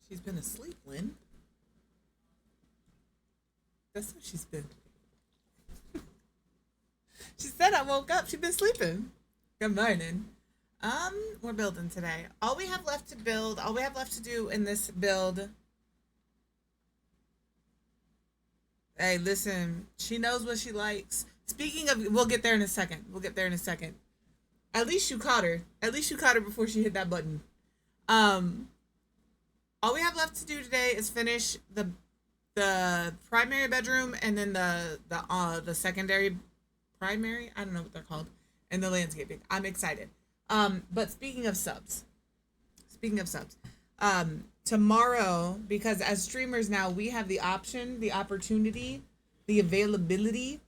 She's been asleep, Lynn. That's what she's been. She said I woke up. She's been sleeping. Good morning. We're building today. All we have left to build, all we have left to do in this build. Hey, listen, she knows what she likes. Speaking of, we'll get there in a second. We'll get there in a second. At least you caught her. At least you caught her before she hit that button. Um, all we have left to do today is finish the primary bedroom and then the secondary primary. I don't know what they're called, and the landscaping. I'm excited. But speaking of subs, tomorrow, because as streamers now we have the option, the opportunity, the availability.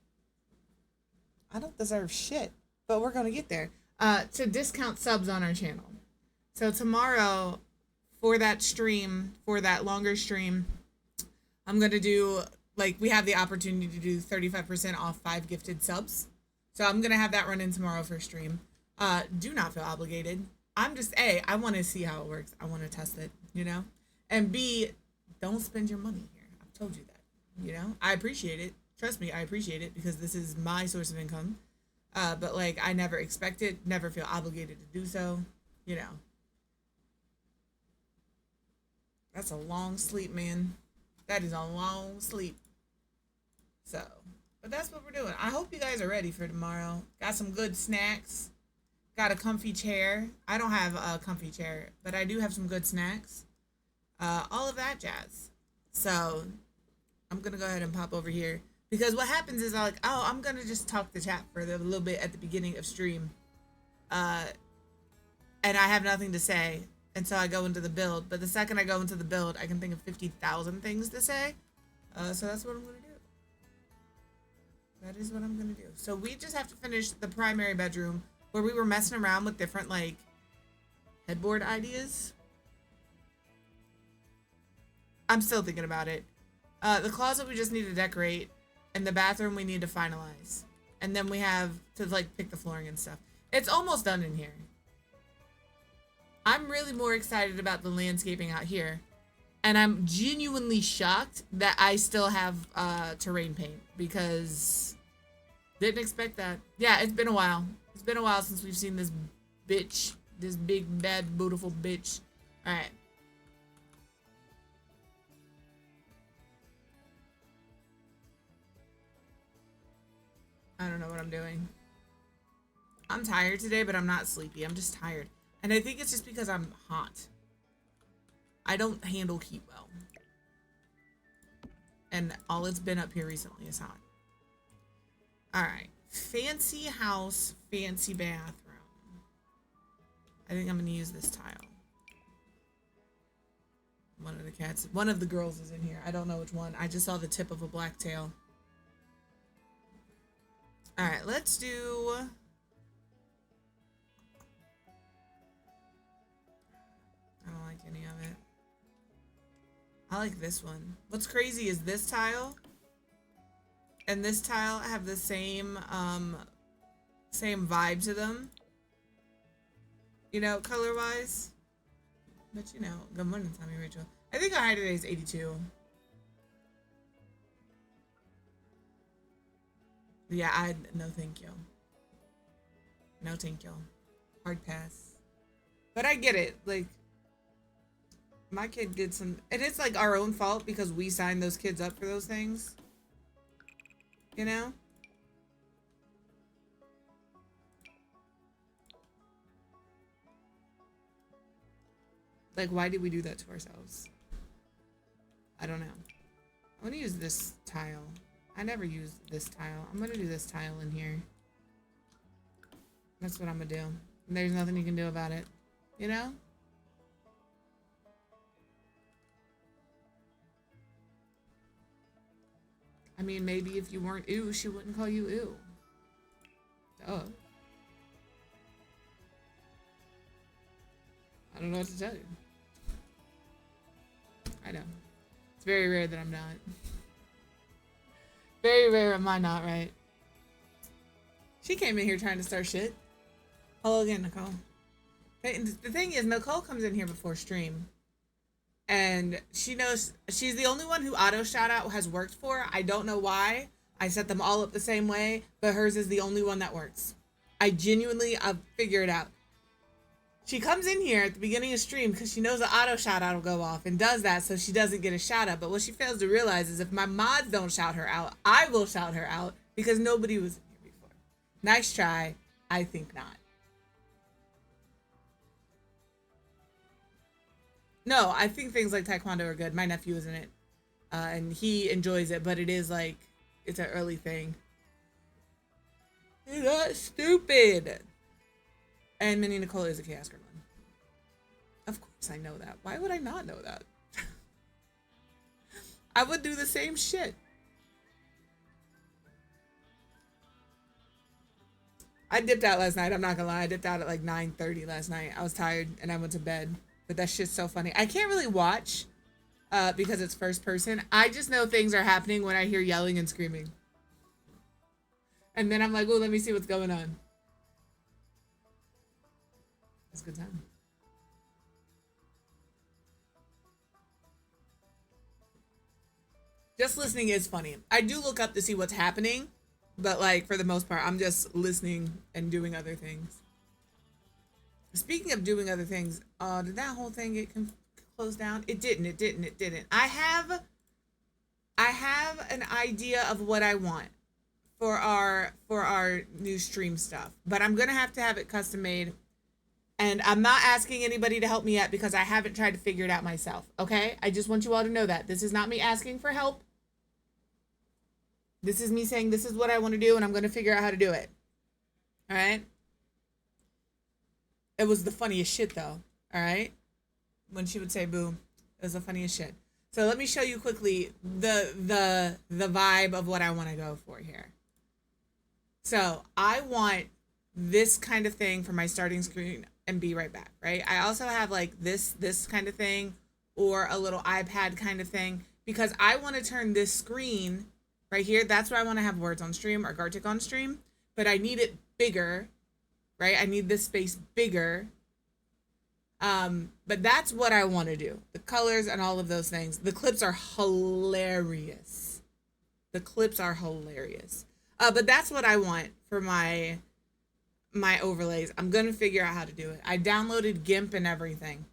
I don't deserve shit, but we're gonna get there. To discount subs on our channel. So tomorrow, for that stream, for that longer stream, I'm gonna do, like, we have the opportunity to do 35% off 5 gifted subs. So I'm gonna have that running tomorrow for stream. Do not feel obligated. I'm just A, I want to see how it works. I want to test it, you know? And B, don't spend your money here. I've told you that, you know? I appreciate it. Trust me, I appreciate it because this is my source of income. But like, I never expect it, never feel obligated to do so, you know? That's a long sleep, man. That is a long sleep. So, but that's what we're doing. I hope you guys are ready for tomorrow. Got some good snacks. Got a comfy chair. I don't have a comfy chair, but I do have some good snacks. All of that jazz. So, I'm going to go ahead and pop over here. Because what happens is I'm going to just talk the chat for a little bit at the beginning of stream. And I have nothing to say until I go into the build. But the second I go into the build, I can think of 50,000 things to say. So that's what I'm going to do. That is what I'm going to do. So we just have to finish the primary bedroom where we were messing around with different, like, headboard ideas. I'm still thinking about it. The closet we just need to decorate. And the bathroom we need to finalize. And then we have to, like, pick the flooring and stuff. It's almost done in here. I'm really more excited about the landscaping out here. And I'm genuinely shocked that I still have terrain paint. Because didn't expect that. Yeah, it's been a while. It's been a while since we've seen this bitch. This big, bad, beautiful bitch. Alright. I don't know what I'm doing. I'm tired today, but I'm not sleepy. I'm just tired. And I think it's just because I'm hot. I don't handle heat well. And all it's been up here recently is hot. Alright. Fancy house, fancy bathroom. I think I'm going to use this tile. One of the cats, one of the girls is in here. I don't know which one. I just saw the tip of a black tail. Alright, let's do... I don't like any of it. I like this one. What's crazy is this tile and this tile have the same vibe to them. You know, color-wise. But you know, good morning, Tommy Rachel. I think our height today is 82. Yeah, no thank you. No thank you. Hard pass. But I get it. Like, my kid did some... And it's like our own fault because we signed those kids up for those things. You know? Like, why did we do that to ourselves? I don't know. I'm gonna use this tile. I never use this tile. I'm gonna do this tile in here. That's what I'm gonna do. And there's nothing you can do about it. You know? I mean, maybe if you weren't ew, she wouldn't call you ew. Duh. I don't know what to tell you. I know. It's very rare that I'm not. Very rare am I not, right? She came in here trying to start shit. Hello again, Nicole. The thing is, Nicole comes in here before stream. And she knows she's the only one who auto shout out has worked for. I don't know why. I set them all up the same way, but hers is the only one that works. I've figured it out. She comes in here at the beginning of stream because she knows the auto shout out will go off and does that so she doesn't get a shout out. But what she fails to realize is if my mods don't shout her out, I will shout her out because nobody was in here before. Nice try. I think not. No, I think things like Taekwondo are good. My nephew is in it. And he enjoys it, but it is like, it's an early thing. You're not stupid. And Minnie Nicole is a Chaos Gremlin. Of course I know that. Why would I not know that? I would do the same shit. I dipped out last night. I'm not gonna lie. I dipped out at like 9:30 last night. I was tired and I went to bed. But that shit's so funny. I can't really watch because it's first person. I just know things are happening when I hear yelling and screaming. And then I'm like, oh, let me see what's going on. It's a good time. Just listening is funny. I do look up to see what's happening, but like for the most part, I'm just listening and doing other things. Speaking of doing other things, did that whole thing get closed down? It didn't. I have an idea of what I want for our new stream stuff, but I'm gonna have to have it custom made. And I'm not asking anybody to help me yet because I haven't tried to figure it out myself, okay? I just want you all to know that. This is not me asking for help. This is me saying this is what I want to do and I'm going to figure out how to do it. All right? It was the funniest shit though, all right? When she would say boo, it was the funniest shit. So let me show you quickly the vibe of what I want to go for here. So I want this kind of thing for my starting screen and be right back, right? I also have like this kind of thing or a little iPad kind of thing because I want to turn this screen right here. That's where I want to have words on stream or Gartic on stream, but I need it bigger, right? I need this space bigger. But that's what I want to do. The colors and all of those things. The clips are hilarious. The clips are hilarious. But that's what I want for my overlays. I'm gonna figure out how to do it. I downloaded GIMP and everything.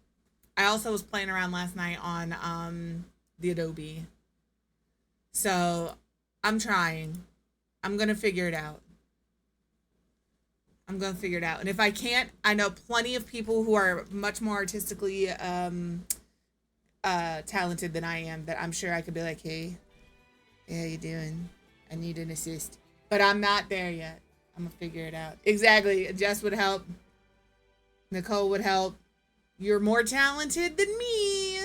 I also was playing around last night on the Adobe. So I'm trying. I'm gonna figure it out. I'm gonna figure it out. And if I can't, I know plenty of people who are much more artistically talented than I am that I'm sure I could be like, hey, how you doing? I need an assist. But I'm not there yet. I'm gonna figure it out. Exactly. Jess would help. Nicole would help. You're more talented than me.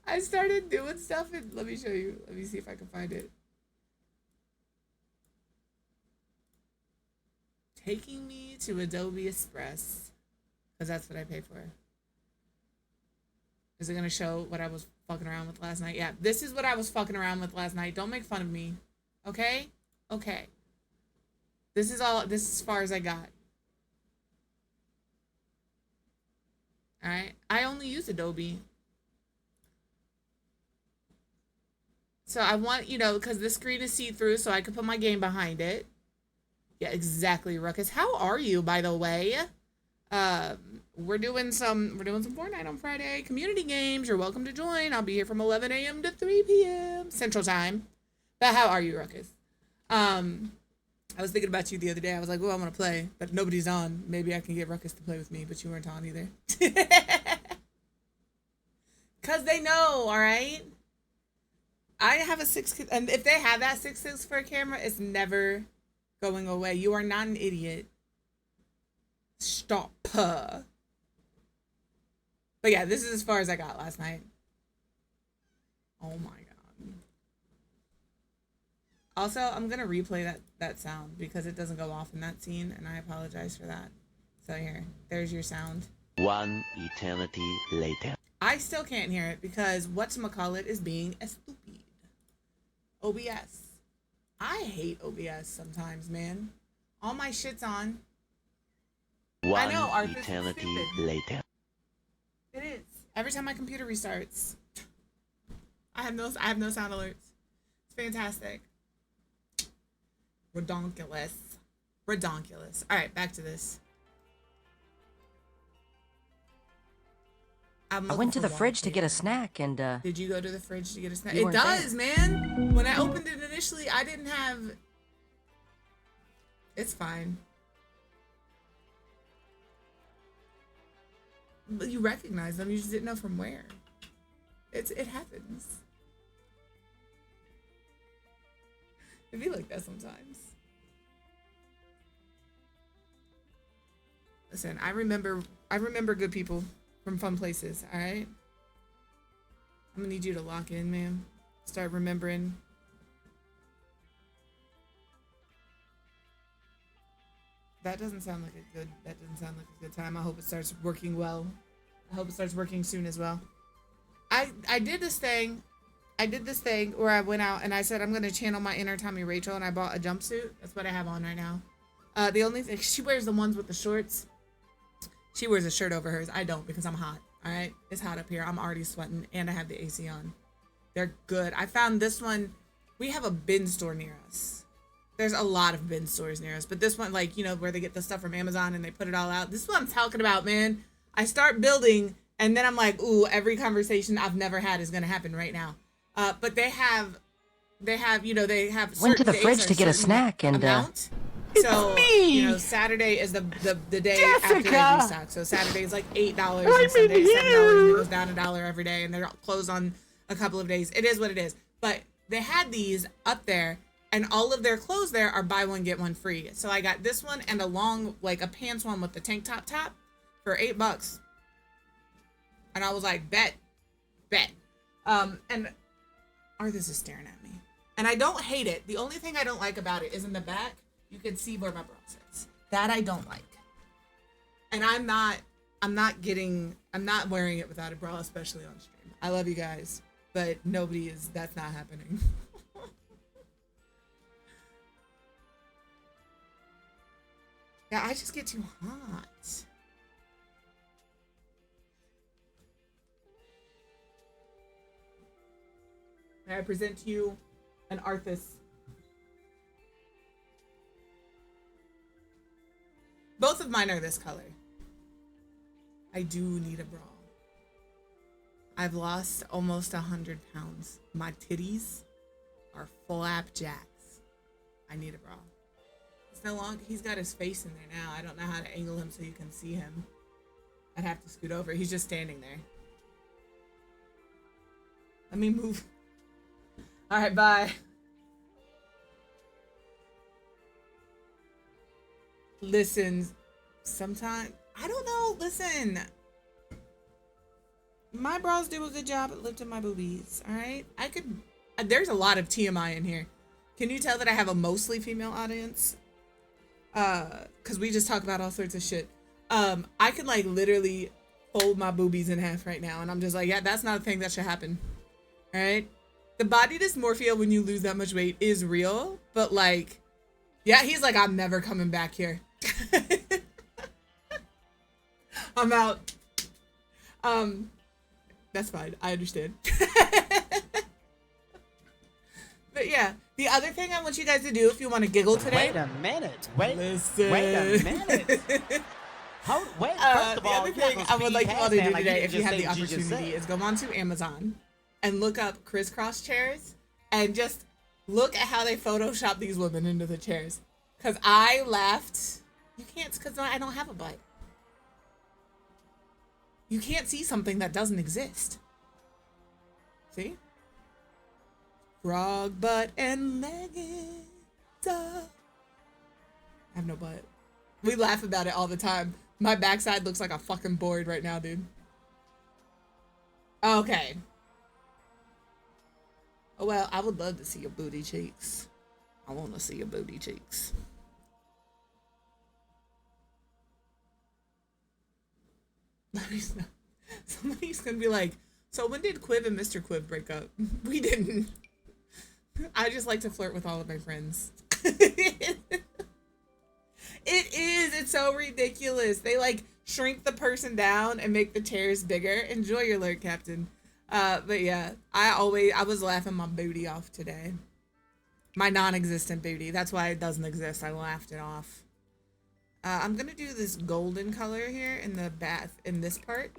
I started doing stuff and let me show you. Let me see if I can find it. Taking me to Adobe Express. Because that's what I pay for. Is it gonna show what I was fucking around with last night? Yeah, this is what I was fucking around with last night. Don't make fun of me. Okay? Okay. This is as far as I got. Alright? I only use Adobe. So I want, because the screen is see-through, so I could put my game behind it. Yeah, exactly, Ruckus. How are you, by the way? We're doing some Fortnite on Friday. Community games. You're welcome to join. I'll be here from 11 a.m. to 3 p.m. Central Time. But how are you, Ruckus? I was thinking about you the other day. I was like, oh, I want to play, but nobody's on. Maybe I can get Ruckus to play with me, but you weren't on either. Because they know, all right? I have a 6, and if they have that 6.6 for a camera, it's never going away. You are not an idiot. Stop. But yeah, this is as far as I got last night. Oh my god. Also, I'm gonna replay that sound because it doesn't go off in that scene, and I apologize for that. So here, there's your sound. One eternity later. I still can't hear it because whatchamacallit is being a stupid. OBS. I hate OBS sometimes, man. All my shit's on. One I know, Arthur, eternity later. It is. Every time my computer restarts, I have no sound alerts. It's fantastic. Redonkulous. Redonkulous. All right, back to this. I went to the fridge to get a snack and Did you go to the fridge to get a snack? It does, man. When I opened it initially, I didn't have. It's fine. But you recognize them, you just didn't know from where. It happens. It be like that sometimes. Listen, I remember good people from fun places, all right? I'm gonna need you to lock in, man. Start remembering. That doesn't sound like a good time. I hope it starts working well. I hope it starts working soon as well. I did this thing where I went out and I said I'm gonna channel my inner Tommy Rachel, and I bought a jumpsuit. That's what I have on right now. The only thing, she wears the ones with the shorts. She wears a shirt over hers. I don't, because I'm hot. All right, it's hot up here. I'm already sweating, and I have the AC on. They're good. I found this one. We have a bin store near us. There's a lot of bin stores near us, but this one, like, you know, where they get the stuff from Amazon and they put it all out. This is what I'm talking about, man. I start building, and then I'm like, ooh, every conversation I've never had is gonna happen right now. But they have, you know, they have. Went to the fridge to get a snack and amount. So, you know, Saturday is the day after they restock. So Saturday is like $8 and Sunday is $7, and it goes down $1 every day, and they're closed on a couple of days. It is what it is. But they had these up there, and all of their clothes there are buy one get one free. So I got this one and a long, like a pants one with the tank top for $8. And I was like, bet. And Arthas is staring at me, and I don't hate it. The only thing I don't like about it is in the back. You can see where my bra sits. That I don't like. And I'm not wearing it without a bra, especially on stream. I love you guys, but that's not happening. Yeah, I just get too hot. May I present to you an Arthas. Both of mine are this color. I do need a bra. I've lost almost 100 pounds. My titties are flapjacks. I need a bra. It's no longer, he's got his face in there now. I don't know how to angle him so you can see him. I'd have to scoot over. He's just standing there. Let me move. All right, bye. Listen, sometimes, I don't know, listen. My bras do a good job at lifting my boobies, all right? There's a lot of TMI in here. Can you tell that I have a mostly female audience? Because we just talk about all sorts of shit. I can, like, literally fold my boobies in half right now, and I'm just like, yeah, that's not a thing that should happen, all right? The body dysmorphia when you lose that much weight is real, but, like, yeah, he's like, I'm never coming back here. I'm out. That's fine. I understand. But yeah, the other thing I want you guys to do, if you want to giggle today. Wait a minute. Listen. Wait a minute. First of all, the other thing I would like you all to do today, if you have the opportunity, is go onto Amazon and look up crisscross chairs and just look at how they Photoshop these women into the chairs. Because I laughed. You can't, because I don't have a butt. You can't see something that doesn't exist. See? Frog butt and leggings. I have no butt. We laugh about it all the time. My backside looks like a fucking board right now, dude. Okay. Oh, well, I would love to see your booty cheeks. I want to see your booty cheeks. Somebody's gonna be like, so when did Quiv and Mr. Quiv break up? We didn't. I just like to flirt with all of my friends. It is. It's so ridiculous. They like shrink the person down and make the chairs bigger. Enjoy your lurk, Captain. But yeah, I was laughing my booty off today. My non-existent booty. That's why it doesn't exist. I laughed it off. I'm gonna do this golden color here in the in this part.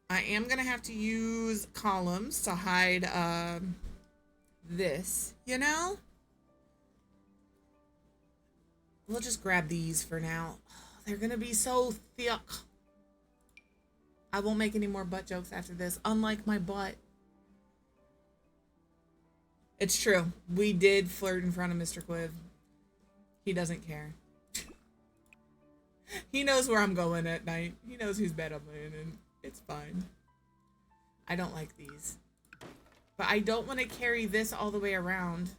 I am gonna have to use columns to hide this, you know? We'll just grab these for now. They're gonna be so thick. I won't make any more butt jokes after this, unlike my butt. It's true. We did flirt in front of Mr. Quiv. He doesn't care. He knows where I'm going at night. He knows whose bed I'm in, and it's fine. I don't like these. But I don't want to carry this all the way around.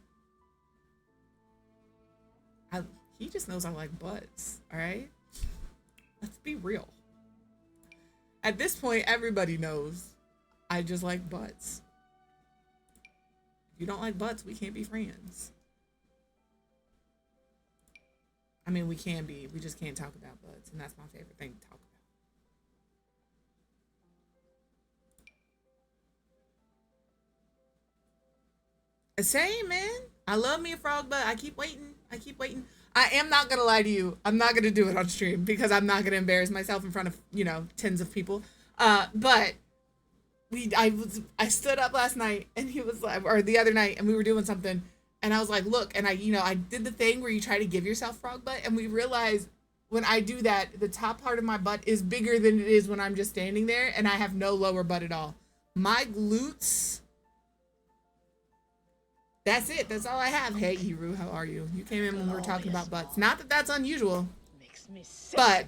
He just knows I like butts, alright? Let's be real. At this point, everybody knows I just like butts. If you don't like butts, we can't be friends. I mean, we can be. We just can't talk about butts, and that's my favorite thing to talk about. Same, man. I love me a frog butt. I keep waiting. I keep waiting. I am not gonna lie to you. I'm not gonna do it on stream because I'm not gonna embarrass myself in front of, you know, tens of people. But I stood up last night and he was like, or the other night, and we were doing something, and I was like, look, and I did the thing where you try to give yourself frog butt, and we realized when I do that, the top part of my butt is bigger than it is when I'm just standing there, and I have no lower butt at all. My glutes. That's it. That's all I have. Hey, Hiru, how are you? You came in when we were talking about butts. Not that that's unusual. Makes me sick.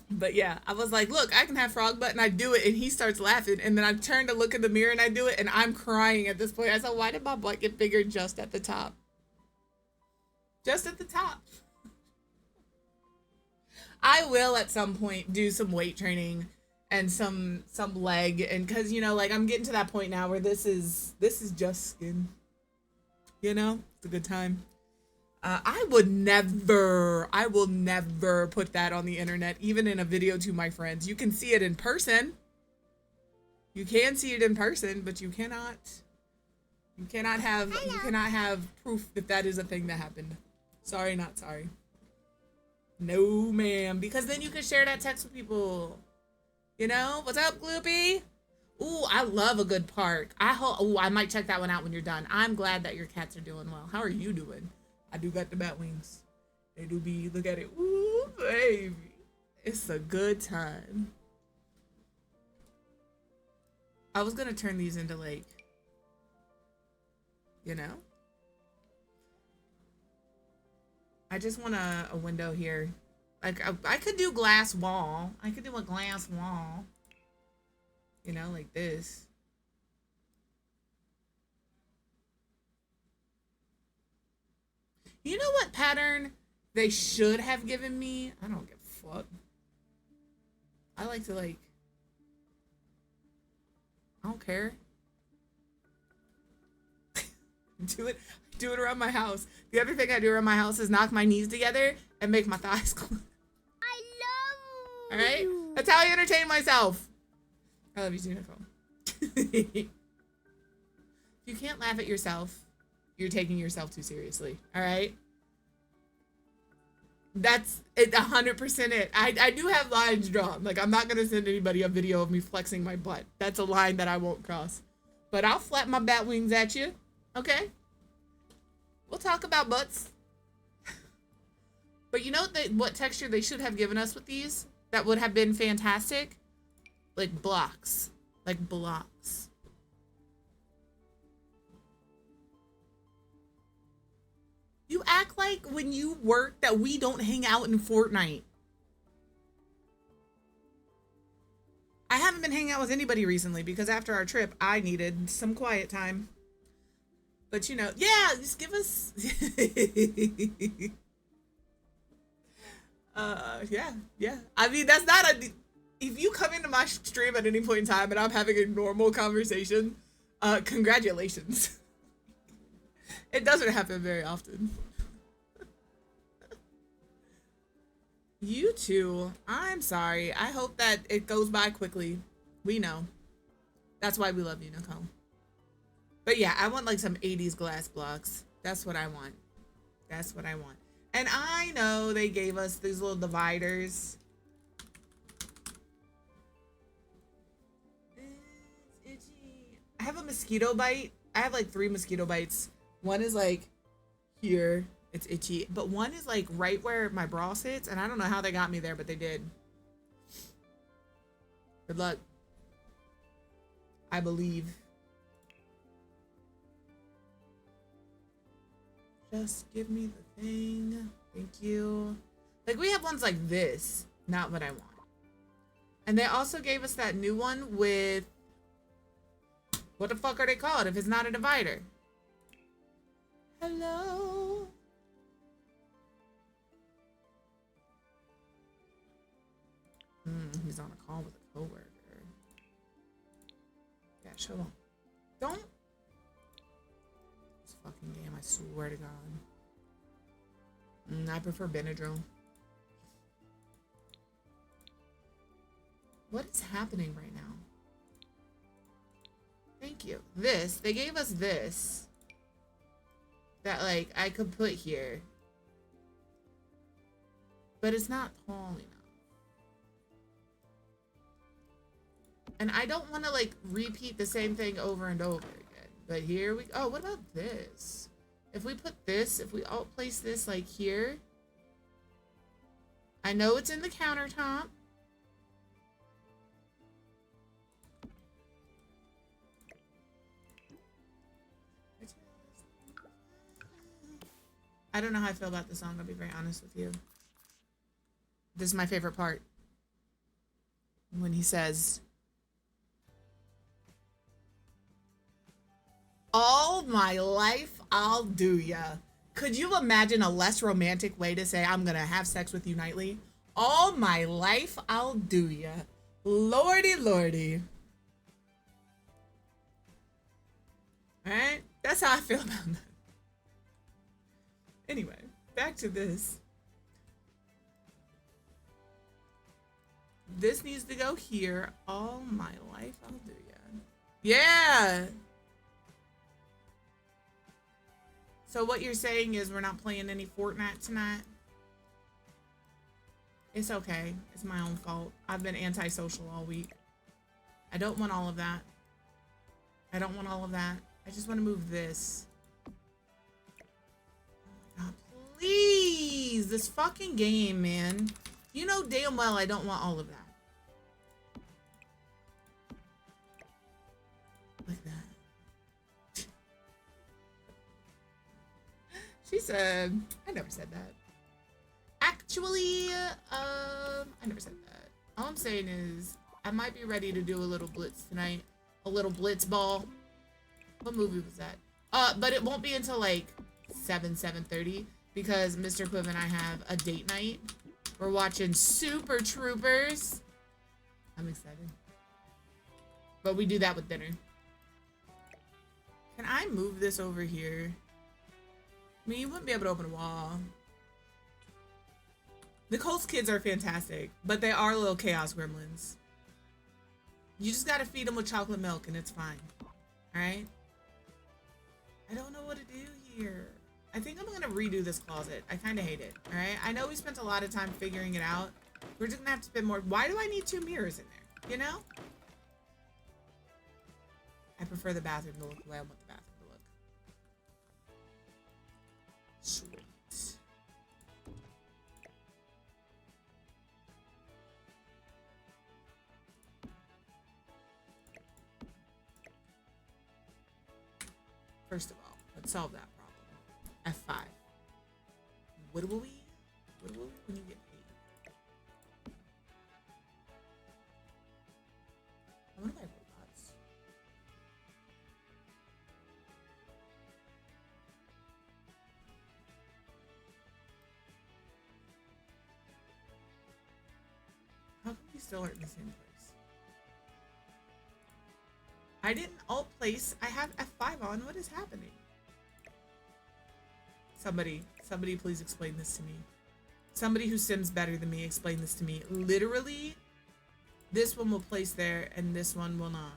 But yeah, I was like, look, I can have frog butt, and I do it, and he starts laughing, and then I turn to look in the mirror, and I do it, and I'm crying at this point. I said, why did my butt get bigger just at the top? Just at the top. I will at some point do some weight training and some leg, and because, you know, like, I'm getting to that point now where this is just skin. You know, it's a good time. I will never put that on the internet, even in a video to my friends. You can see it in person. You can see it in person, but you cannot have proof that that is a thing that happened. Sorry, not sorry. No, ma'am, because then you can share that text with people. You know, what's up, Gloopy? Ooh, I love a good park. I might check that one out when you're done. I'm glad that your cats are doing well. How are you doing? I do got the bat wings. They do be, look at it. Ooh, baby. It's a good time. I was gonna turn these into like, you know? I just want a window here. Like, I could do glass wall. I could do a glass wall. You know, like this. You know what pattern they should have given me? I don't give a fuck. I like to, like, I don't care. Do it around my house. The other thing I do around my house is knock my knees together and make my thighs close. I love All right? That's how I entertain myself. I love you too, Nicole. If you can't laugh at yourself, you're taking yourself too seriously. All right? That's it, 100% it. I do have lines drawn. Like, I'm not going to send anybody a video of me flexing my butt. That's a line that I won't cross. But I'll flap my bat wings at you. Okay? We'll talk about butts. But you know what texture they should have given us with these? That would have been fantastic? Like blocks. Like blocks. You act like when you work that we don't hang out in Fortnite. I haven't been hanging out with anybody recently because after our trip, I needed some quiet time. But you know, yeah, just give us... yeah. I mean, that's not a... If you come into my stream at any point in time and I'm having a normal conversation, congratulations. It doesn't happen very often. You too. I'm sorry. I hope that it goes by quickly. We know. That's why we love you, Nicole. But yeah, I want like some 80s glass blocks. That's what I want. That's what I want. And I know they gave us these little dividers. It's itchy. I have a mosquito bite. I have like 3 mosquito bites. One is like here. It's itchy. But one is like right where my bra sits. And I don't know how they got me there, but they did. Good luck. I believe. Just give me the thing. Thank you. Like, we have ones like this. Not what I want. And they also gave us that new one with... What the fuck are they called if it's not a divider? Hello? He's on a call with a coworker. Yeah, show him. Don't... This fucking game, I swear to God. I prefer Benadryl. What is happening right now? Thank you. This, they gave us this. That, like, I could put here. But it's not tall enough. And I don't want to, like, repeat the same thing over and over again. But here we... Oh, what about this? If we put this, if we all place this, like, here. I know it's in the countertop. I don't know how I feel about the song, I'll be very honest with you. This is my favorite part. When he says... All my life, I'll do ya. Could you imagine a less romantic way to say I'm gonna have sex with you nightly? All my life, I'll do ya. Lordy, lordy. Alright? That's how I feel about that. Anyway, back to this. This needs to go here. All my life, I'll do ya. Yeah! So what you're saying is we're not playing any Fortnite tonight? It's okay. It's my own fault. I've been antisocial all week. I don't want all of that. I don't want all of that. I just want to move this. Oh my God, please! This fucking game, man. You know damn well I don't want all of that. Like that. She said, I never said that. Actually, I never said that. All I'm saying is, I might be ready to do a little blitz tonight. A little blitz ball. What movie was that? But it won't be until like 7:30 because Mr. Quiv and I have a date night. We're watching Super Troopers. I'm excited. But we do that with dinner. Can I move this over here? I mean, you wouldn't be able to open a wall. Nicole's kids are fantastic, but they are little chaos gremlins. You just gotta feed them with chocolate milk and it's fine. Alright? I don't know what to do here. I think I'm gonna redo this closet. I kinda hate it. Alright? I know we spent a lot of time figuring it out. We're just gonna have to spend more. Why do I need 2 mirrors in there? You know? I prefer the bathroom to look the way I want the bathroom to look. Sweet. First of all, let's solve that problem. F5. What will we when you get paid? I wonder if I have robots. How come we still aren't in the same place? I didn't alt place. I have F5 on. What is happening? Somebody please explain this to me. somebody who sims better than me explained this to me. Literally, this one will place there and this one will not.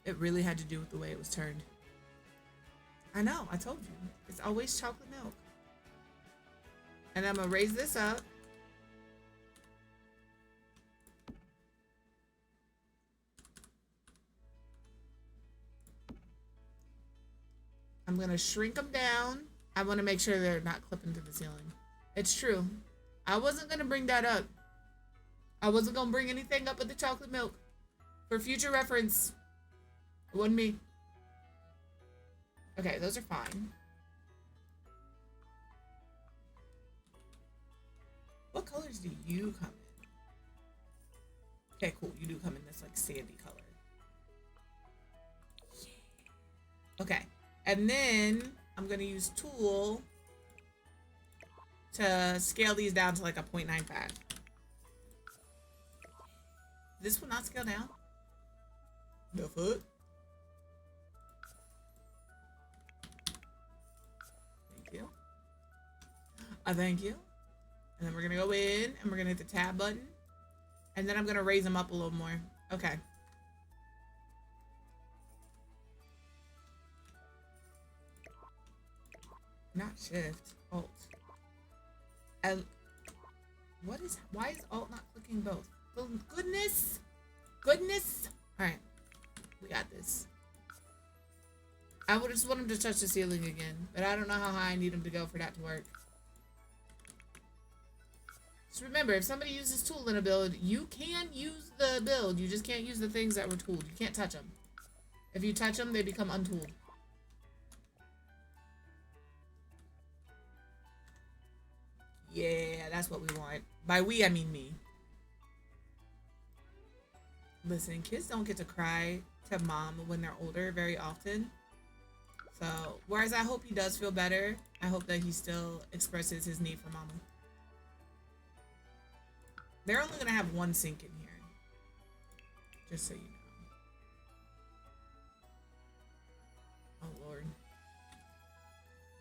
It really had to do with the way it was turned. I know, I told you. It's always chocolate milk. And I'm gonna raise this up. I'm gonna shrink them down. I wanna make sure they're not clipping to the ceiling. It's true. I wasn't gonna bring that up. I wasn't gonna bring anything up with the chocolate milk. For future reference. It wasn't me. Okay, those are fine. What colors do you come in? Okay, cool. You do come in this like sandy color. Yeah. Okay. And then I'm gonna use tool to scale these down to like a 0.95. This will not scale down. The foot. Thank you. Thank you. And then we're gonna go in and we're gonna hit the tab button. And then I'm gonna raise them up a little more. Okay. Not shift, alt. And why is alt not clicking both? Oh, goodness. Goodness. All right, we got this. I would just want him to touch the ceiling again, but I don't know how high I need him to go for that to work. Just remember, if somebody uses tool in a build, you can use the build. You just can't use the things that were tooled. You can't touch them. If you touch them, they become untooled. Yeah, that's what we want. By we, I mean me. Listen, kids don't get to cry to mom when they're older very often. So, whereas I hope he does feel better, I hope that he still expresses his need for mama. They're only going to have one sink in here. Just so you know. Oh, Lord.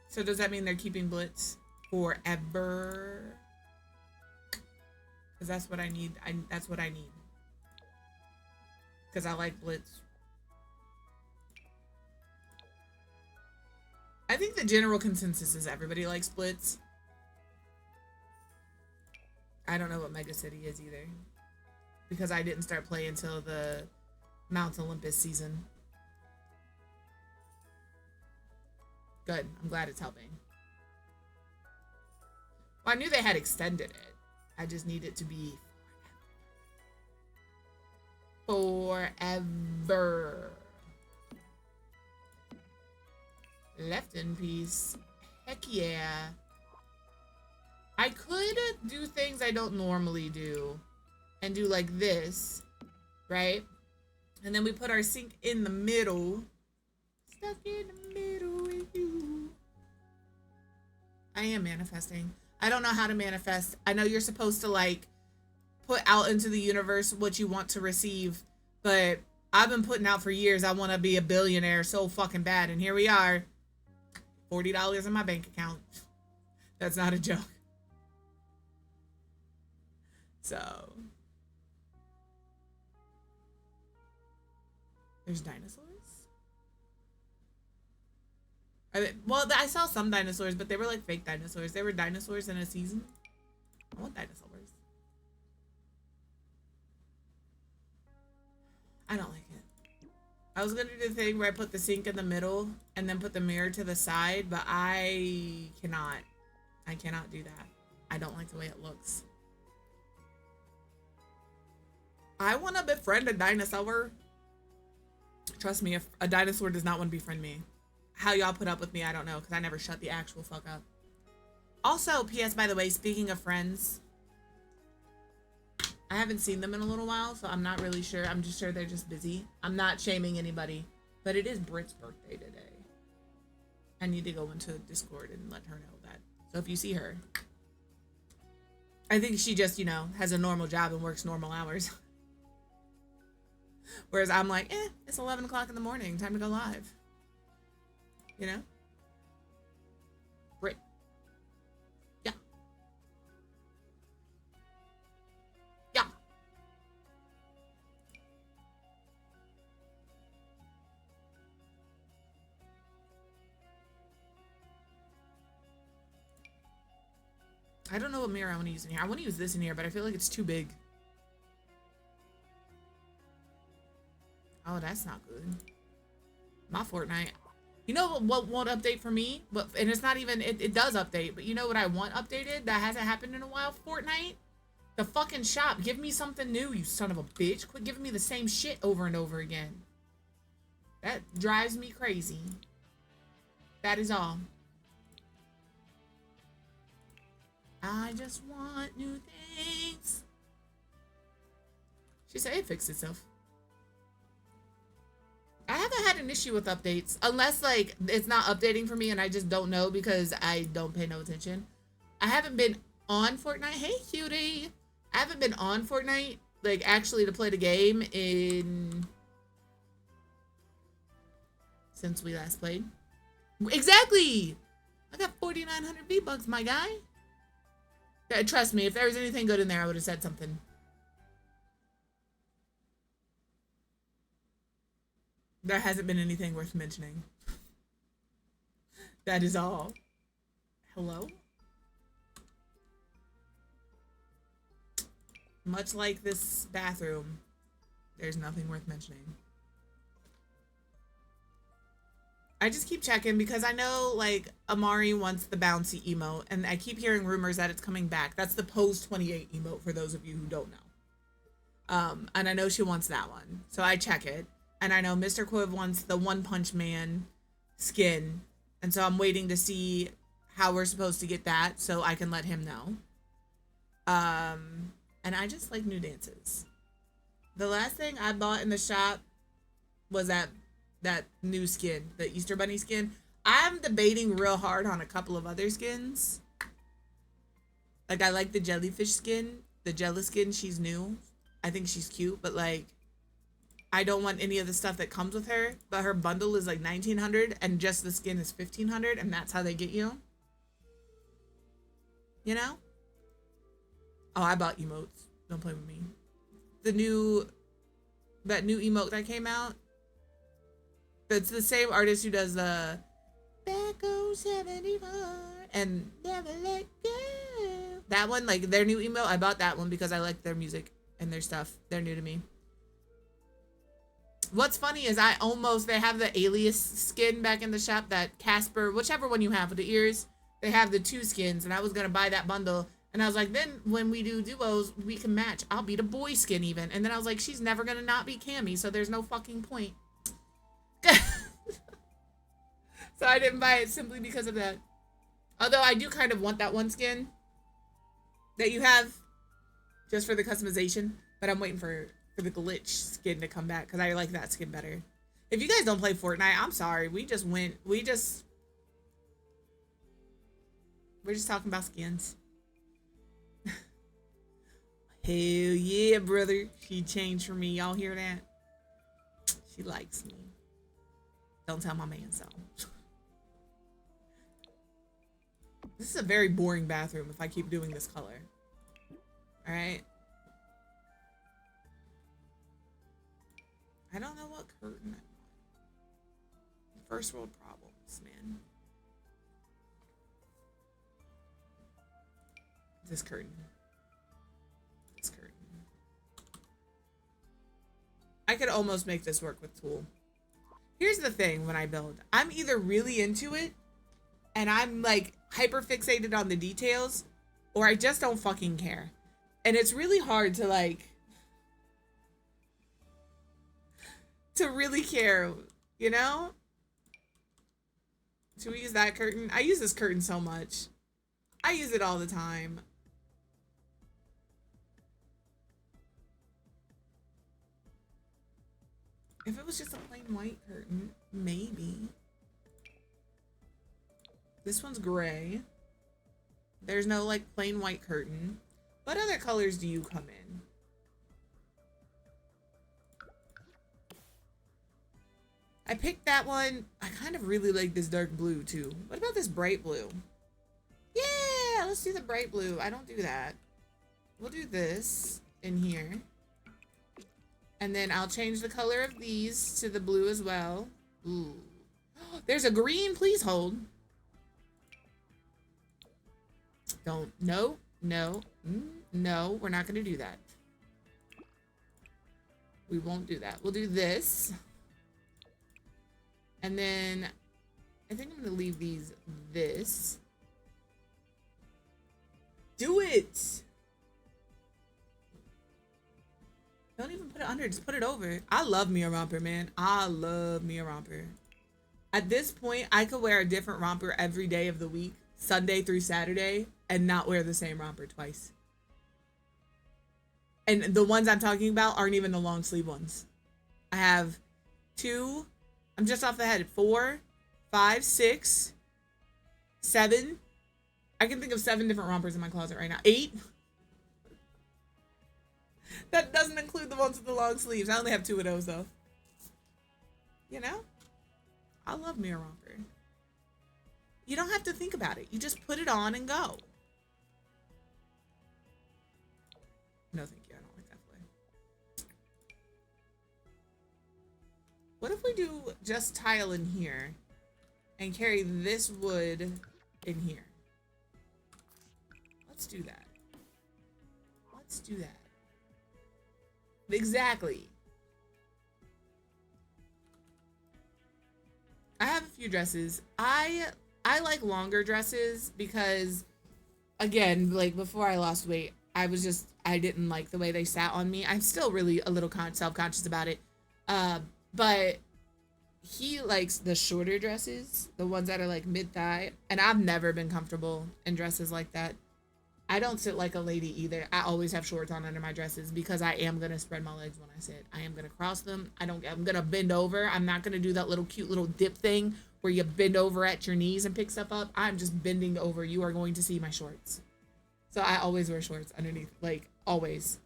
So does that mean they're keeping Blitz forever? Because that's what I need. That's what I need. Because I like Blitz. I think the general consensus is everybody likes Blitz. I don't know what Mega City is either. Because I didn't start playing until the Mount Olympus season. Good. I'm glad it's helping. Well, I knew they had extended it. I just need it to be forever. Left in peace. Heck yeah. I could do things I don't normally do and do like this, right? And then we put our sink in the middle. Stuck in the middle with you. I am manifesting. I don't know how to manifest. I know you're supposed to like put out into the universe what you want to receive, but I've been putting out for years I want to be a billionaire so fucking bad, and here we are. $40 in my bank account. That's not a joke. So there's dinosaurs. Well, I saw some dinosaurs, but they were like fake dinosaurs. They were dinosaurs in a season. I want dinosaurs. I don't like it. I was gonna do the thing where I put the sink in the middle and then put the mirror to the side, but I cannot. I cannot do that. I don't like the way it looks. I want to befriend a dinosaur. Trust me, if a dinosaur does not want to befriend me. How y'all put up with me, I don't know, because I never shut the actual fuck up. Also, P.S. by the way, speaking of friends, I haven't seen them in a little while, so I'm not really sure. I'm just sure they're just busy. I'm not shaming anybody, but it is Britt's birthday today. I need to go into Discord and let her know that. So if you see her, I think she just, you know, has a normal job and works normal hours. Whereas I'm like, it's 11 o'clock in the morning, time to go live. You know? Right. Yeah. Yeah. I don't know what mirror I want to use in here. I want to use this in here, but I feel like it's too big. Oh, that's not good. My Fortnite. You know what won't update for me? But and it's not even, it does update, but you know what I want updated that hasn't happened in a while? Fortnite? The fucking shop. Give me something new, you son of a bitch. Quit giving me the same shit over and over again. That drives me crazy. That is all. I just want new things. She said it fixed itself. I haven't had an issue with updates unless like it's not updating for me and I just don't know because I don't pay no attention. I haven't been on Fortnite. Hey, cutie. I haven't been on Fortnite like actually to play the game since we last played. Exactly. I got 4,900 V-Bucks, my guy. Trust me, if there was anything good in there, I would have said something. There hasn't been anything worth mentioning. That is all. Hello? Much like this bathroom, there's nothing worth mentioning. I just keep checking because I know, like, Amari wants the bouncy emote, and I keep hearing rumors that it's coming back. That's the Pose 28 emote, for those of you who don't know. And I know she wants that one, so I check it. And I know Mr. Quiv wants the One Punch Man skin, and so I'm waiting to see how we're supposed to get that, so I can let him know. And I just like new dances. The last thing I bought in the shop was that new skin, the Easter Bunny skin. I'm debating real hard on a couple of other skins. Like, I like the jellyfish skin. The Jella skin, she's new. I think she's cute, but, like, I don't want any of the stuff that comes with her. But her bundle is, like, 1,900, and just the skin is 1,500, and that's how they get you. You know? Oh, I bought emotes. Don't play with me. That new emote that came out. It's the same artist who does the Back 74 and Never Let Go. That one, like their new emote, I bought that one because I like their music and their stuff. They're new to me. What's funny is they have the Alias skin back in the shop, that Casper, whichever one you have with the ears, they have the two skins, and I was gonna buy that bundle, and I was like, then when we do duos, we can match. I'll be the boy skin even. And then I was like, she's never gonna not be Cammy, so there's no fucking point. So I didn't buy it simply because of that. Although I do kind of want that one skin that you have just for the customization, but I'm waiting for the glitch skin to come back because I like that skin better. If you guys don't play Fortnite, I'm sorry. We're just talking about skins. Hell yeah, brother. She changed for me. Y'all hear that? She likes me. Don't tell my man so. This is a very boring bathroom if I keep doing this color. Alright. I don't know what curtain I want. First world problems, man. This curtain. This curtain. I could almost make this work with tulle. Here's the thing when I build. I'm either really into it and I'm like hyper fixated on the details, or I just don't fucking care. And it's really hard to like really care, you know? Should we use that curtain? I use this curtain so much. I use it all the time. If it was just a plain white curtain, maybe. This one's gray. There's no like plain white curtain. What other colors do you come in? I picked that one. I kind of really like this dark blue too. What about this bright blue? Yeah, let's do the bright blue. I don't do that. We'll do this in here. And then I'll change the color of these to the blue as well. Ooh. There's a green. Please hold. Don't. No. No. No. We're not going to do that. We won't do that. We'll do this. And then I think I'm going to leave these this. Do it. Don't even put it under. Just put it over. I love me a romper, man. I love me a romper. At this point, I could wear a different romper every day of the week, Sunday through Saturday, and not wear the same romper twice. And the ones I'm talking about aren't even the long sleeve ones. I have 2, I'm just off the head, 4, 5, 6, 7. I can think of 7 different rompers in my closet right now. 8. That doesn't include the ones with the long sleeves. I only have 2 of those though. You know? I love me a romper. You don't have to think about it. You just put it on and go. No, thank you. I don't like that play. What if we do just tile in here and carry this wood in here? Let's do that. Let's do that. Exactly. I have a few dresses. I like longer dresses because, again, like before I lost weight, I didn't like the way they sat on me. I'm still really a little self-conscious about it. But he likes the shorter dresses, the ones that are like mid-thigh, and I've never been comfortable in dresses like that. I don't sit like a lady either. I always have shorts on under my dresses because I am going to spread my legs when I sit. I am going to cross them. I'm going to bend over. I'm not going to do that little cute little dip thing where you bend over at your knees and pick stuff up. I'm just bending over. You are going to see my shorts. So I always wear shorts underneath, like always.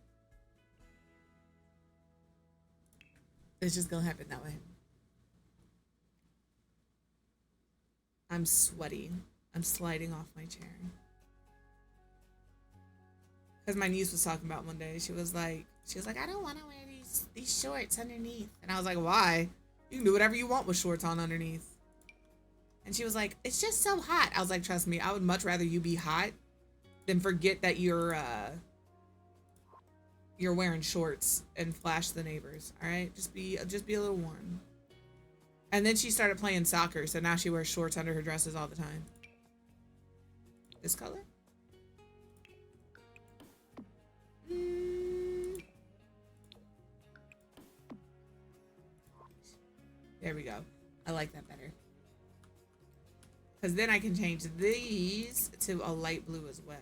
It's just going to happen that way. I'm sweaty. I'm sliding off my chair. Because my niece was talking about one day. She was like, I don't want to wear these shorts underneath. And I was like, why? You can do whatever you want with shorts on underneath. And she was like, it's just so hot. I was like, trust me, I would much rather you be hot than forget that you're wearing shorts and flash the neighbors. All right, just be a little warm. And then she started playing soccer, so now she wears shorts under her dresses all the time. This color? There we go. I like that better. Because then I can change these to a light blue as well.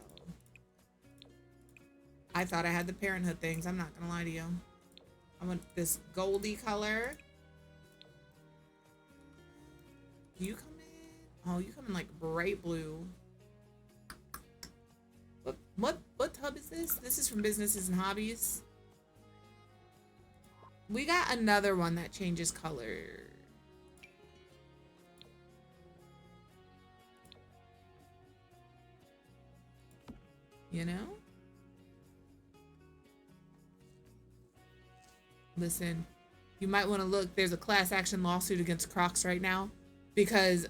I thought I had the Parenthood things. I'm not going to lie to you. I want this goldy color. Do you come in? Oh, you come in like bright blue. What tub is this? This is from Businesses and Hobbies. We got another one that changes color. You know? Listen, you might want to look. There's a class action lawsuit against Crocs right now because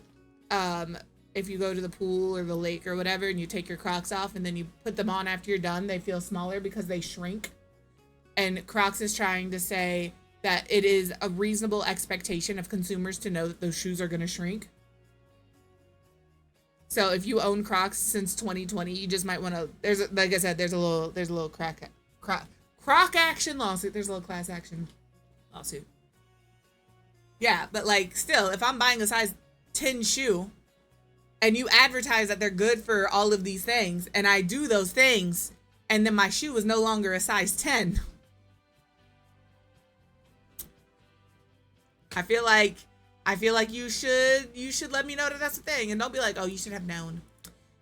if you go to the pool or the lake or whatever and you take your Crocs off and then you put them on after you're done, they feel smaller because they shrink. And Crocs is trying to say that it is a reasonable expectation of consumers to know that those shoes are going to shrink. So if you own Crocs since 2020, you just might want to, like I said, there's a little Croc action lawsuit. There's a little class action lawsuit. Yeah, but like still, if I'm buying a size 10 shoe and you advertise that they're good for all of these things and I do those things and then my shoe is no longer a size 10, I feel like you should let me know that that's a thing and don't be like, oh, you should have known.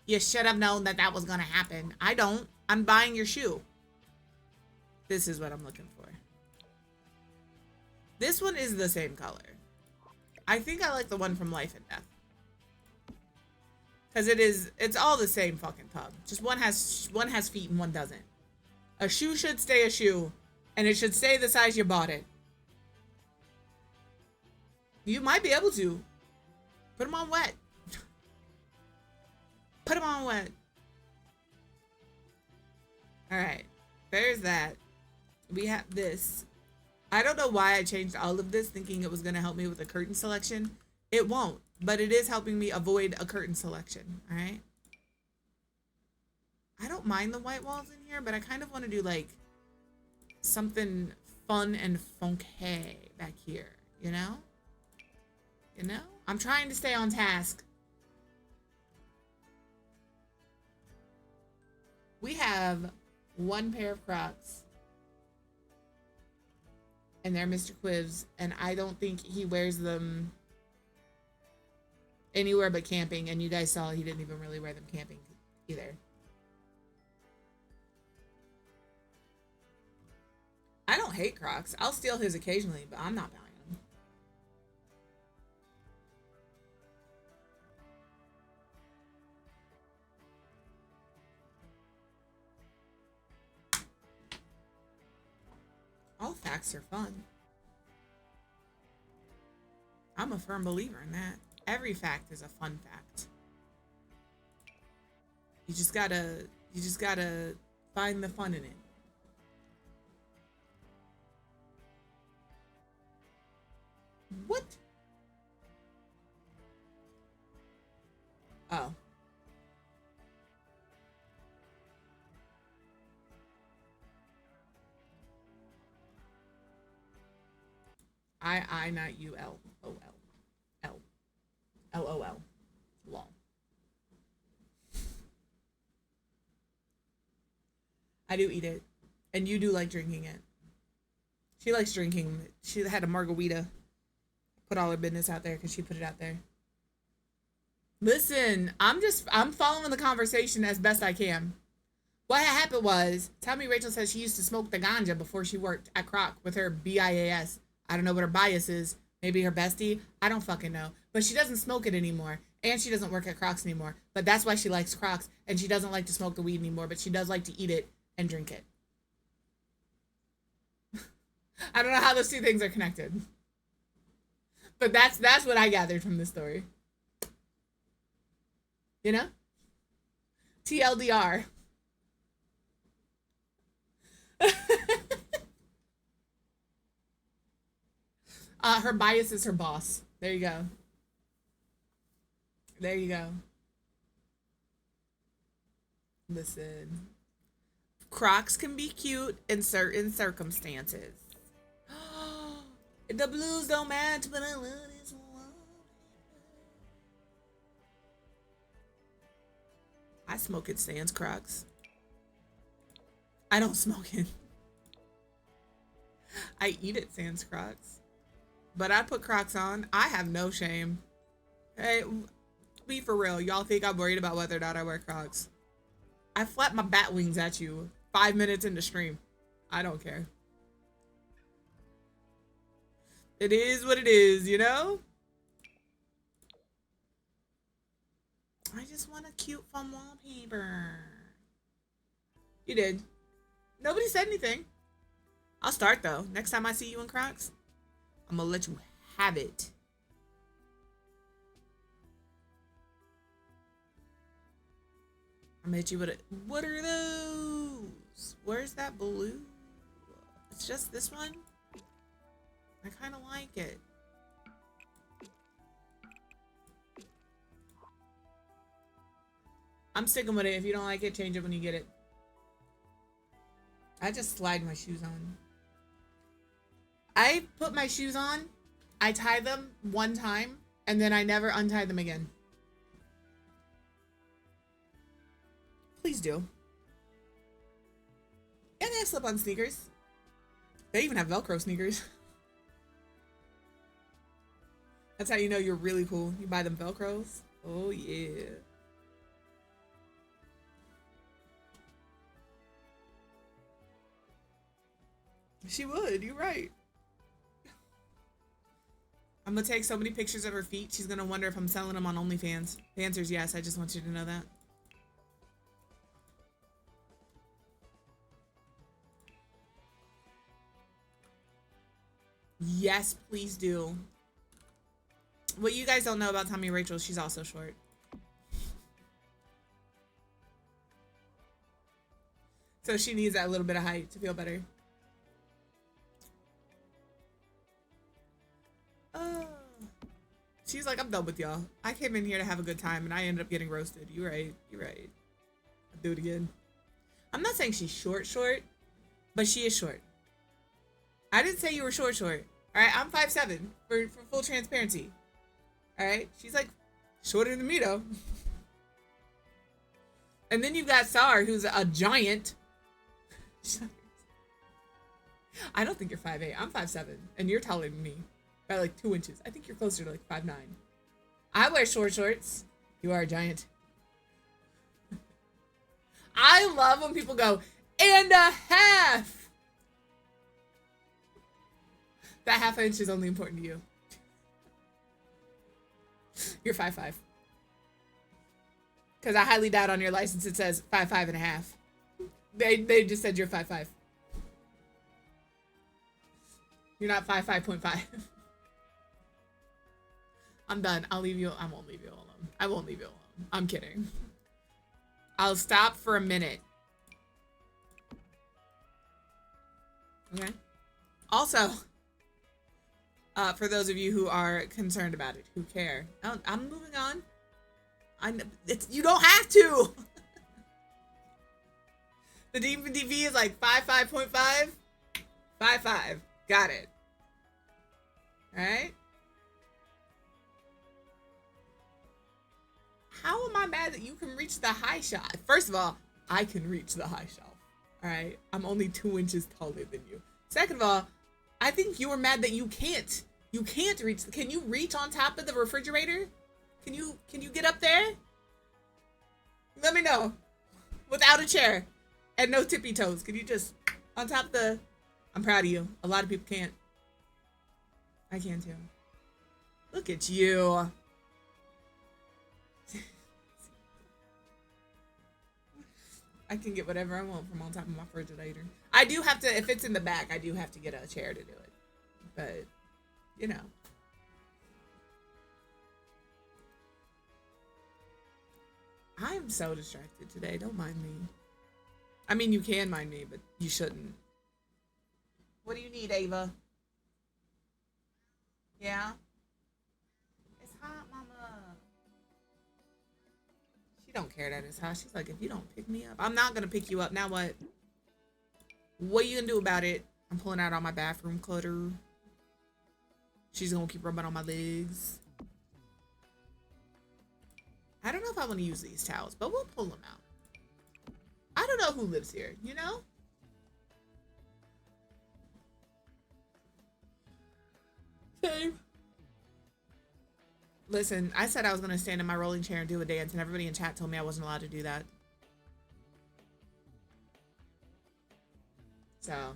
You should have known that was going to happen. I don't. I'm buying your shoe. This is what I'm looking for. This one is the same color. I think I like the one from Life and Death. Because it's all the same fucking pub. Just one has feet and one doesn't. A shoe should stay a shoe. And it should stay the size you bought it. You might be able to. Put them on wet. Put them on wet. Alright. There's that. We have this. I don't know why I changed all of this thinking it was going to help me with a curtain selection. It won't. But it is helping me avoid a curtain selection. Alright? I don't mind the white walls in here, but I kind of want to do like something fun and funky back here. You know? You know? I'm trying to stay on task. We have one pair of Crocs. And they're Mr. Quiv's. And I don't think he wears them anywhere but camping. And you guys saw he didn't even really wear them camping either. I don't hate Crocs. I'll steal his occasionally, but I'm not buying them. All facts are fun. I'm a firm believer in that. Every fact is a fun fact. You just gotta find the fun in it. What? Oh. I not U L O L L L O L lol. I do eat it, and you do like drinking it. She likes drinking. She had a margarita. Put all her business out there because she put it out there. Listen, I'm following the conversation as best I can. What happened was, tell me Rachel says she used to smoke the ganja before she worked at Croc with her BIAS. I don't know what her bias is. Maybe her bestie. I don't fucking know. But she doesn't smoke it anymore. And she doesn't work at Crocs anymore. But that's why she likes Crocs. And she doesn't like to smoke the weed anymore. But she does like to eat it and drink it. I don't know how those two things are connected. But that's what I gathered from this story. You know? TLDR. Her bias is her boss. There you go. There you go. Listen. Crocs can be cute in certain circumstances. The blues don't match, but I love this one. I smoke it sans Crocs. I don't smoke it. I eat it sans Crocs. But I put Crocs on. I have no shame. Hey, be for real. Y'all think I'm worried about whether or not I wear Crocs? I flap my bat wings at you 5 minutes into stream. I don't care. It is what it is, you know? I just want a cute, fun wallpaper. You did. Nobody said anything. I'll start, though. Next time I see you in Crocs, I'm gonna let you have it. I'm gonna hit you with it. What are those? Where's that blue? It's just this one? I kind of like it. I'm sticking with it. If you don't like it, change it when you get it. I just slide my shoes on. I put my shoes on, I tie them one time, and then I never untie them again. Please do. And they have slip-on sneakers. They even have Velcro sneakers. That's how you know you're really cool. You buy them Velcros. Oh, yeah. She would. You're right. I'm gonna take so many pictures of her feet. She's gonna wonder if I'm selling them on OnlyFans. The answer is yes. I just want you to know that. Yes, please do. What you guys don't know about Tommy Rachel, she's also short. So she needs that little bit of height to feel better. She's like, I'm done with y'all. I came in here to have a good time and I ended up getting roasted. You're right. You're right. I'll do it again. I'm not saying she's short, but she is short. I didn't say you were short. All right, I'm 5'7" for full transparency. All right, she's like shorter than me though. And then you've got Sar, who's a giant. I don't think you're 5'8". I'm 5'7", and you're taller than me by like 2 inches. I think you're closer to like 5'9". I wear shorts. You are a giant. I love when people go, and a half. That half inch is only important to you. You're 5'5". Because I highly doubt on your license it says 5'5" and a half. They just said you're 5'5". You're not 5'5.5". I'm done. I won't leave you alone. I won't leave you alone. I'm kidding. I'll stop for a minute. Okay. Also, for those of you who are concerned about it, who care, I'm moving on. You don't have to. The DV is like 5'5.5". 5'5". Got it. All right. How am I mad that you can reach the high shelf? First of all, I can reach the high shelf. All right. I'm only 2 inches taller than you. Second of all, I think you were mad that you can't. You can't reach. Can you reach on top of the refrigerator? Can you get up there? Let me know. Without a chair and no tippy toes. Can you just on top of the? I'm proud of you. A lot of people can't. I can too. Look at you. I can get whatever I want from on top of my refrigerator. I do have to, if it's in the back, I do have to get a chair to do it. But, you know. I'm so distracted today. Don't mind me. I mean, you can mind me, but you shouldn't. What do you need, Ava? Yeah? It's hot, mama. She don't care that it's hot. She's like, if you don't pick me up, I'm not gonna pick you up. Now what? What are you gonna do about it? I'm pulling out all my bathroom clutter. She's gonna keep rubbing on my legs. I don't know if I want to use these towels, but we'll pull them out. I don't know who lives here, you know? Same. Listen, I said I was going to stand in my rolling chair and do a dance, and everybody in chat told me I wasn't allowed to do that. So.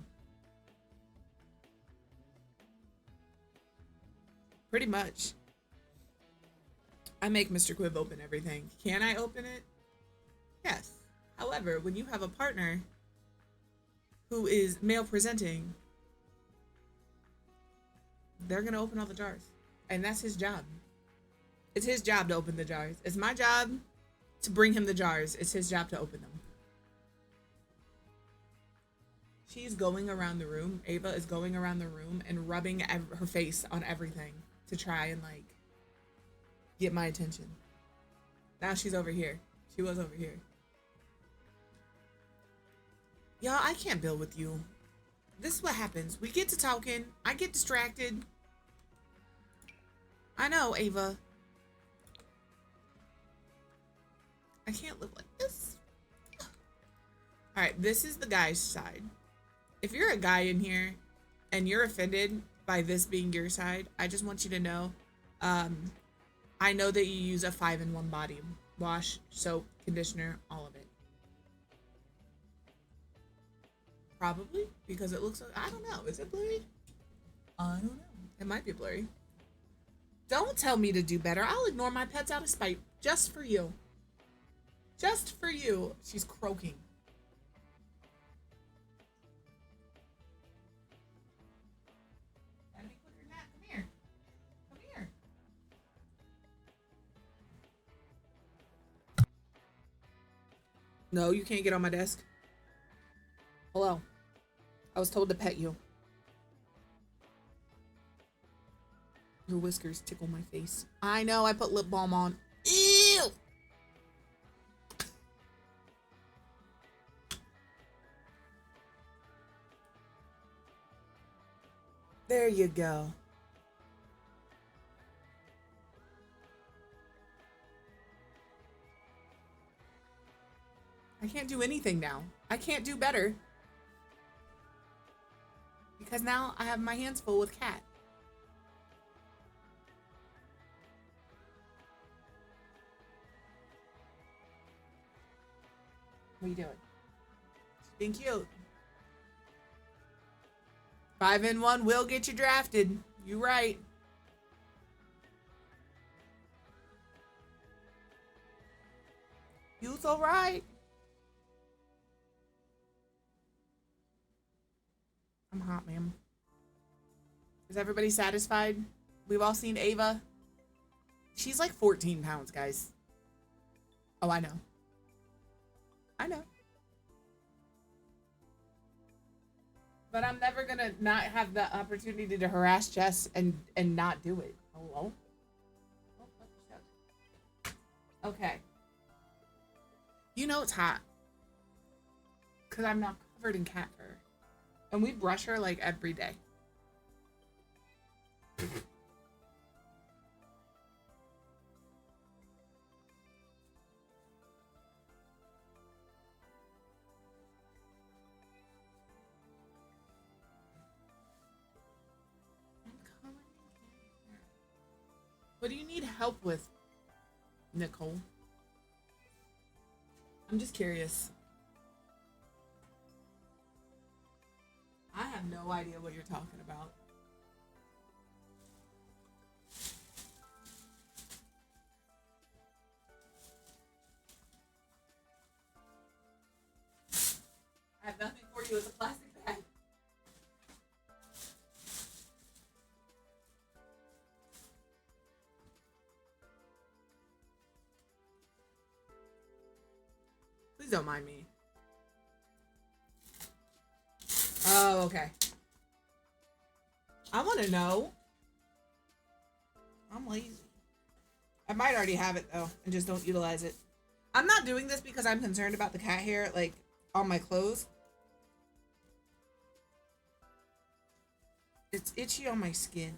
Pretty much. I make Mr. Quiv open everything. Can I open it? Yes. However, when you have a partner who is male presenting, they're going to open all the jars. And that's his job. It's his job to open the jars. It's my job to bring him the jars. It's his job to open them. She's going around the room. Ava is going around the room and rubbing her face on everything to try and, like, get my attention. Now she's over here. She was over here. Y'all, I can't build with you. This is what happens. We get to talking. I get distracted. I know, Ava. I can't live like this. Alright, this is the guy's side. If you're a guy in here and you're offended by this being your side, I just want you to know, I know that you use a 5-in-1 body wash, soap, conditioner, all of it. Probably, because it looks like, I don't know. Is it blurry? I don't know. It might be blurry. Don't tell me to do better. I'll ignore my pets out of spite. Just for you. Just for you. She's croaking. Gotta be quicker than that. Come here. Come here. No, you can't get on my desk. Hello. I was told to pet you. Your whiskers tickle my face. I know, I put lip balm on. Ew! There you go. I can't do anything now. I can't do better. Because now I have my hands full with cat. What are you doing? She's being cute. 5-in-1 will get you drafted. You right. You so right. I'm hot, ma'am. Is everybody satisfied? We've all seen Ava. She's like 14 pounds, guys. Oh, I know. I know. But I'm never gonna not have the opportunity to harass Jess and not do it. Hello? Okay. You know it's hot. Because I'm not covered in cat fur. And we brush her like every day. What do you need help with, Nicole? I'm just curious. I have no idea what you're talking about. I have nothing for you as a plastic bag. Please don't mind me. Oh, okay. I want to know. I'm lazy. I might already have it though, and just don't utilize it. I'm not doing this because I'm concerned about the cat hair, like, on my clothes. It's itchy on my skin.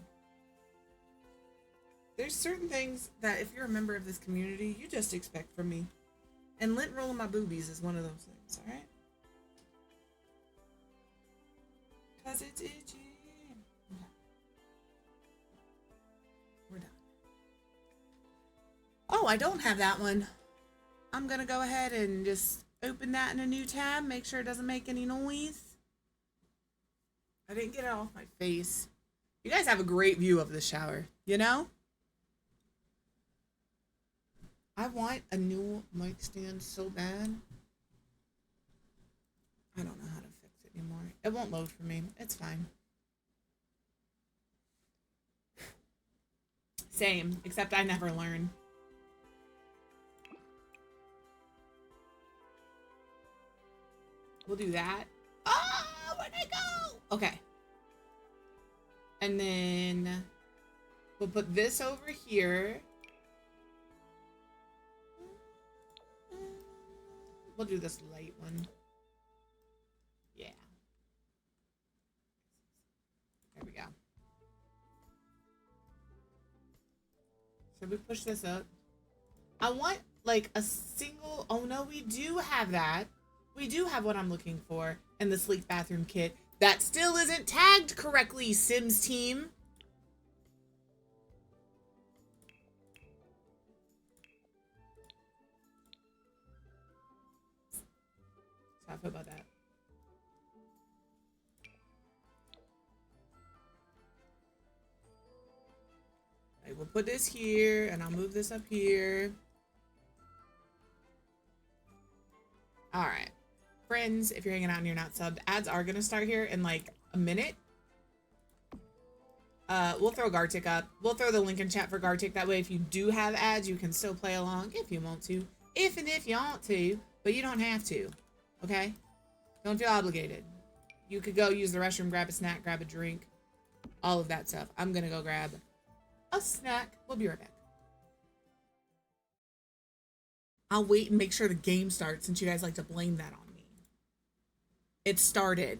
There's certain things that if you're a member of this community, you just expect from me. And lint rolling my boobies is one of those things, alright? Because it's itchy. Okay. We're done. Oh, I don't have that one. I'm gonna go ahead and just open that in a new tab, make sure it doesn't make any noise. I didn't get it off my face. You guys have a great view of the shower, you know? I want a new mic stand so bad. I don't know how to fix it anymore. It won't load for me. It's fine. Same, except I never learn. We'll do that. Oh, where'd I go? Okay. And then we'll put this over here. We'll do this light one. Yeah. There we go. Should we push this up? I want like a single, oh no, we do have that. We do have what I'm looking for in the sleek bathroom kit. That still isn't tagged correctly, Sims team. How I feel about that. Right, we'll put this here, and I'll move this up here. All right. Friends, if you're hanging out and you're not subbed, ads are going to start here in like a minute. We'll throw Gartic up. We'll throw the link in chat for Gartic. That way, if you do have ads, you can still play along if you want to. If you want to, but you don't have to. Okay? Don't feel obligated. You could go use the restroom, grab a snack, grab a drink, all of that stuff. I'm going to go grab a snack. We'll be right back. I'll wait and make sure the game starts since you guys like to blame that on me. It started.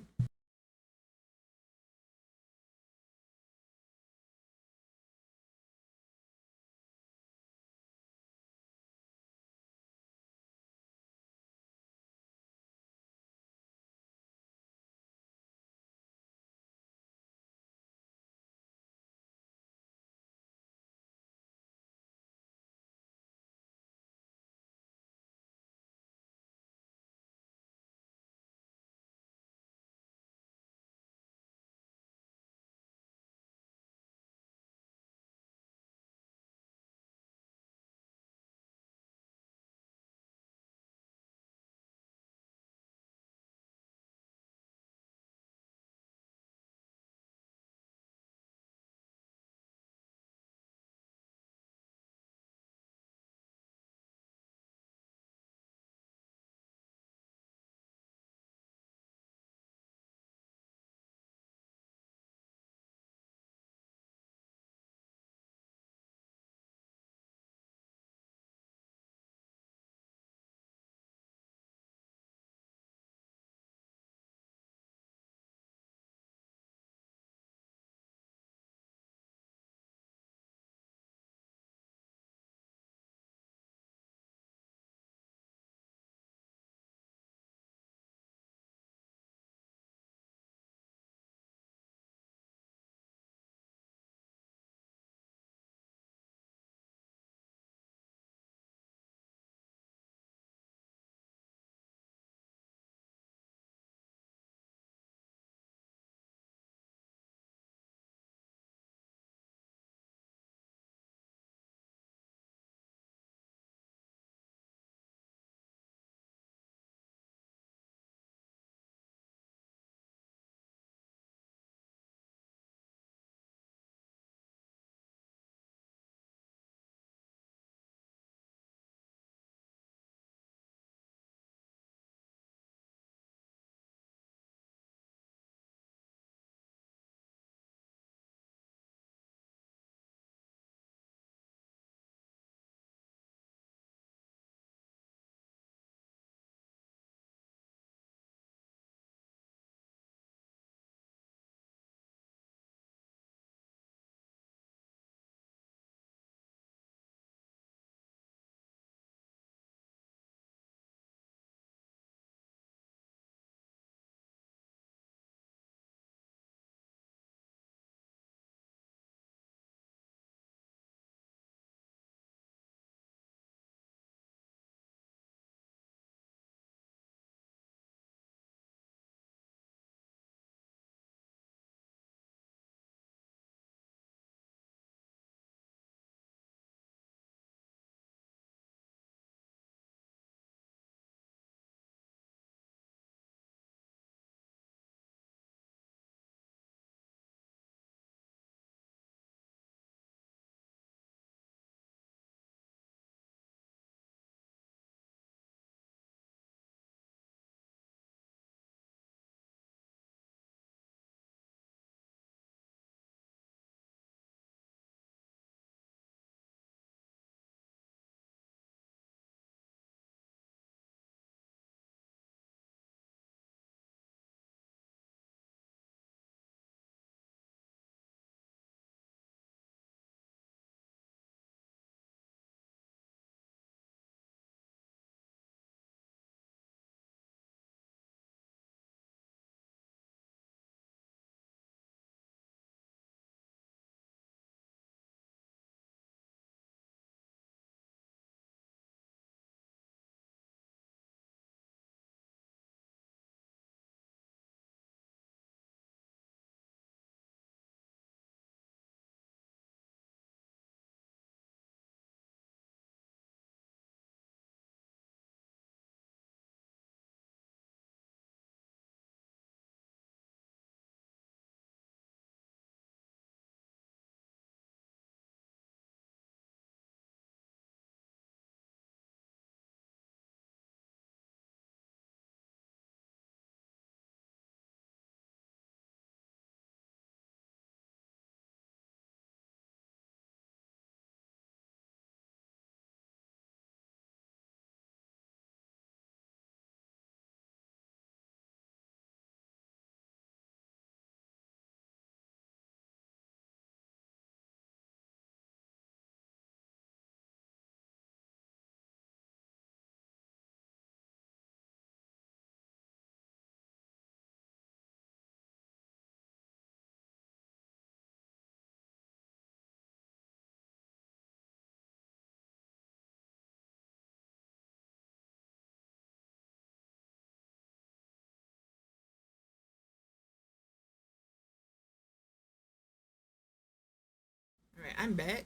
All right, I'm back,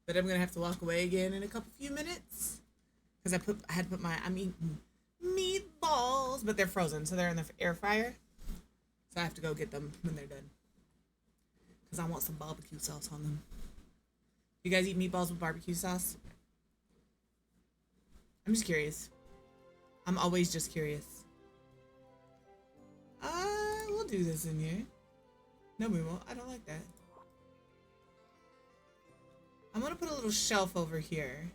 but I'm gonna have to walk away again in a few minutes because I had to put my I'm eating meatballs, but they're frozen, so they're in the air fryer. So I have to go get them when they're done because I want some barbecue sauce on them. You guys eat meatballs with barbecue sauce? I'm just curious. I'm always just curious. We'll do this in here. No, we won't. I don't like that. I'm gonna put a little shelf over here.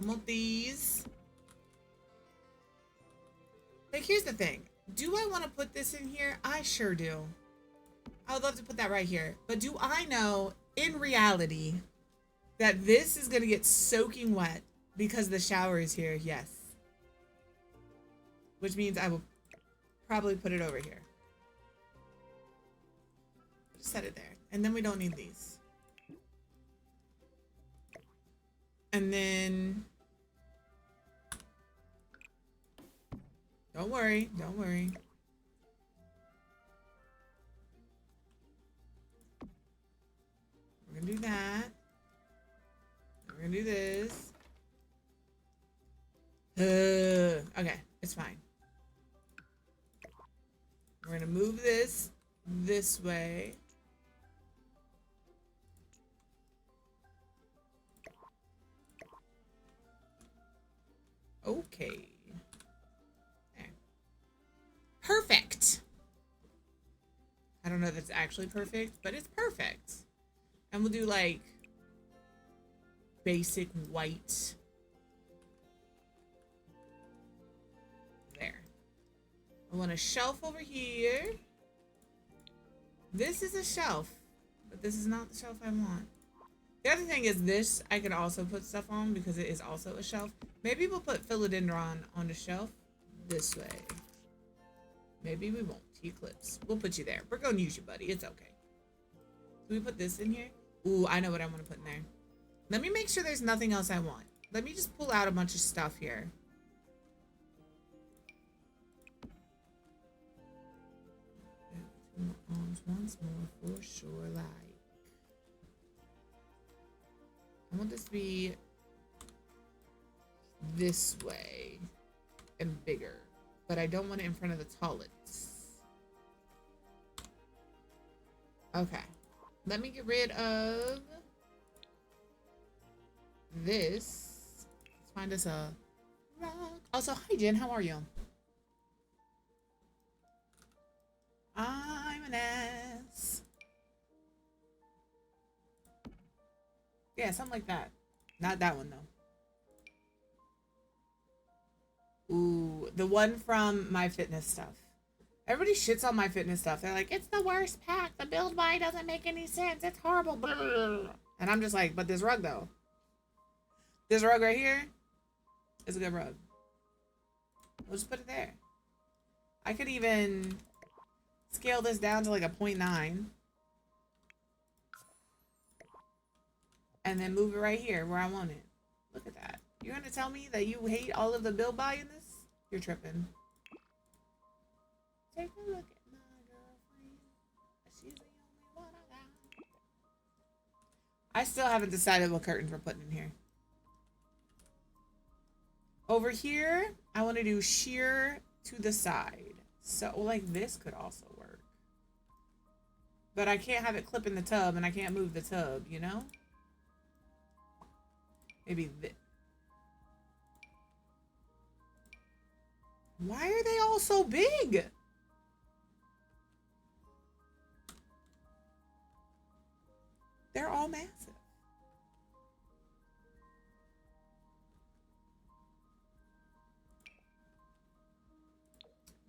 I want these. Like, here's the thing. Do I want to put this in here? I sure do. I would love to put that right here. But do I know, in reality, that this is gonna get soaking wet because the shower is here? Yes. Which means I will probably put it over here. Just set it there. And then we don't need these. And then... Don't worry. Don't worry. We're gonna do that. We're gonna do this. Okay, it's fine. We're gonna move this way. Okay. There. Perfect. I don't know if it's actually perfect, but it's perfect. And we'll do like basic white. There. I want a shelf over here. This is a shelf, but this is not the shelf I want. The other thing is this, I can also put stuff on because it is also a shelf. Maybe we'll put philodendron on the shelf this way. Maybe we won't. Eclipse. We'll put you there. We're going to use you, buddy. It's okay. Do we put this in here? Ooh, I know what I want to put in there. Let me make sure there's nothing else I want. Let me just pull out a bunch of stuff here. Arms once more for sure, like. I want this to be this way and bigger, but I don't want it in front of the toilets. Okay, let me get rid of this. Let's find us a rock. Also, hi Jen, how are you? I'm an ass. Yeah, something like that. Not that one, though. Ooh, the one from My Fitness stuff. Everybody shits on My Fitness stuff. They're like, it's the worst pack. The build buy doesn't make any sense. It's horrible. Blah, blah, blah. And I'm just like, but this rug, though. This rug right here is a good rug. We'll just put it there. I could even scale this down to like a 0.9. And then move it right here where I want it. Look at that. You're gonna tell me that you hate all of the build buy in this? You're tripping. Take a look at my girlfriend. She's the only one I got. I still haven't decided what curtains we're putting in here. Over here, I want to do sheer to the side. So, like, this could also work. But I can't have it clip in the tub, and I can't move the tub, you know? Maybe this. Why are they all so big? They're all massive.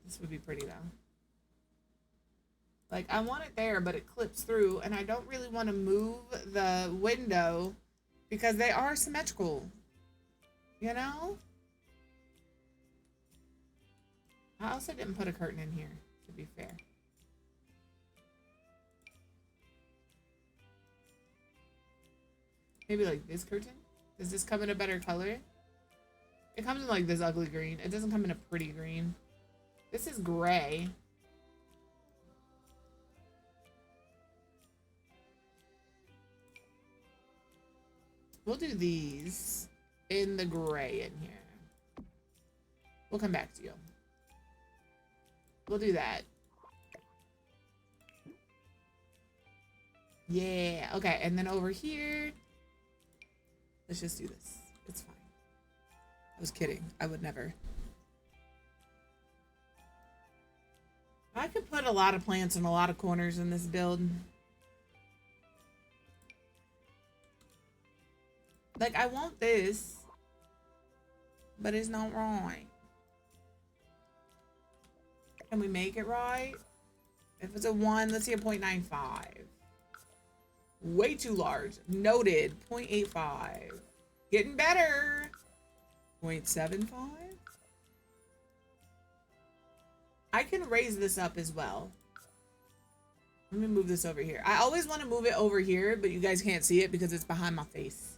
This would be pretty though. Like, I want it there, but it clips through, and I don't really want to move the window because they are symmetrical. You know? I also didn't put a curtain in here, to be fair. Maybe like this curtain? Does this come in a better color? It comes in like this ugly green. It doesn't come in a pretty green. This is gray. We'll do these in the gray in here. We'll come back to you. We'll do that. Yeah, okay, and then over here, let's just do this. It's fine. I was kidding. I would never. I could put a lot of plants in a lot of corners in this build. Like, I want this, but it's not right. Can we make it right? If it's a 1, let's see a 0.95. Way too large. Noted. 0.85. Getting better. 0.75. I can raise this up as well. Let me move this over here. I always want to move it over here, but you guys can't see it because it's behind my face.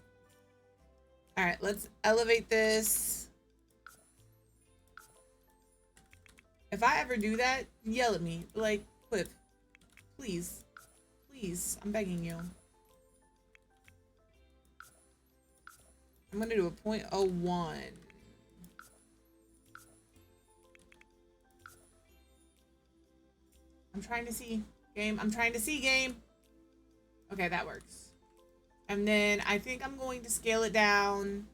All right, let's elevate this. If I ever do that, yell at me. Like, Cliff, please. Please, I'm begging you. I'm gonna do a 0.01. I'm trying to see, game. I'm trying to see, game. Okay, that works. And then I think I'm going to scale it down.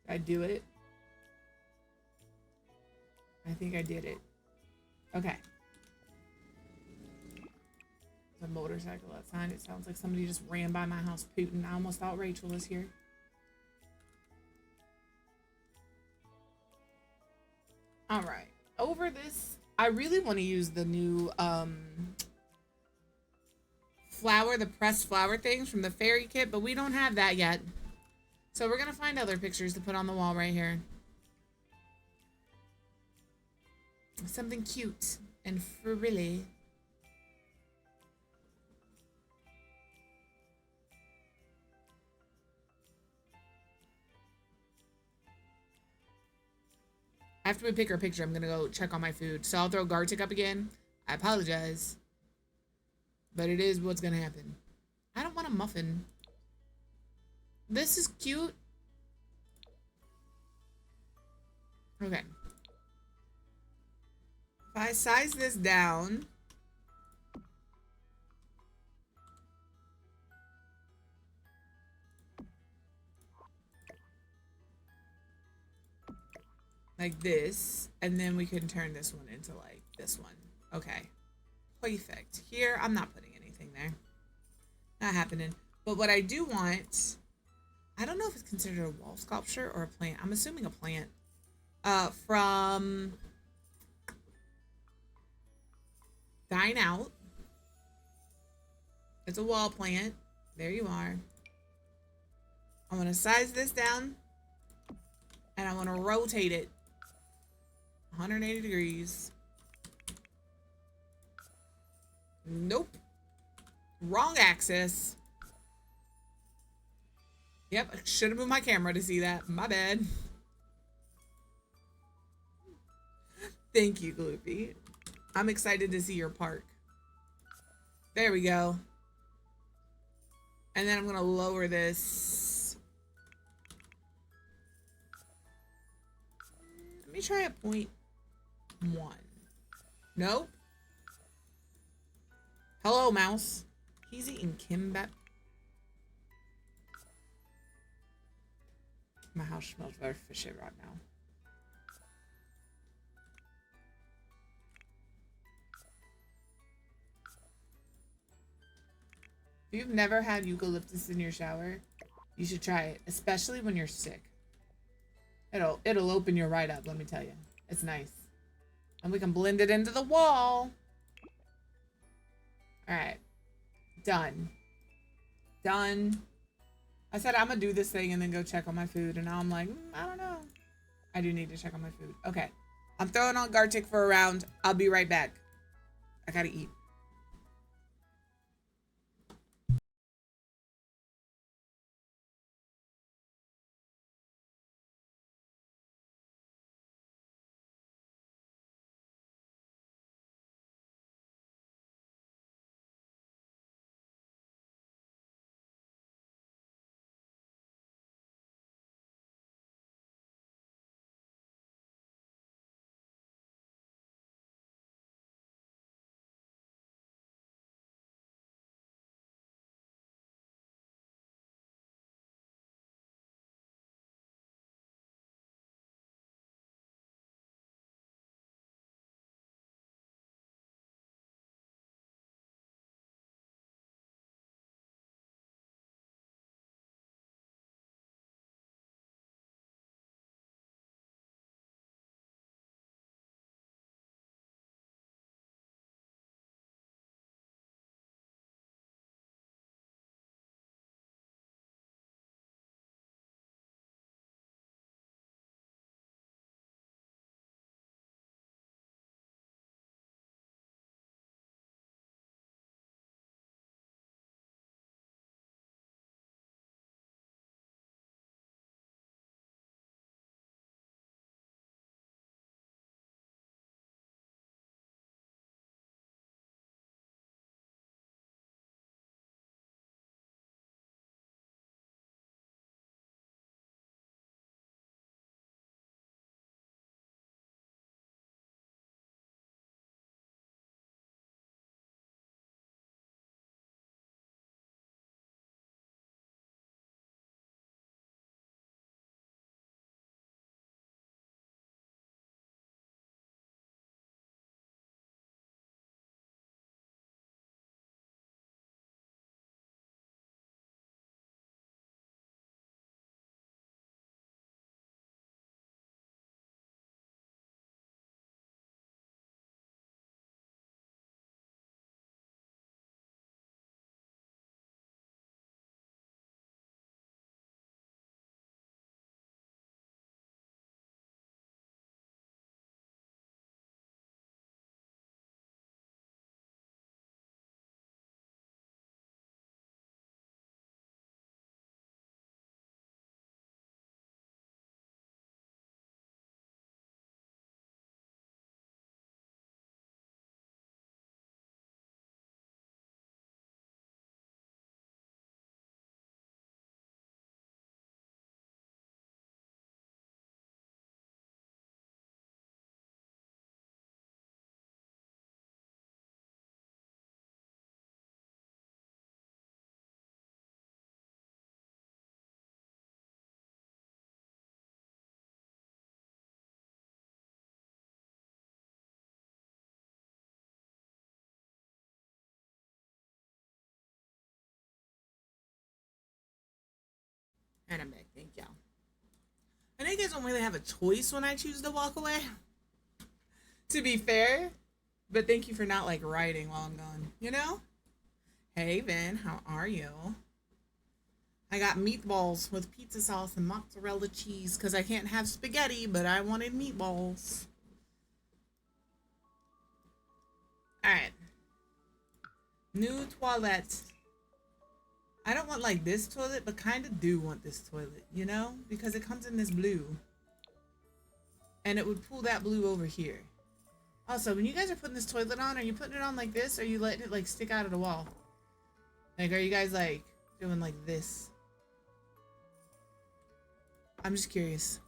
Did I do it? I think I did it. Okay. There's a motorcycle outside. It sounds like somebody just ran by my house Putin. I almost thought Rachel was here. All right. Over this, I really want to use the new flower, the pressed flower things from the fairy kit, but we don't have that yet. So we're going to find other pictures to put on the wall right here. Something cute and frilly. After we pick our picture, I'm going to go check on my food. So I'll throw Gartic up again. I apologize. But it is what's going to happen. I don't want a muffin. This is cute. Okay. If I size this down. Like this. And then we can turn this one into like this one. Okay. Perfect. Here, I'm not putting anything there. Not happening. But what I do want, I don't know if it's considered a wall sculpture or a plant. I'm assuming a plant. From Dine Out. It's a wall plant. There you are. I'm going to size this down. And I'm going to rotate it 180 degrees. Nope. Wrong axis. Yep, I should have moved my camera to see that. My bad. Thank you, Gloopy. I'm excited to see your park. There we go. And then I'm going to lower this. Let me try a 0.1. Nope. Hello, mouse. He's eating kimbap. My house smells very fishy right now. If you've never had eucalyptus in your shower, you should try it, especially when you're sick. It'll open you right up, let me tell you. It's nice. And we can blend it into the wall. All right. Done. Done. I said I'm gonna do this thing and then go check on my food, and now I'm like, I don't know. I do need to check on my food. Okay. I'm throwing on Gartic for a round. I'll be right back. I gotta eat. And I'm back. Thank y'all. I know you guys don't really have a choice when I choose to walk away. To be fair. But thank you for not like writing while I'm gone. You know? Hey, Vin. How are you? I got meatballs with pizza sauce and mozzarella cheese because I can't have spaghetti, but I wanted meatballs. Alright. New toilet. I don't want like this toilet, but kind of do want this toilet, you know? Because it comes in this blue. And it would pull that blue over here. Also, when you guys are putting this toilet on, are you putting it on like this, or are you letting it like stick out of the wall? Like, are you guys like doing like this? I'm just curious.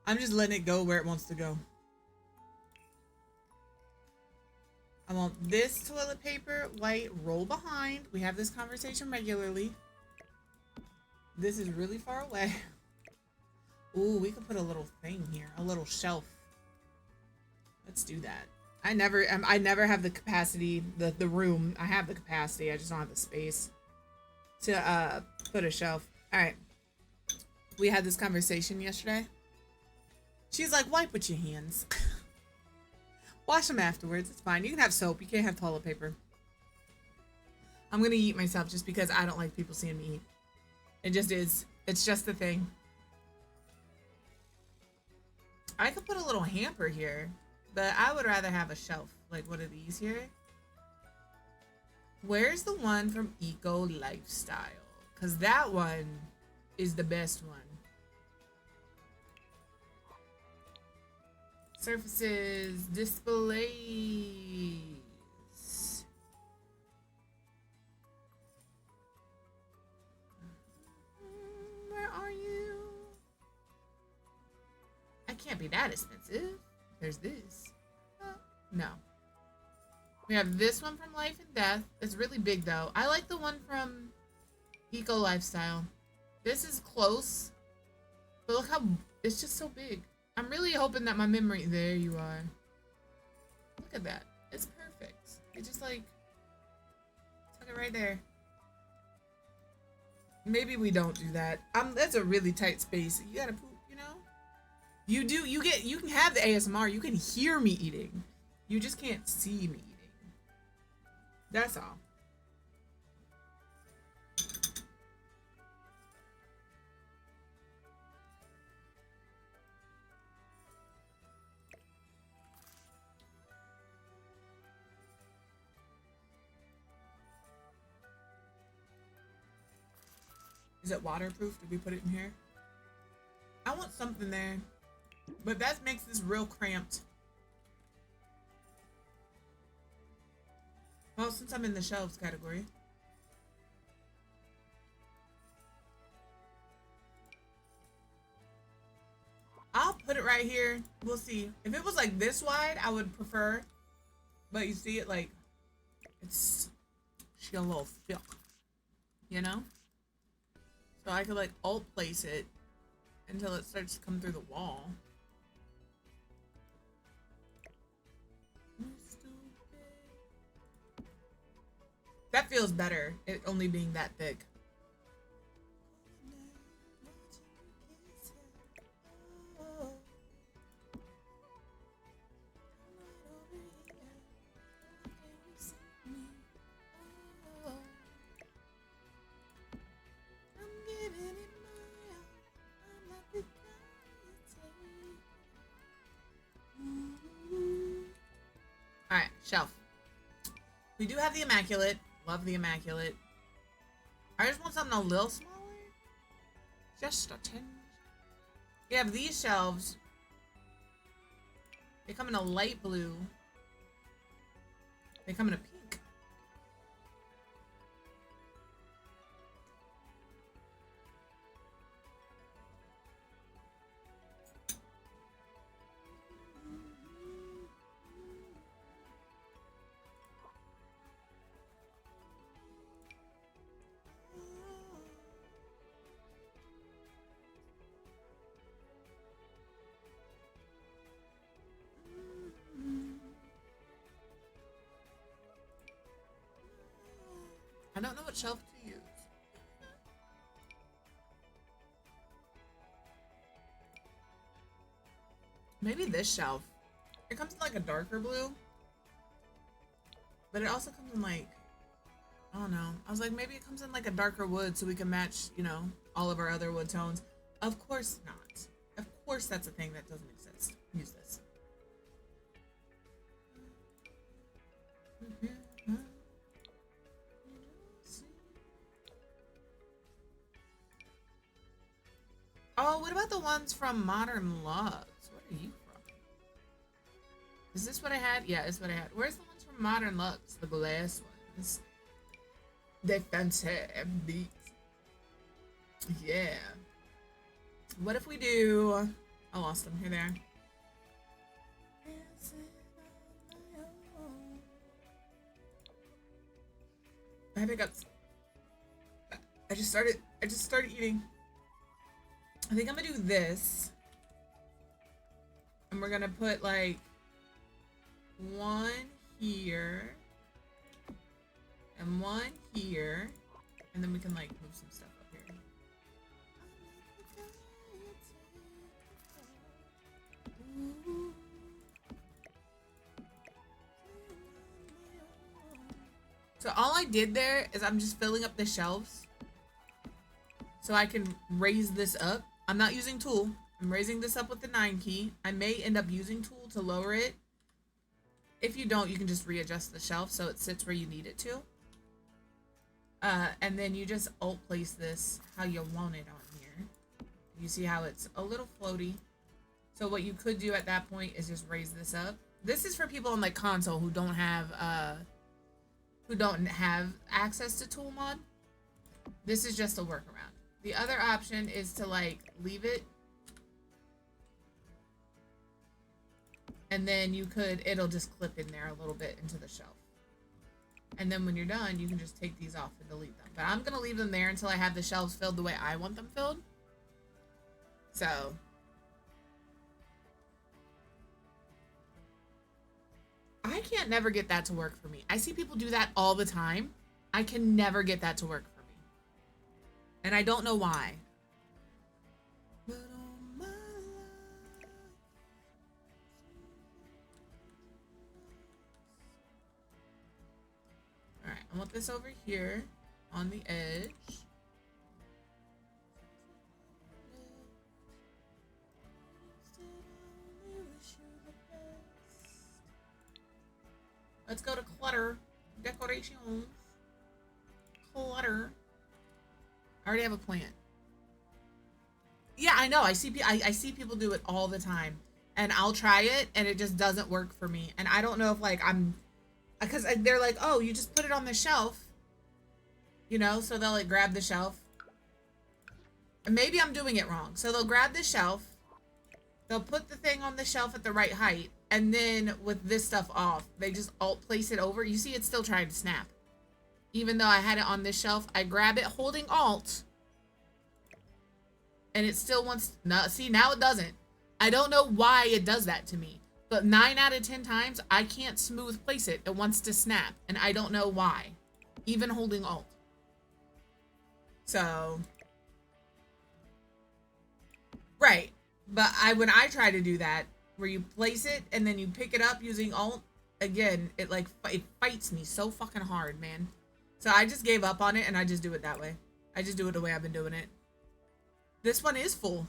I'm just letting it go where it wants to go. I want this toilet paper, white, roll behind. We have this conversation regularly. This is really far away. Ooh, we could put a little thing here, a little shelf. Let's do that. I never have the capacity, the room. I have the capacity, I just don't have the space to put a shelf. All right. We had this conversation yesterday. She's like, wipe with your hands. Wash them afterwards. It's fine. You can have soap. You can't have toilet paper. I'm going to eat myself just because I don't like people seeing me eat. It just is. It's just the thing. I could put a little hamper here, but I would rather have a shelf. Like one of these here. Where's the one from Eco Lifestyle? Because that one is the best one. Surfaces, displays. Where are you? I can't be that expensive. There's this. No. We have this one from Life and Death. It's really big though. I like the one from Eco Lifestyle. This is close. But look how it's just so big. I'm really hoping that my memory... There you are. Look at that. It's perfect. It just like... Tuck it right there. Maybe we don't do that. That's a really tight space. You gotta poop, you know? You can have the ASMR. You can hear me eating. You just can't see me eating. That's all. Is it waterproof? Did we put it in here? I want something there. But that makes this real cramped. Well, since I'm in the shelves category. I'll put it right here. We'll see. If it was like this wide, I would prefer. But you see it like, it's, she a little thick. You know? So I could like alt place it until it starts to come through the wall. That feels better, it only being that thick. Alright, shelf. We do have the Immaculate. Love the Immaculate. I just want something a little smaller. Just a tinge. We have these shelves. They come in a light blue. They come in a pink. I don't know what shelf to use. Maybe this shelf. It comes in like a darker blue. But it also comes in like, I don't know. I was like, maybe it comes in like a darker wood so we can match, you know, all of our other wood tones. Of course not. Of course that's a thing that doesn't exist. Use this. Oh, what about the ones from Modern Loves? What are you from? Is this what I had? Yeah, it's what I had. Where's the ones from Modern Loves? The glass ones. They fancy beats. Yeah. What if we do... I lost them. Here they are. I have hiccups. I just started eating. I think I'm gonna do this. And we're gonna put like one here and one here, and then we can like move some stuff up here. So all I did there is I'm just filling up the shelves so I can raise this up. I'm not using tool. I'm raising this up with the 9 key. I may end up using tool to lower it. If you don't, you can just readjust the shelf so it sits where you need it to. And then you just alt place this how you want it on here. You see how it's a little floaty. So what you could do at that point is just raise this up. This is for people on like console who don't have access to tool mod. This is just a workaround. The other option is to like leave it, and then you could, it'll just clip in there a little bit into the shelf. And then when you're done, you can just take these off and delete them. But I'm gonna leave them there until I have the shelves filled the way I want them filled. So I can't never get that to work for me. I see people do that all the time. I can never get that to work for me. And I don't know why. Alright, I want this over here on the edge. Let's go to clutter. Decorations. Clutter. I already have a plant. Yeah, I know. I see people do it all the time. And I'll try it and it just doesn't work for me. And I don't know if like because they're like, oh, you just put it on the shelf. You know, so they'll like grab the shelf. And maybe I'm doing it wrong. So they'll grab the shelf. They'll put the thing on the shelf at the right height. And then with this stuff off, they just alt place it over. You see it's still trying to snap. Even though I had it on this shelf, I grab it holding alt. And it still wants, no, see, now it doesn't. I don't know why it does that to me. But 9 out of 10 times, I can't smooth place it. It wants to snap. And I don't know why. Even holding alt. So. Right. But when I try to do that, where you place it and then you pick it up using alt, again, it fights me so fucking hard, man. So I just gave up on it and I just do it that way. I just do it the way I've been doing it. This one is full.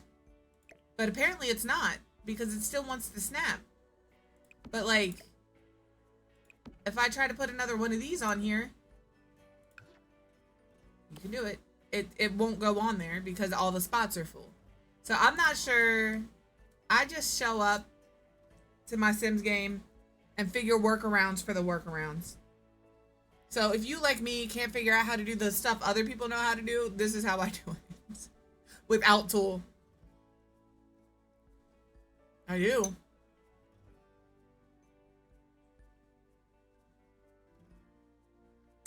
But apparently it's not, because it still wants to snap. But like, if I try to put another one of these on here, you can do it. It won't go on there because all the spots are full. So I'm not sure. I just show up to my Sims game and figure workarounds for the workarounds. So if you, like me, can't figure out how to do the stuff other people know how to do, this is how I do it. Without tool. I do.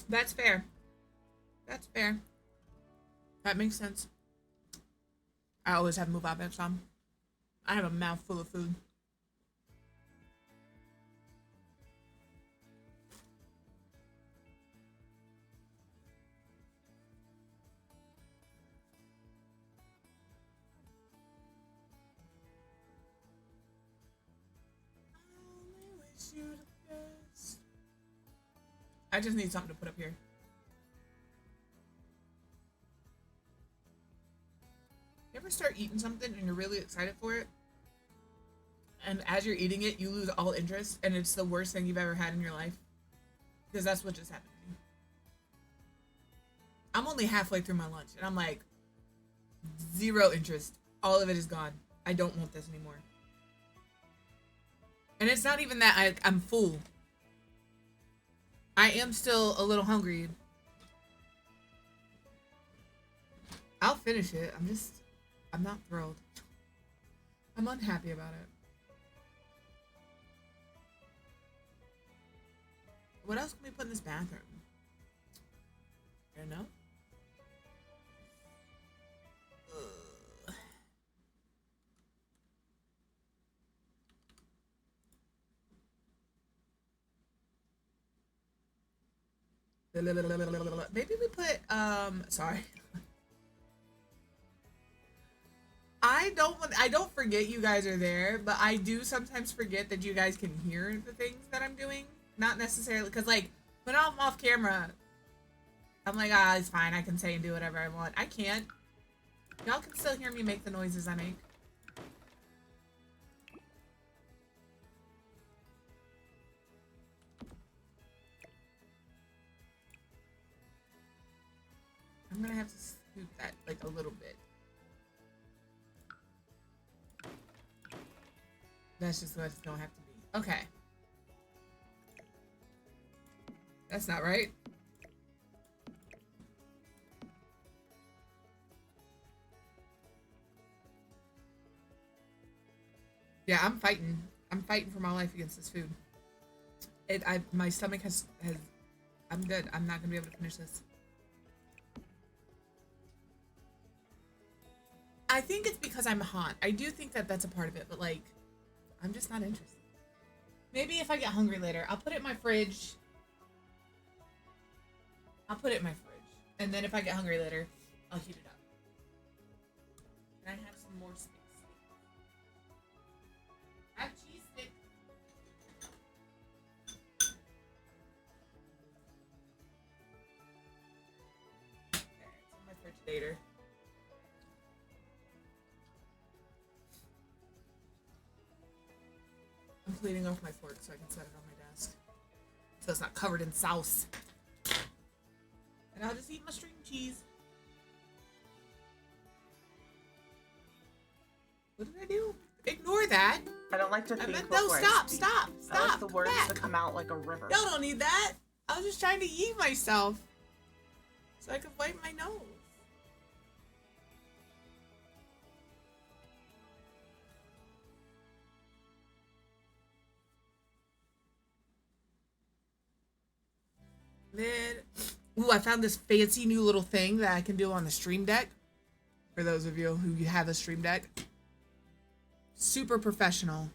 That's fair. That's fair. That makes sense. I always have move out bench on. I have a mouth full of food. I just need something to put up here. You ever start eating something and you're really excited for it? And as you're eating it, you lose all interest and it's the worst thing you've ever had in your life? Because that's what just happened to me. I'm only halfway through my lunch and I'm like, zero interest. All of it is gone. I don't want this anymore. And it's not even that I'm full. I am still a little hungry. I'll finish it. I'm not thrilled. I'm unhappy about it. What else can we put in this bathroom? I don't know. Maybe we put sorry. I don't forget you guys are there, but I do sometimes forget that you guys can hear the things that I'm doing. Not necessarily, because like when I'm off camera, I'm like, it's fine, I can say and do whatever I want. I can't. Y'all can still hear me make the noises I make. I'm gonna have to scoop that like a little bit. That's just what it's gonna have to be. Okay. That's not right. Yeah, I'm fighting. I'm fighting for my life against this food. My stomach has I'm good. I'm not gonna be able to finish this. I think it's because I'm hot. I do think that that's a part of it, but like, I'm just not interested. Maybe if I get hungry later, I'll put it in my fridge. And then if I get hungry later, I'll heat it up. Can I have some more sticks? I have cheese sticks. Okay, it's in my Frigidator. I'm cleaning off my fork so I can set it on my desk. So it's not covered in sauce. And I'll just eat my string cheese. What did I do? Ignore that. I don't like to think No, before I speak. stop. I like the Come words back. to come out like a river. Y'all don't need that. I was just trying to eat myself so I could wipe my nose. Then, ooh, I found this fancy new little thing that I can do on the Stream Deck. For those of you who have a Stream Deck. Super professional.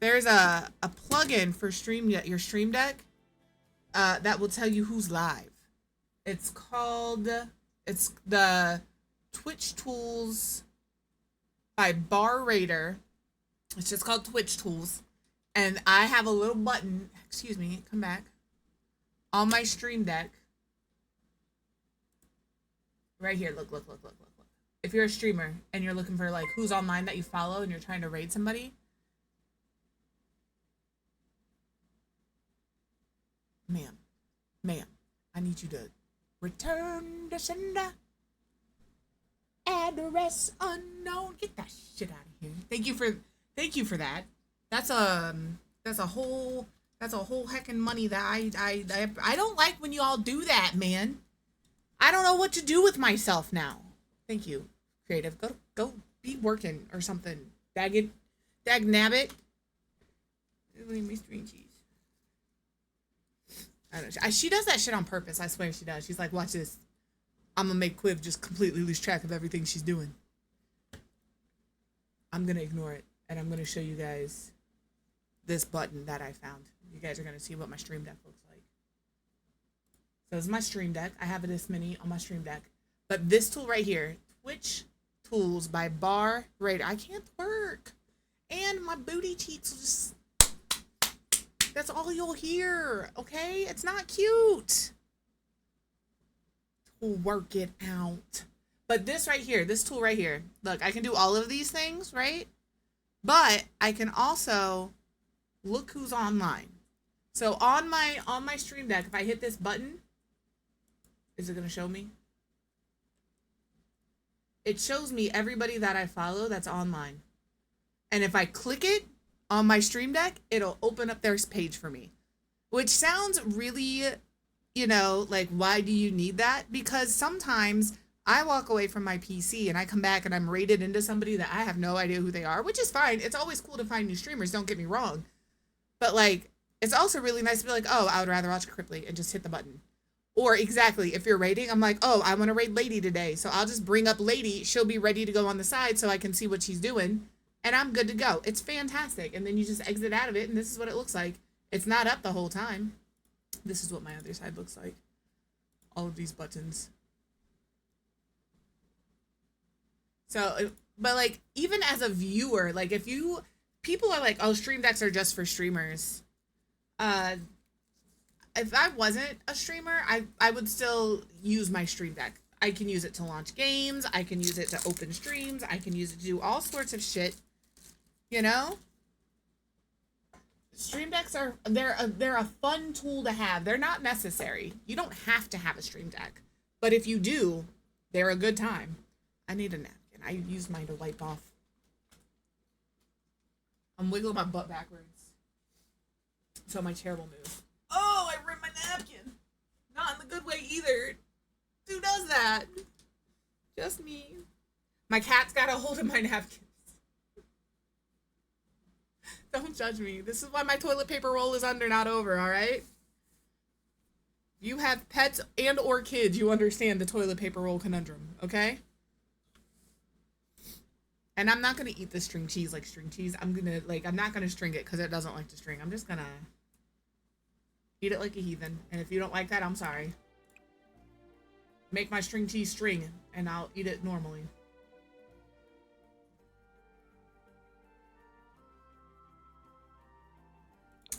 There's a plugin for your Stream Deck that will tell you who's live. It's the Twitch Tools by Bar Raider. It's just called Twitch Tools. And I have a little button, excuse me, come back, on my Stream Deck. Right here, look. If you're a streamer and you're looking for like who's online that you follow and you're trying to raid somebody, ma'am, I need you to return to sender. Address unknown. Get that shit out of here. Thank you for that. That's a whole heckin' money that I don't like when you all do that, man. I don't know what to do with myself now. Thank you, creative. Go be working or something. Dag nabbit. Leave me string cheese. I don't know. She does that shit on purpose. I swear she does. She's like, watch this. I'm gonna make Quiv just completely lose track of everything she's doing. I'm gonna ignore it, and I'm gonna show you guys this button that I found. You guys are gonna see what my Stream Deck looks like. So this is my Stream Deck. I have this mini on my Stream Deck. But this tool right here, Twitch Tools by Bar Raider. I can't work. And my booty cheeks will just That's all you'll hear, okay? It's not cute. We'll work it out. But this right here, this tool right here, look, I can do all of these things, right? But I can also look who's online. So on my Stream Deck, if I hit this button, is it gonna show me? It shows me everybody that I follow that's online. And if I click it on my Stream Deck, it'll open up their page for me. Which sounds really, you know, like, why do you need that? Because sometimes I walk away from my PC and I come back and I'm rated into somebody that I have no idea who they are, which is fine. It's always cool to find new streamers, don't get me wrong. But, like, it's also really nice to be like, oh, I would rather watch Cripply and just hit the button. Or exactly, if you're rating, I'm like, oh, I want to rate Lady today. So I'll just bring up Lady. She'll be ready to go on the side so I can see what she's doing. And I'm good to go. It's fantastic. And then you just exit out of it, and this is what it looks like. It's not up the whole time. This is what my other side looks like. All of these buttons. So, but like, even as a viewer, like if you, people are like, oh, Stream Decks are just for streamers. If I wasn't a streamer, I would still use my Stream Deck. I can use it to launch games. I can use it to open streams. I can use it to do all sorts of shit. You know? Stream Decks are, they're a fun tool to have. They're not necessary. You don't have to have a Stream Deck. But if you do, they're a good time. I need a napkin. I used mine to wipe off. I'm wiggling my butt backwards. So my chair will move. Oh, I ripped my napkin. Not in the good way either. Who does that? Just me. My cat's got a hold of my napkins. Don't judge me. This is why my toilet paper roll is under, not over, alright? You have pets and or kids, you understand the toilet paper roll conundrum, okay? And I'm not gonna eat the string cheese like string cheese. I'm not gonna string it because it doesn't like to string. I'm just gonna eat it like a heathen. And if you don't like that, I'm sorry. Make my string cheese string and I'll eat it normally.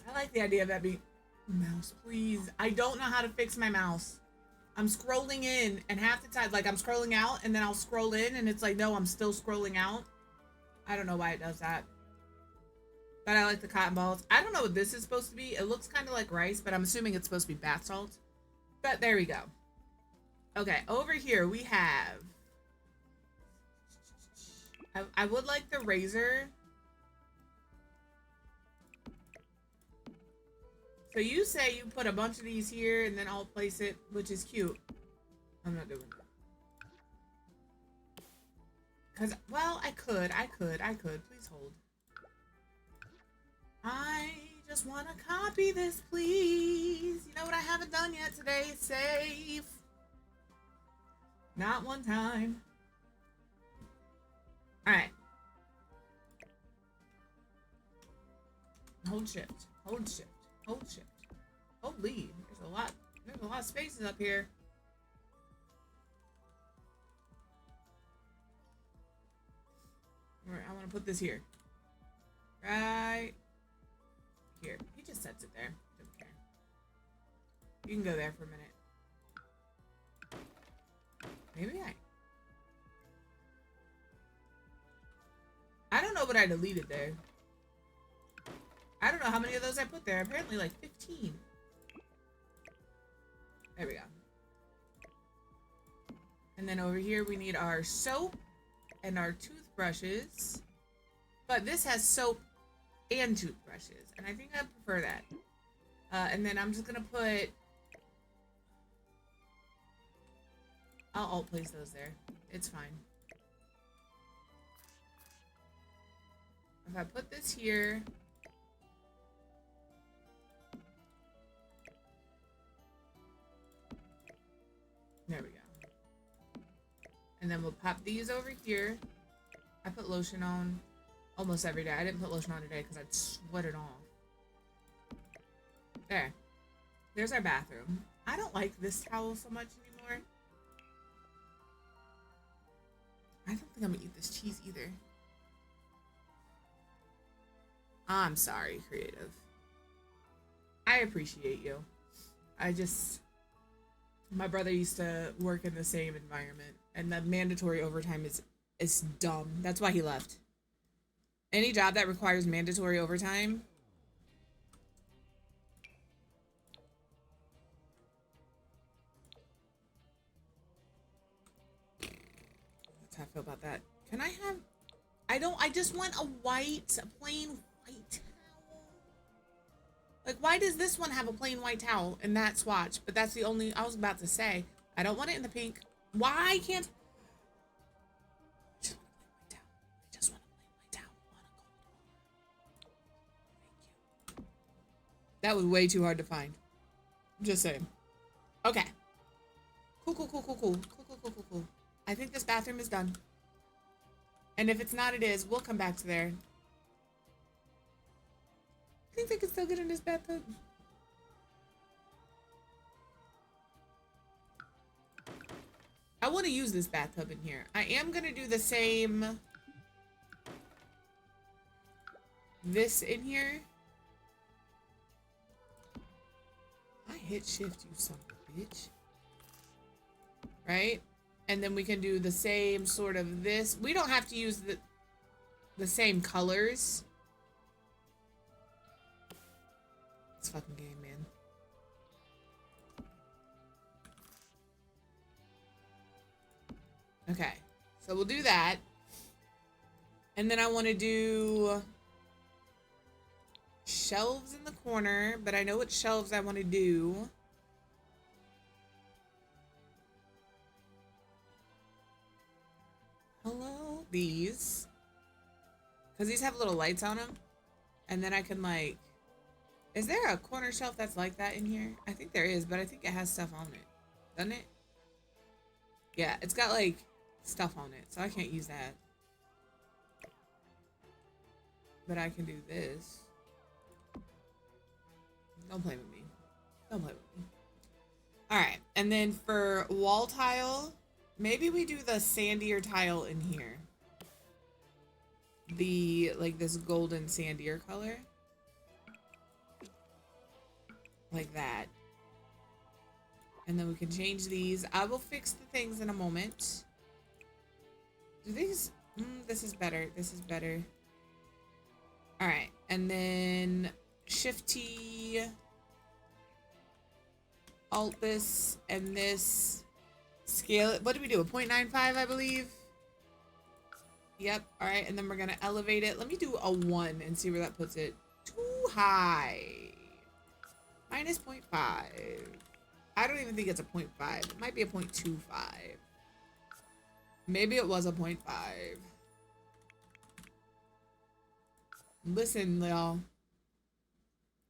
I like the idea of that being mouse, please. I don't know how to fix my mouse. I'm scrolling in and half the time, like I'm scrolling out and then I'll scroll in and it's like, no, I'm still scrolling out. I don't know why it does that. But I like the cotton balls. I don't know what this is supposed to be. It looks kind of like rice, but I'm assuming it's supposed to be bath salt. But there we go. Okay, over here we have... I would like the razor. So you say you put a bunch of these here and then I'll place it, which is cute. I'm not doing that. Because, well, I could. Please hold. I just want to copy this, please. You know what I haven't done yet today? Save. Not one time. Alright. Hold shift. Hold shift. Hold shift. Holy, there's a lot of spaces up here. Alright, I want to put this here. Right here. He just sets it there. Doesn't care. You can go there for a minute. Maybe I don't know what I deleted there. I don't know how many of those I put there. Apparently like 15. There we go. And then over here we need our soap and our toothbrushes. But this has soap and toothbrushes. And I think I prefer that. And then I'm just going to put... I'll alt place those there. It's fine. If I put this here... There we go. And then we'll pop these over here. I put lotion on almost every day. I didn't put lotion on today because I'd sweat it off. There. There's our bathroom. I don't like this towel so much anymore. I don't think I'm gonna eat this cheese either. I'm sorry, creative. I appreciate you. My brother used to work in the same environment, and the mandatory overtime is dumb. That's why he left. Any job that requires mandatory overtime, that's how I feel about that. Can I have, I just want a plain white towel. Like, why does this one have a plain white towel in that swatch? But that's the only, I was about to say, I don't want it in the pink. Why can't, I just want a plain white towel. I just want a plain white towel on a cold one. Thank you. That was way too hard to find. Just saying. Okay. Cool. I think this bathroom is done. And if it's not, it is. We'll come back to there. I think they can still get in this bathtub. I want to use this bathtub in here. I am going to do the same. This in here. I hit shift, you son of a bitch. Right? And then we can do the same sort of this. We don't have to use the same colors. This fucking game, man. Okay. So we'll do that. And then I want to do shelves in the corner, but I know what shelves I want to do. Hello, these. Because these have little lights on them. And then I can like, is there a corner shelf that's like that in here? I think there is, but I think it has stuff on it. Doesn't it? Yeah, it's got like stuff on it, so I can't use that. But I can do this. Don't play with me. Don't play with me. Alright, and then for wall tile, maybe we do the sandier tile in here. The, like this golden sandier color. Like that. And then we can change these. I will fix the things in a moment. Do these, this is better. This is better. Alright, and then Shift T, Alt this, and this. Scale it. What did we do? A 0.95, I believe? Yep. Alright, and then we're going to elevate it. Let me do a 1 and see where that puts it. Too high. Minus 0.5. I don't even think it's a 0.5. It might be a 0.25. Maybe it was a 0.5. Listen, y'all.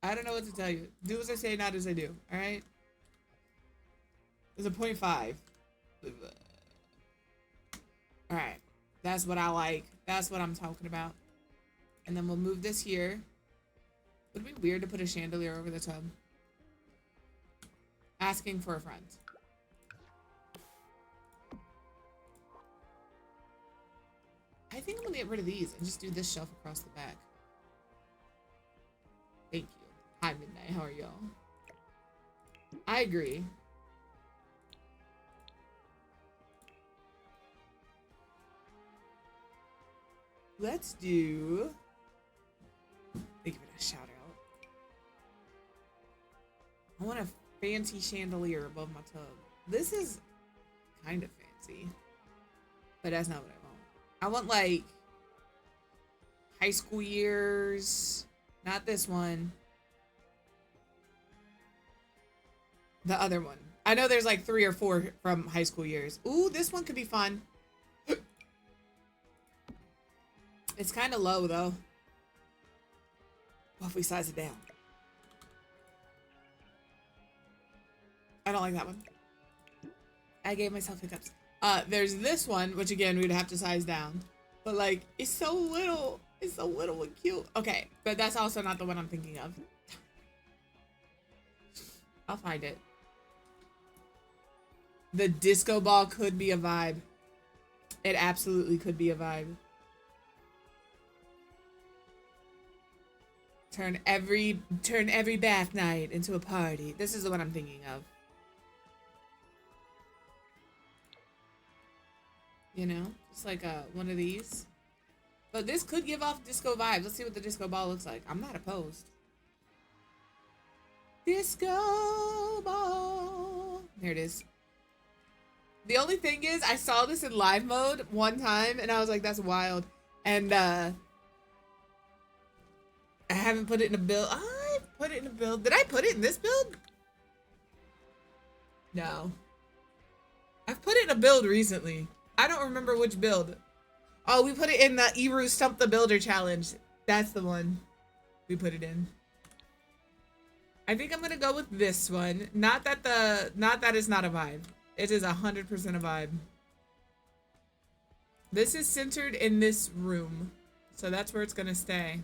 I don't know what to tell you. Do as I say, not as I do. Alright? It's a 0.5. Alright. That's what I like. That's what I'm talking about. And then we'll move this here. Would it be weird to put a chandelier over the tub? Asking for a friend. I think I'm gonna get rid of these and just do this shelf across the back. Thank you. Hi, Midnight. How are y'all? I agree. Let's do... Think of it a shout out. I want a fancy chandelier above my tub. This is kind of fancy. But that's not what I want. I want like high school years. Not this one. The other one. I know there's like 3 or 4 from high school years. Ooh, this one could be fun. It's kind of low though. What if we size it down? I don't like that one. I gave myself hiccups. There's this one, which again, we'd have to size down. But like, it's so little. It's so little and cute. Okay, but that's also not the one I'm thinking of. I'll find it. The disco ball could be a vibe. It absolutely could be a vibe. Turn every bath night into a party. This is what I'm thinking of. You know, it's like one of these. But this could give off disco vibes. Let's see what the disco ball looks like. I'm not opposed. Disco ball. There it is. The only thing is, I saw this in live mode one time, and I was like, that's wild. And I haven't put it in a build. I put it in a build. Did I put it in this build? No. I've put it in a build recently. I don't remember which build. Oh, we put it in the Eru Stump the Builder challenge. That's the one we put it in. I think I'm gonna go with this one. Not that it's not a vibe. It is 100% a vibe. This is centered in this room, so that's where it's gonna stay.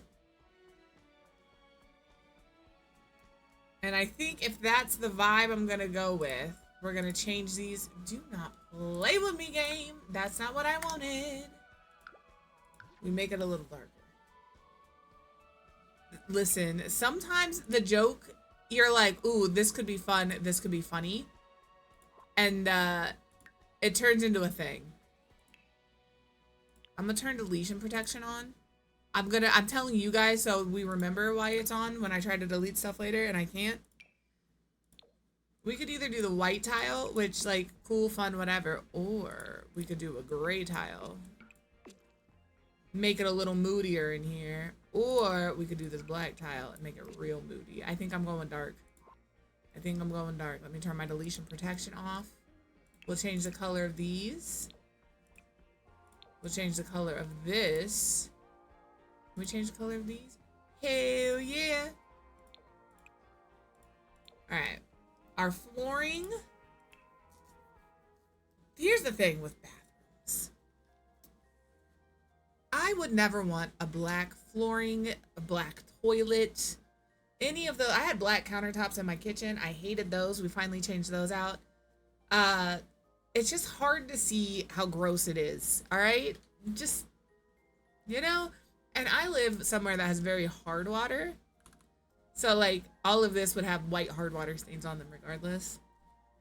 And I think if that's the vibe I'm gonna go with, we're gonna change these. Do not play with me, game. That's not what I wanted. We make it a little darker. Listen, sometimes the joke, you're like, ooh, this could be fun, this could be funny. And it turns into a thing. I'm gonna turn deletion protection on. I'm telling you guys so we remember why it's on when I try to delete stuff later and I can't. We could either do the white tile, which like cool, fun, whatever, or we could do a gray tile. Make it a little moodier in here. Or we could do this black tile and make it real moody. I think I'm going dark. Let me turn my deletion protection off. We'll change the color of these. We'll change the color of this. Can we change the color of these? Hell yeah. Alright. Our flooring. Here's the thing with bathrooms. I would never want a black flooring, a black toilet, any of the. I had black countertops in my kitchen. I hated those. We finally changed those out. It's just hard to see how gross it is. All right, just, you know. And I live somewhere that has very hard water, so like all of this would have white hard water stains on them regardless.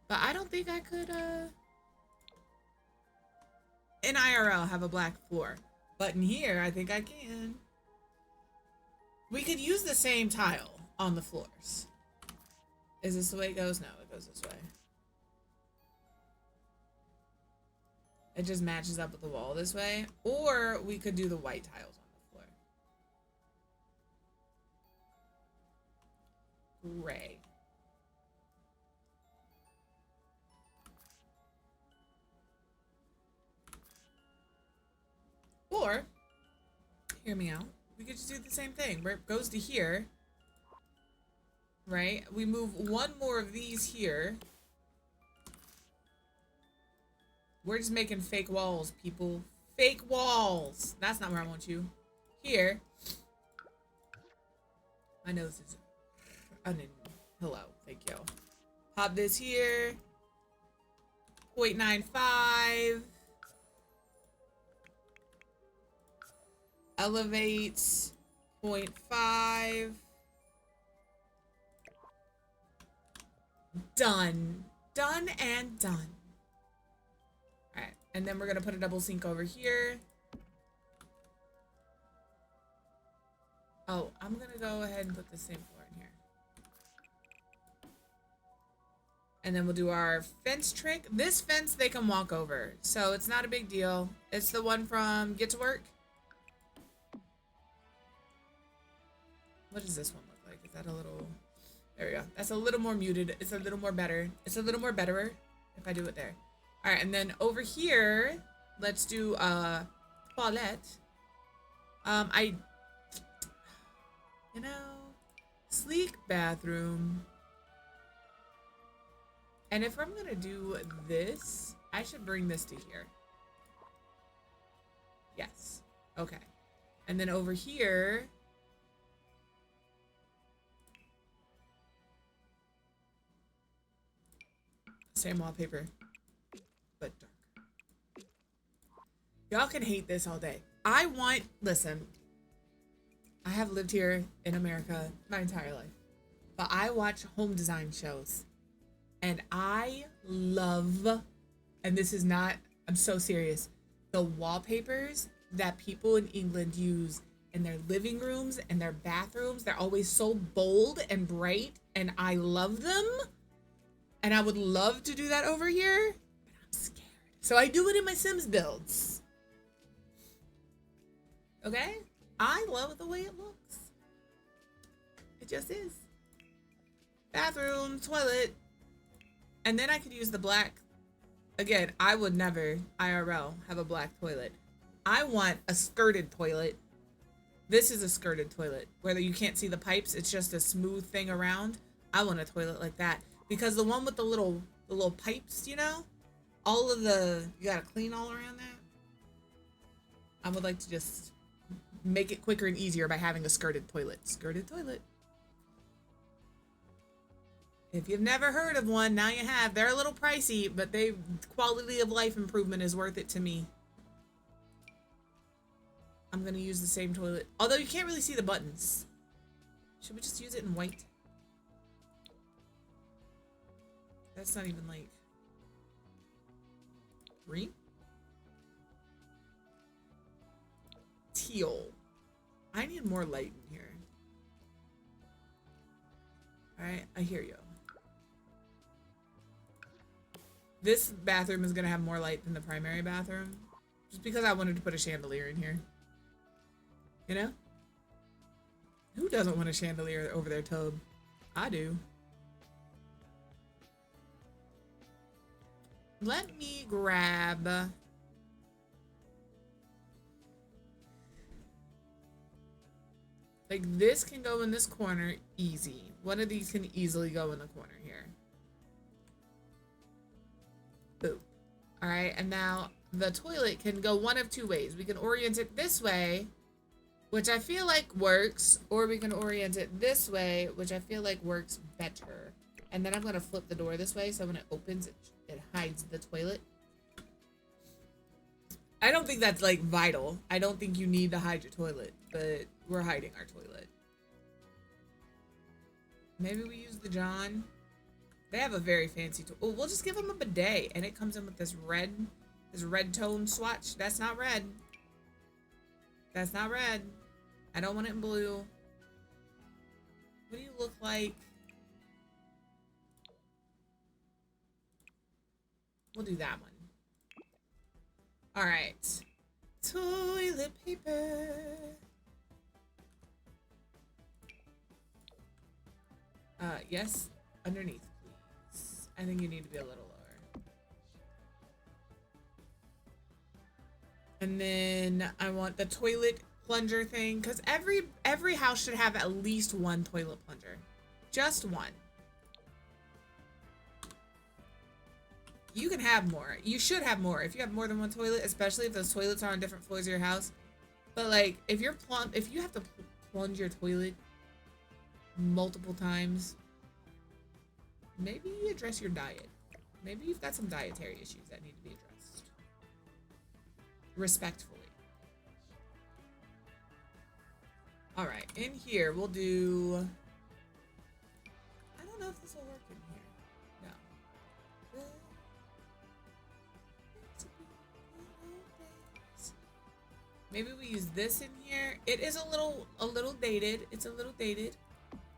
But I don't think I could in IRL have a black floor. But in here, I think I can. We could use the same tile on the floors. Is this the way it goes? No, it goes this way. It just matches up with the wall this way. Or we could do the white tiles on the floor. Gray. Or, hear me out, we could just do the same thing where it goes to here, right? We move one more of these here. We're just making fake walls, people. Fake walls. That's not where I want you. Here. My nose is hello. Thank you. Pop this here. 0.95. Elevate 0.5. Done. Done and done. Alright, and then we're gonna put a double sink over here. Oh, I'm gonna go ahead and put the same floor in here. And then we'll do our fence trick. This fence they can walk over, so it's not a big deal. It's the one from Get to Work. What does this one look like? Is that a little... There we go. That's a little more muted. It's a little more better. It's a little more betterer if I do it there. All right, and then over here, let's do toilette. You know, sleek bathroom. And if I'm gonna do this, I should bring this to here. Yes. Okay. And then over here... Same wallpaper, but dark. Y'all can hate this all day. Listen, I have lived here in America my entire life, but I watch home design shows and I love, and this is not, I'm so serious, the wallpapers that people in England use in their living rooms and their bathrooms. They're always so bold and bright, and I love them. And I would love to do that over here, but I'm scared. So I do it in my Sims builds. Okay? I love the way it looks. It just is. Bathroom, toilet. And then I could use the black. Again, I would never, IRL, have a black toilet. I want a skirted toilet. This is a skirted toilet. Whether you can't see the pipes, it's just a smooth thing around. I want a toilet like that. Because the one with the little pipes, you know? All of the, you gotta clean all around that. I would like to just make it quicker and easier by having a skirted toilet. Skirted toilet. If you've never heard of one, now you have. They're a little pricey, but they quality of life improvement is worth it to me. I'm gonna use the same toilet. Although you can't really see the buttons. Should we just use it in white? That's not even like green? Teal. I need more light in here. Alright, I hear you. This bathroom is gonna have more light than the primary bathroom. Just because I wanted to put a chandelier in here. You know? Who doesn't want a chandelier over their tub? I do. Let me grab... Like, this can go in this corner easy. One of these can easily go in the corner here. Boom. Alright, and now the toilet can go one of two ways. We can orient it this way, which I feel like works, or we can orient it this way, which I feel like works better. And then I'm going to flip the door this way, so when it opens, it hides the toilet. I don't think that's, like, vital. I don't think you need to hide your toilet, but we're hiding our toilet. Maybe we use the John. They have a very fancy toilet. Oh, we'll just give them a bidet, and it comes in with this red tone swatch. That's not red. That's not red. I don't want it in blue. What do you look like? We'll do that one. All right. Toilet paper. Yes, underneath, please. I think you need to be a little lower. And then I want the toilet plunger thing, because every house should have at least one toilet plunger. Just one. You can have more. You should have more if you have more than one toilet, especially if those toilets are on different floors of your house. But like, if you have to plunge your toilet multiple times, maybe address your diet. Maybe you've got some dietary issues that need to be addressed. Respectfully. All right, in here we'll do. I don't know if this will work in here. No. Maybe we use this in here. It is a little dated. It's a little dated.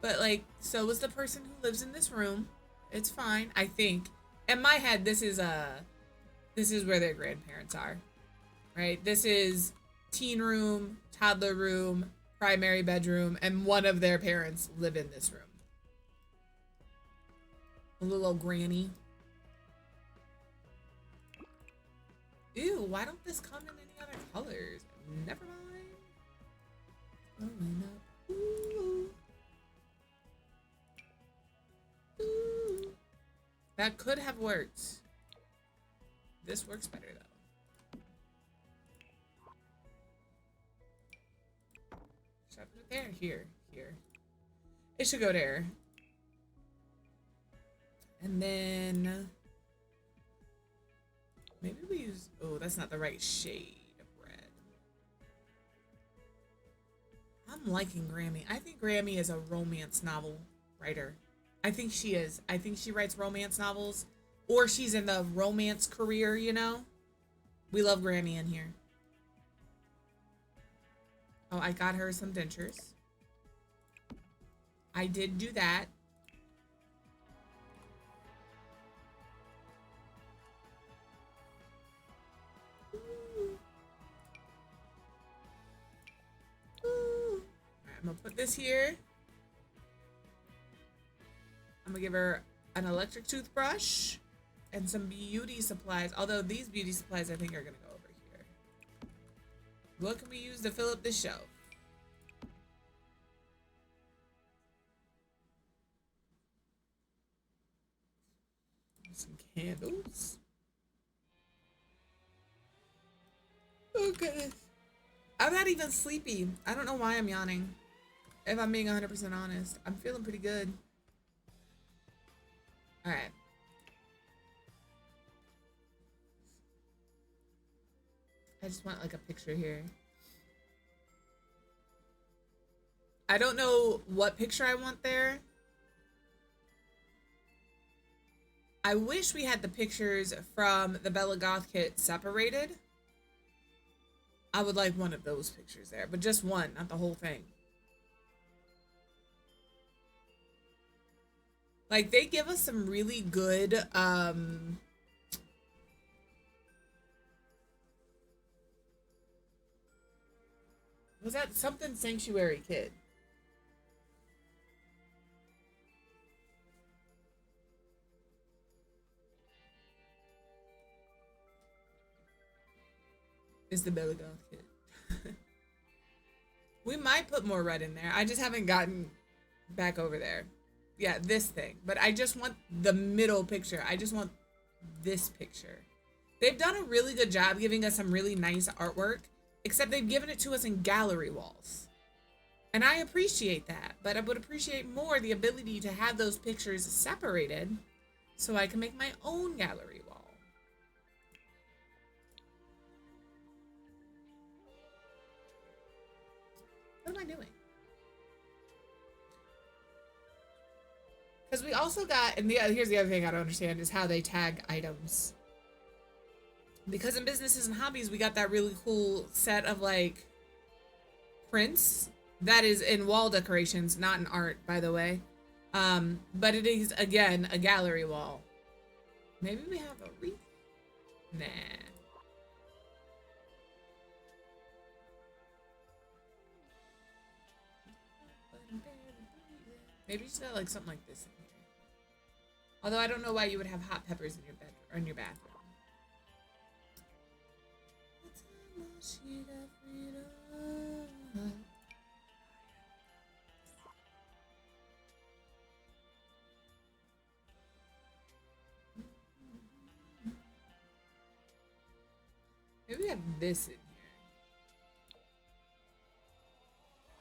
But like, so is the person who lives in this room. It's fine, I think. In my head, this is where their grandparents are. Right? This is teen room, toddler room, primary bedroom, and one of their parents live in this room. A little old granny. Ew, why don't this come in any other colors? Never mind. Oh, no. Ooh. Ooh. That could have worked. This works better though. Should I put it there? Here. It should go there. And then maybe we use, oh, that's not the right shade of red. I'm liking Grammy. I think Grammy is a romance novel writer. I think she is. I think she writes romance novels, or she's in the romance career, you know? We love Grammy in here. Oh, I got her some dentures. I did do that. Alright, I'm gonna put this here. I'm gonna give her an electric toothbrush and some beauty supplies. Although these beauty supplies I think are gonna go over here. What can we use to fill up this shelf? Some candles. Oh goodness. I'm not even sleepy. I don't know why I'm yawning. If I'm being 100% honest. I'm feeling pretty good. Alright. I just want like a picture here. I don't know what picture I want there. I wish we had the pictures from the Bella Goth kit separated. I would like one of those pictures there, but just one, not the whole thing. Like, they give us some really good, was that something Sanctuary Kid? It's the Bella Goth Kid. We might put more red in there. I just haven't gotten back over there. Yeah, this thing. But I just want the middle picture. I just want this picture. They've done a really good job giving us some really nice artwork, except they've given it to us in gallery walls. And I appreciate that, but I would appreciate more the ability to have those pictures separated so I can make my own gallery wall. What am I doing? Because we also got, and here's the other thing I don't understand, is how they tag items. Because in businesses and hobbies, we got that really cool set of like prints that is in wall decorations, not in art, by the way. But it is, again, a gallery wall. Maybe we have a wreath? Nah. Maybe you should have like something like this in here. Although I don't know why you would have hot peppers in your bed or in your bathroom. Maybe we have this in here.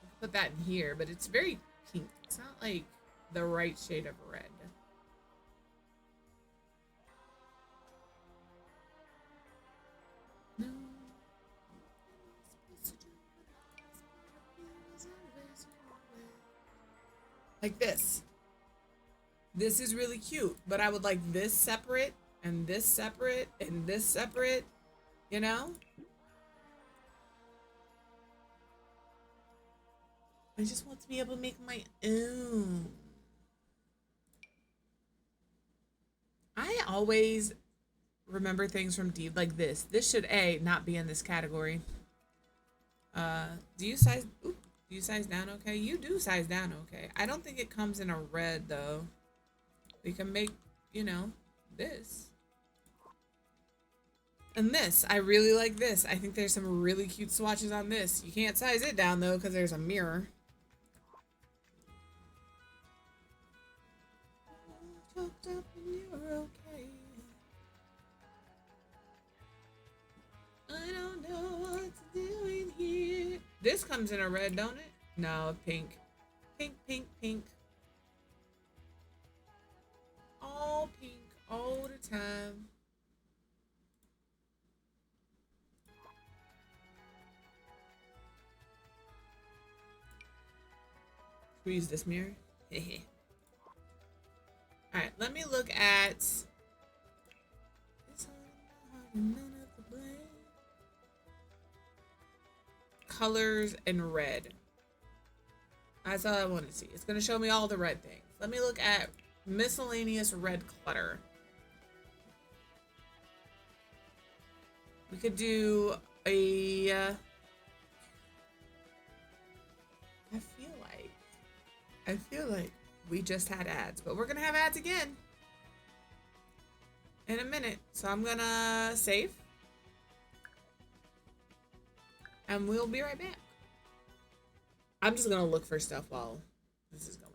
I could put that in here, but it's very pink. It's not like the right shade of red. No. Like this. This is really cute, but I would like this separate and this separate and this separate, you know? I just want to be able to make my own. I always remember things from D like this. This should not be in this category. Do you size down okay? You do size down okay. I don't think it comes in a red though. We can make, you know, this. And this, I really like this. I think there's some really cute swatches on this. You can't size it down though because there's a mirror. Choked up and you're okay. I don't know what to do in here. This comes in a red, don't it? No, pink. Pink, pink, pink. All pink all the time. We use this mirror. Alright, let me look at colors and red. That's all I want to see. It's going to show me all the red things. Let me look at miscellaneous red clutter. We could do a... I feel like we just had ads, but we're going to have ads again in a minute. So I'm going to save. And we'll be right back. I'm just going to look for stuff while this is going.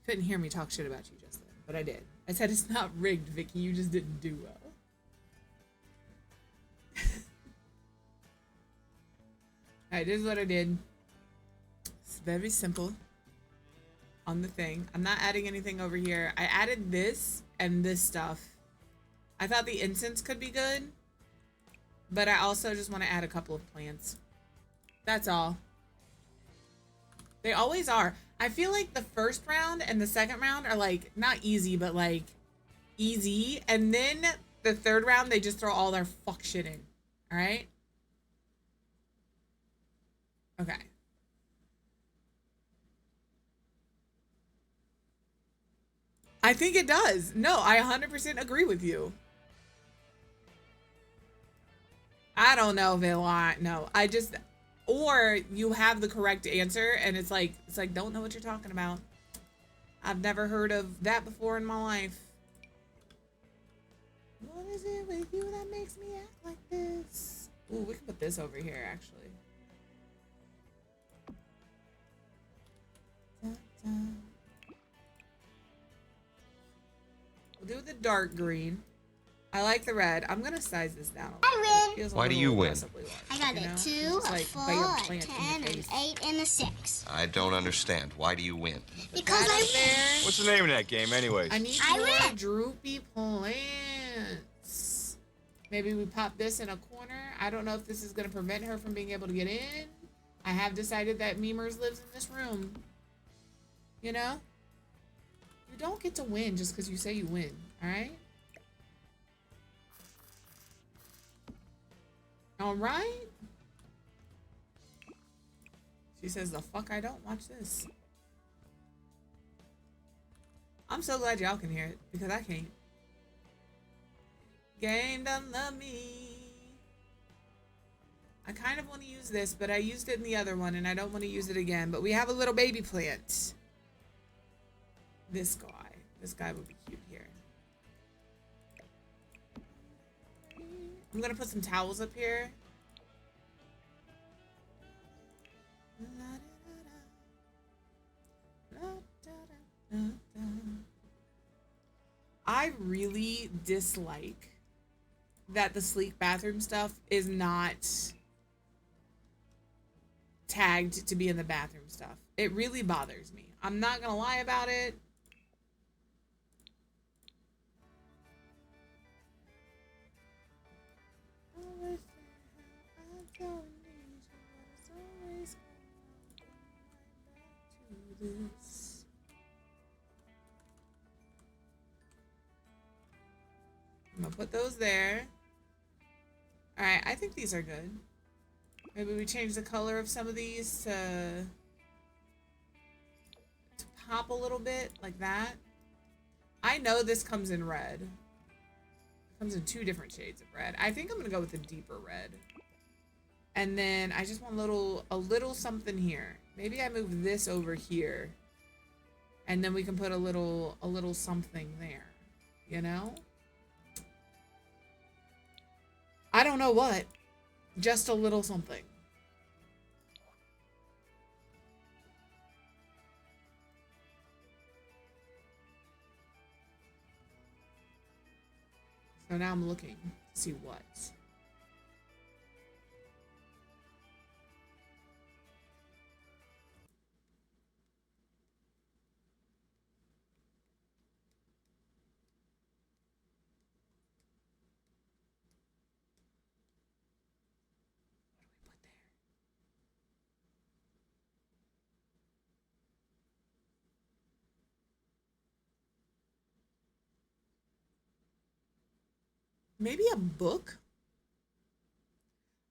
Couldn't hear me talk shit about you just then, but I did. I said it's not rigged, Vicky. You just didn't do well. Alright, this is what I did. It's very simple. On the thing. I'm not adding anything over here. I added this and this stuff. I thought the incense could be good, but I also just want to add a couple of plants. That's all. They always are. I feel like the first round and the second round are like, not easy, but like easy. And then the third round, they just throw all their fuck shit in. All right? Okay. I think it does. No, I 100% agree with you. I don't know if it lie. No, I just, or you have the correct answer and it's like, don't know what you're talking about. I've never heard of that before in my life. What is it with you that makes me act like this? Ooh, we can put this over here actually. Dun, dun. We'll do the dark green. I like the red. I'm gonna size this down. I win. Why do you win? I got a 2, a 4, a 10, an 8, and a 6. I don't understand. Why do you win? Because I win. What's the name of that game, anyways? I need I more win. droopy plants. Maybe we pop this in a corner. I don't know if this is gonna prevent her from being able to get in. I have decided that Memers lives in this room. You know? You don't get to win just because you say you win, alright? Alright? She says, the fuck I don't. Watch this. I'm so glad y'all can hear it, because I can't. Game doesn't love me. I kind of want to use this, but I used it in the other one, and I don't want to use it again. But we have a little baby plant. This guy. This guy would be cute here. I'm gonna put some towels up here. I really dislike that the sleek bathroom stuff is not tagged to be in the bathroom stuff. It really bothers me. I'm not gonna lie about it. I'm gonna put those there. Alright, I think these are good. Maybe we change the color of some of these to pop a little bit, like that. I know this comes in red. It comes in 2 different shades of red. I think I'm gonna go with a deeper red. And then I just want a little something here. Maybe I move this over here. And then we can put a little something there. You know? I don't know what. Just a little something. So now I'm looking to see what. Maybe a book?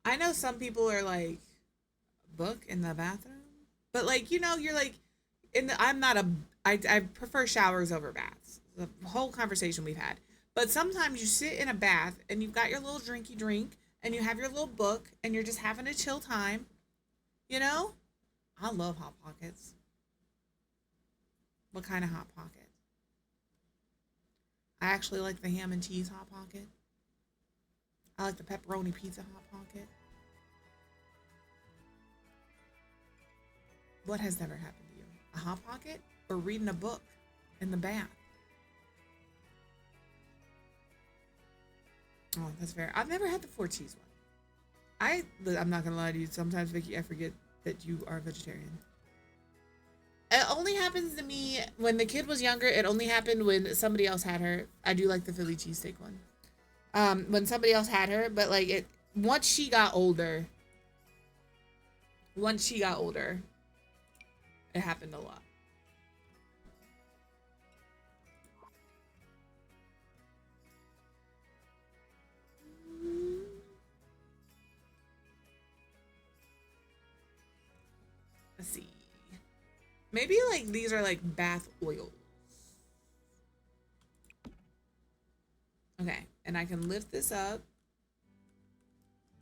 I know some people are like, book in the bathroom? But like, you know, you're like, I prefer showers over baths. The whole conversation we've had. But sometimes you sit in a bath and you've got your little drinky drink and you have your little book and you're just having a chill time. You know? I love Hot Pockets. What kind of Hot Pocket? I actually like the ham and cheese Hot Pocket. I like the pepperoni pizza Hot Pocket. What has never happened to you? A Hot Pocket or reading a book in the bath. Oh, that's fair. I've never had the 4 cheese one. I'm not gonna lie to you. Sometimes, Vicky, I forget that you are a vegetarian. It only happens to me when the kid was younger. It only happened when somebody else had her. I do like the Philly cheesesteak one. When somebody else had her, but like once she got older, it happened a lot. Let's see. Maybe like these are like bath oils. Okay, and I can lift this up.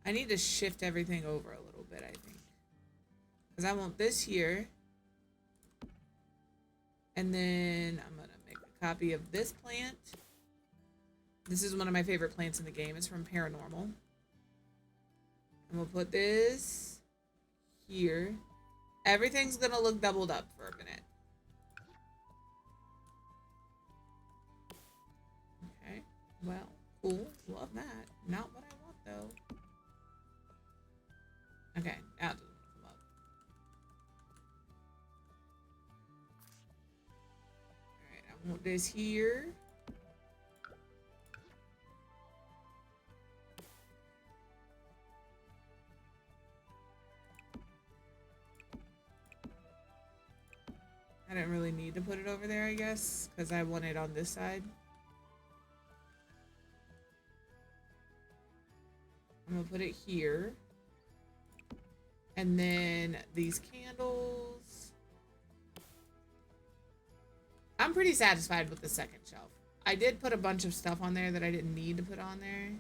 I need to shift everything over a little bit, I think. Because I want this here. And then I'm going to make a copy of this plant. This is one of my favorite plants in the game. It's from Paranormal. And we'll put this here. Everything's going to look doubled up for a minute. Okay. Well, cool. Love that. Not what I want, though. Okay. Now it doesn't come up. Alright. I want this here. I didn't really need to put it over there, I guess, because I want it on this side. I'm gonna put it here. And then these candles. I'm pretty satisfied with the second shelf. I did put a bunch of stuff on there that I didn't need to put on there.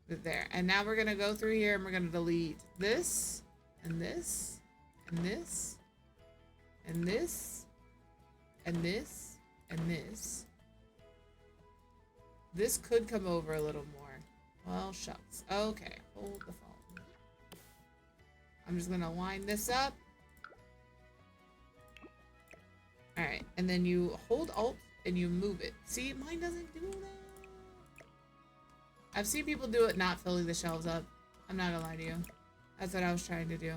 But there. And now we're gonna go through here and we're gonna delete this, and this, and this. And this, and this, and this. This could come over a little more. Well, shucks. Okay, hold the phone. I'm just gonna line this up. Alright, and then you hold Alt and you move it. See, mine doesn't do that. I've seen people do it not filling the shelves up. I'm not gonna lie to you. That's what I was trying to do.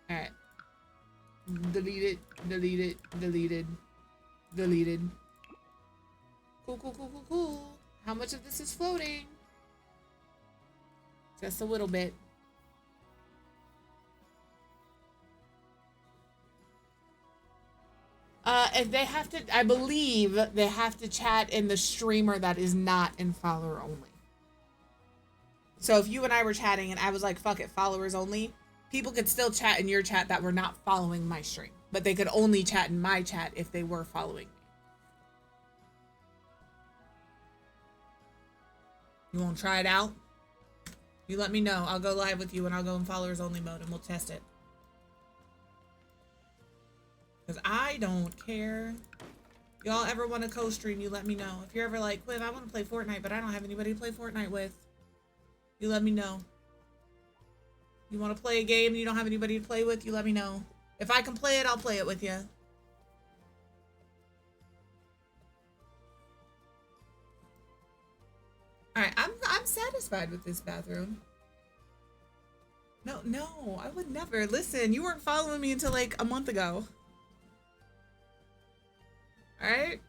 Alright. Delete it, delete it, deleted, deleted. Cool, cool, cool, cool, cool. How much of this is floating? Just a little bit. If they have to, I believe they have to chat in the streamer that is not in follower only. So if you and I were chatting and I was like, fuck it, followers only, people could still chat in your chat that were not following my stream. But they could only chat in my chat if they were following me. You want to try it out? You let me know. I'll go live with you and I'll go in followers only mode and we'll test it. Because I don't care. Y'all ever want to co-stream, you let me know. If you're ever like, Quiv, I want to play Fortnite, but I don't have anybody to play Fortnite with. You let me know. You want to play a game and you don't have anybody to play with, you let me know. If I can play it, I'll play it with you. Alright, I'm satisfied with this bathroom. No, I would never. Listen, you weren't following me until like a month ago. Alright?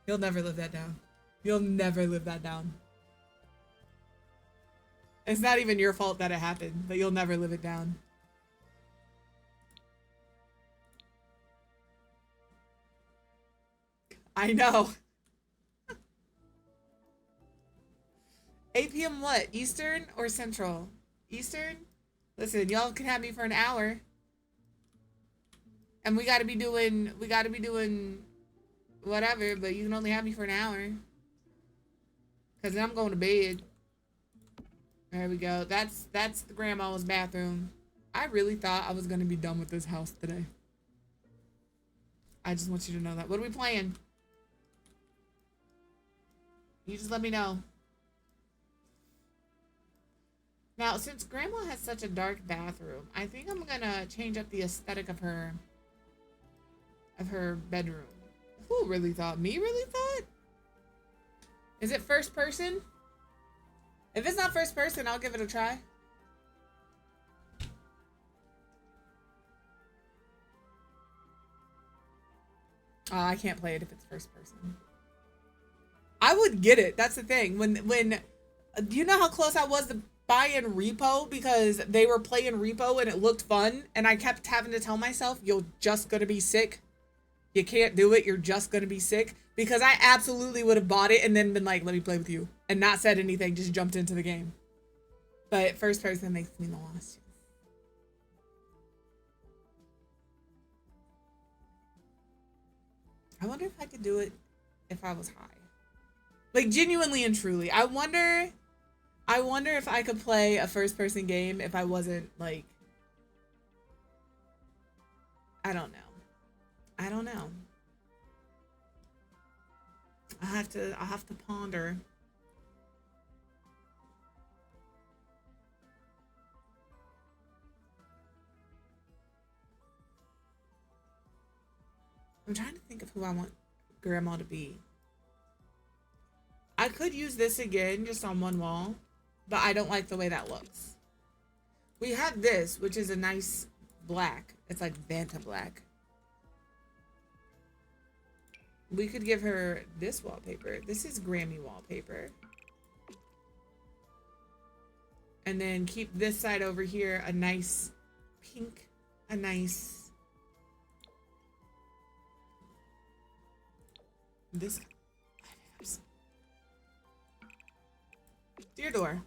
You'll never live that down. You'll never live that down. It's not even your fault that it happened, but you'll never live it down. I know. 8 p.m. what? Eastern or Central? Eastern? Listen, y'all can have me for an hour. And we gotta be doing whatever, but you can only have me for an hour. Cause then I'm going to bed. There we go. That's the grandma's bathroom. I really thought I was gonna be done with this house today. I just want you to know that. What are we playing? You just let me know. Now, since Grandma has such a dark bathroom, I think I'm gonna change up the aesthetic of her of her bedroom. Who really thought? Me really thought? Is it first person? If it's not first person, I'll give it a try. Oh, I can't play it if it's first person. I would get it. That's the thing. When do you know how close I was to buying Repo because they were playing Repo and it looked fun, and I kept having to tell myself, "You're just gonna be sick. You can't do it. You're just gonna be sick." Because I absolutely would have bought it and then been like, "Let me play with you," and not said anything, just jumped into the game. But first person makes me lost. I wonder if I could do it if I was high. Like, genuinely and truly. I wonder if I could play a first person game if I wasn't like, I don't know. I'll have to ponder. I'm trying to think of who I want Grandma to be. I could use this again just on one wall, but I don't like the way that looks. We have this, which is a nice black. It's like Vanta black. We could give her this wallpaper. This is Grammy wallpaper. And then keep this side over here a nice pink, a nice... This... Dear door.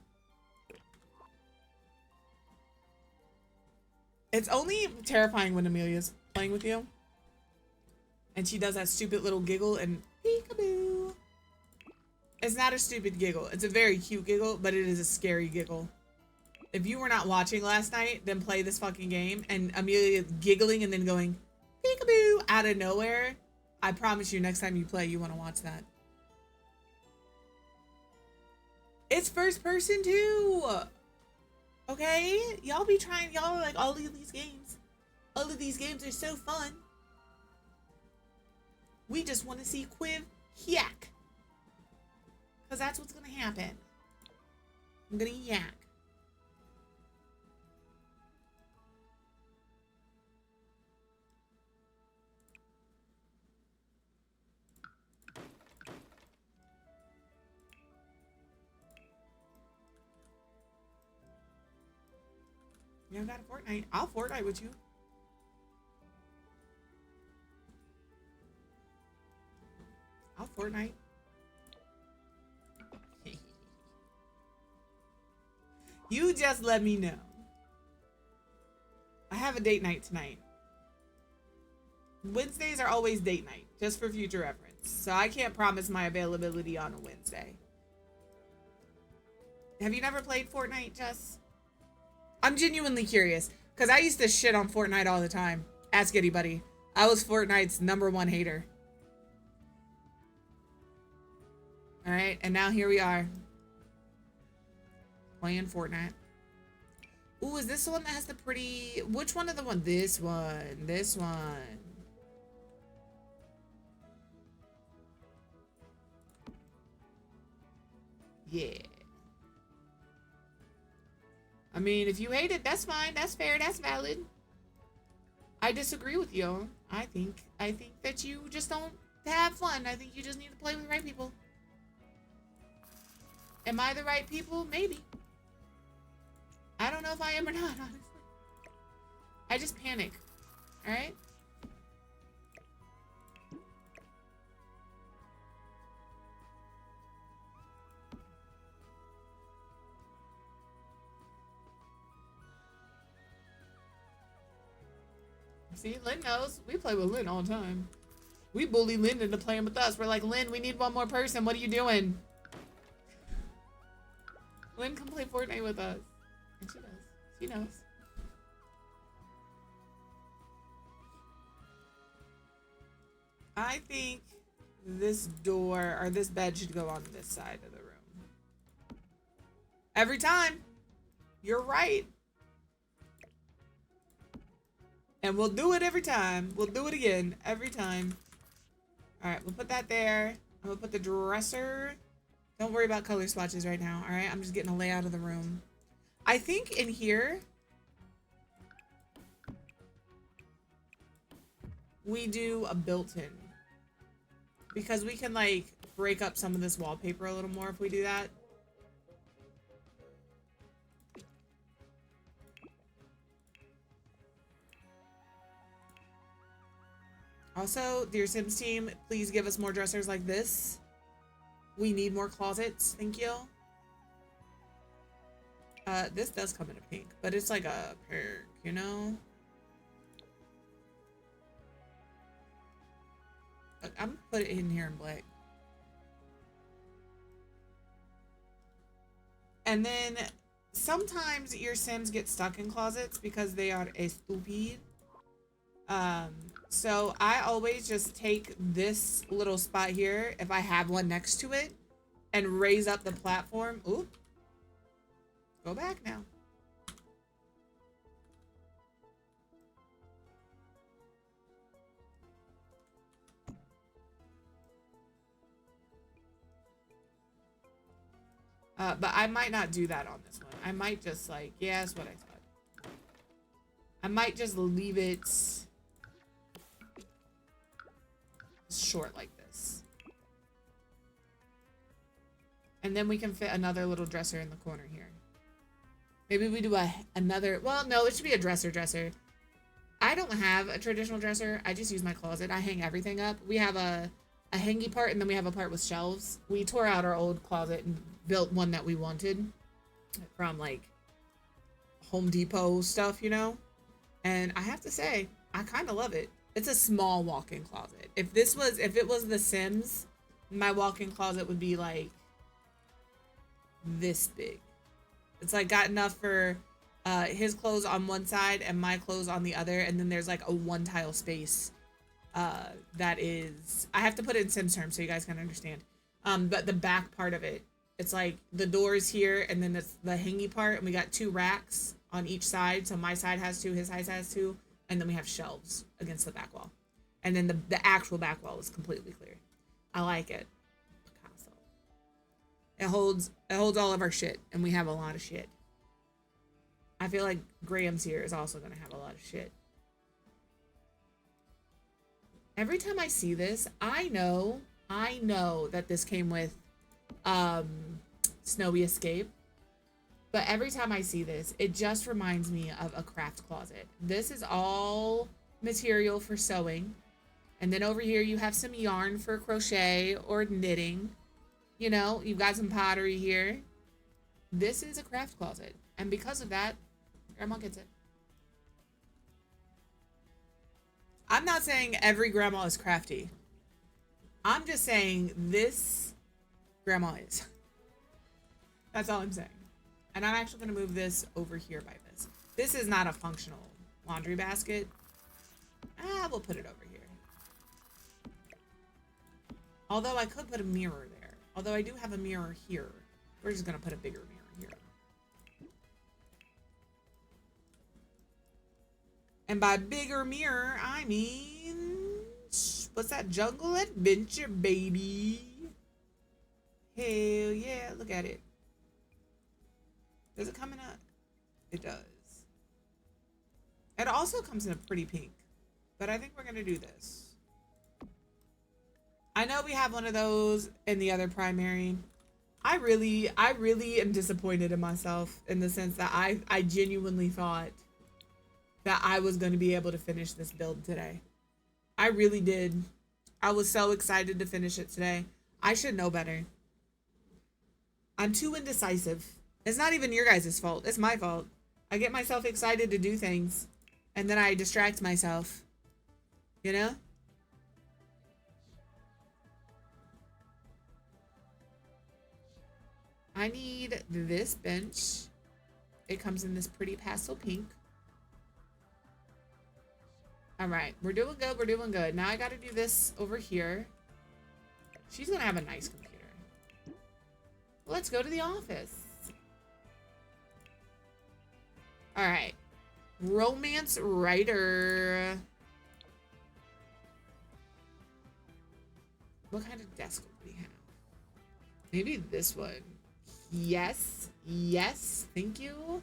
It's only terrifying when Amelia's playing with you. And she does that stupid little giggle and peekaboo. It's not a stupid giggle. It's a very cute giggle, but it is a scary giggle. If you were not watching last night, then play this fucking game and Amelia giggling and then going peekaboo out of nowhere. I promise you next time you play, you want to watch that. It's first person too. Okay? Y'all be trying, y'all are like, all of these games. All of these games are so fun. We just want to see Quiv yak. Because that's what's going to happen. I'm going to yak. You got a Fortnite. I'll Fortnite with you. I'll Fortnite. You just let me know. I have a date night tonight. Wednesdays are always date night, just for future reference. So I can't promise my availability on a Wednesday. Have you never played Fortnite, Jess? I'm genuinely curious, because I used to shit on Fortnite all the time. Ask anybody. I was Fortnite's #1 hater. Alright, and now here we are. Playing Fortnite. Ooh, is this the one that has the pretty... Which one of the one? This one. This one. Yeah. I mean, if you hate it, that's fine. That's fair. That's valid. I disagree with you. I think that you just don't have fun. I think you just need to play with the right people. Am I the right people? Maybe. I don't know if I am or not, honestly. I just panic. Alright? See, Lynn knows. We play with Lynn all the time. We bully Lynn into playing with us. We're like, Lynn, we need one more person. What are you doing? Lynn, come play Fortnite with us. And she does. She knows. I think this door or this bed should go on this side of the room. Every time. You're right. And we'll do it every time. We'll do it again every time. All right, we'll put that there. I'm gonna put the dresser. Don't worry about color swatches right now. All right, I'm just getting a layout of the room. I think in here we do a built-in, because we can like break up some of this wallpaper a little more if we do that. Also, dear Sims team, please give us more dressers like this. We need more closets. Thank you. This does come in a pink, but it's like a pink, you know? I'm gonna put it in here in black. And then sometimes your Sims get stuck in closets because they are stupid. So I always just take this little spot here, if I have one next to it, and raise up the platform. Oop. Go back now. But I might not do that on this one. I might just like, yeah, that's what I thought. I might just leave it short like this. And then we can fit another little dresser in the corner here. Maybe we do another, well, no, it should be a dresser. I don't have a traditional dresser. I just use my closet. I hang everything up. We have a hangy part, and then we have a part with shelves. We tore out our old closet and built one that we wanted from like Home Depot stuff, you know? And I have to say, I kind of love it. It's a small walk-in closet. If it was The Sims, my walk-in closet would be like this big. It's like got enough for his clothes on one side and my clothes on the other, and then there's like a one tile space that is, I have to put it in Sims terms so you guys can understand. But the back part of it, it's like the doors here, and then it's the hangy part, and we got 2 racks on each side. So my side has 2, his side has 2, and then we have shelves against the back wall, and then the actual back wall is completely clear. I like it. It holds all of our shit, and we have a lot of shit. I feel like Graham's here is also gonna have a lot of shit. Every time I see this, I know that this came with Snowy Escape. But every time I see this, it just reminds me of a craft closet. This is all material for sewing. And then over here you have some yarn for crochet or knitting. You know, you've got some pottery here. This is a craft closet. And because of that, Grandma gets it. I'm not saying every grandma is crafty. I'm just saying this grandma is. That's all I'm saying. And I'm actually going to move this over here by this. This is not a functional laundry basket. We'll put it over here. Although I could put a mirror there. Although I do have a mirror here. We're just going to put a bigger mirror here. And by bigger mirror, I mean, what's that? Jungle Adventure, baby. Hell yeah, look at it. Does it come in a... It does. It also comes in a pretty pink. But I think we're going to do this. I know we have one of those in the other primary. I really am disappointed in myself in the sense that I genuinely thought that I was going to be able to finish this build today. I really did. I was so excited to finish it today. I should know better. I'm too indecisive. It's not even your guys' fault. It's my fault. I get myself excited to do things, and then I distract myself. You know? I need this bench. It comes in this pretty pastel pink. All right, we're doing good. We're doing good. Now I got to do this over here. She's going to have a nice computer. Let's go to the office. All right. Romance writer. What kind of desk would we have? Maybe this one. Yes. Yes. Thank you.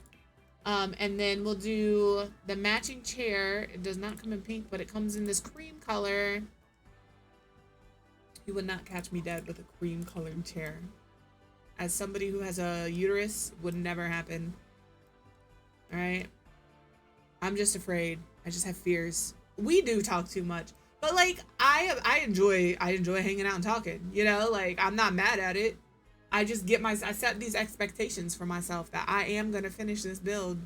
And then we'll do the matching chair. It does not come in pink, but it comes in this cream color. You would not catch me dead with a cream colored chair. As somebody who has a uterus, would never happen. All right. I'm just afraid. I just have fears. We do talk too much, but like I enjoy hanging out and talking. You know, like I'm not mad at it. I just I set these expectations for myself that I am gonna finish this build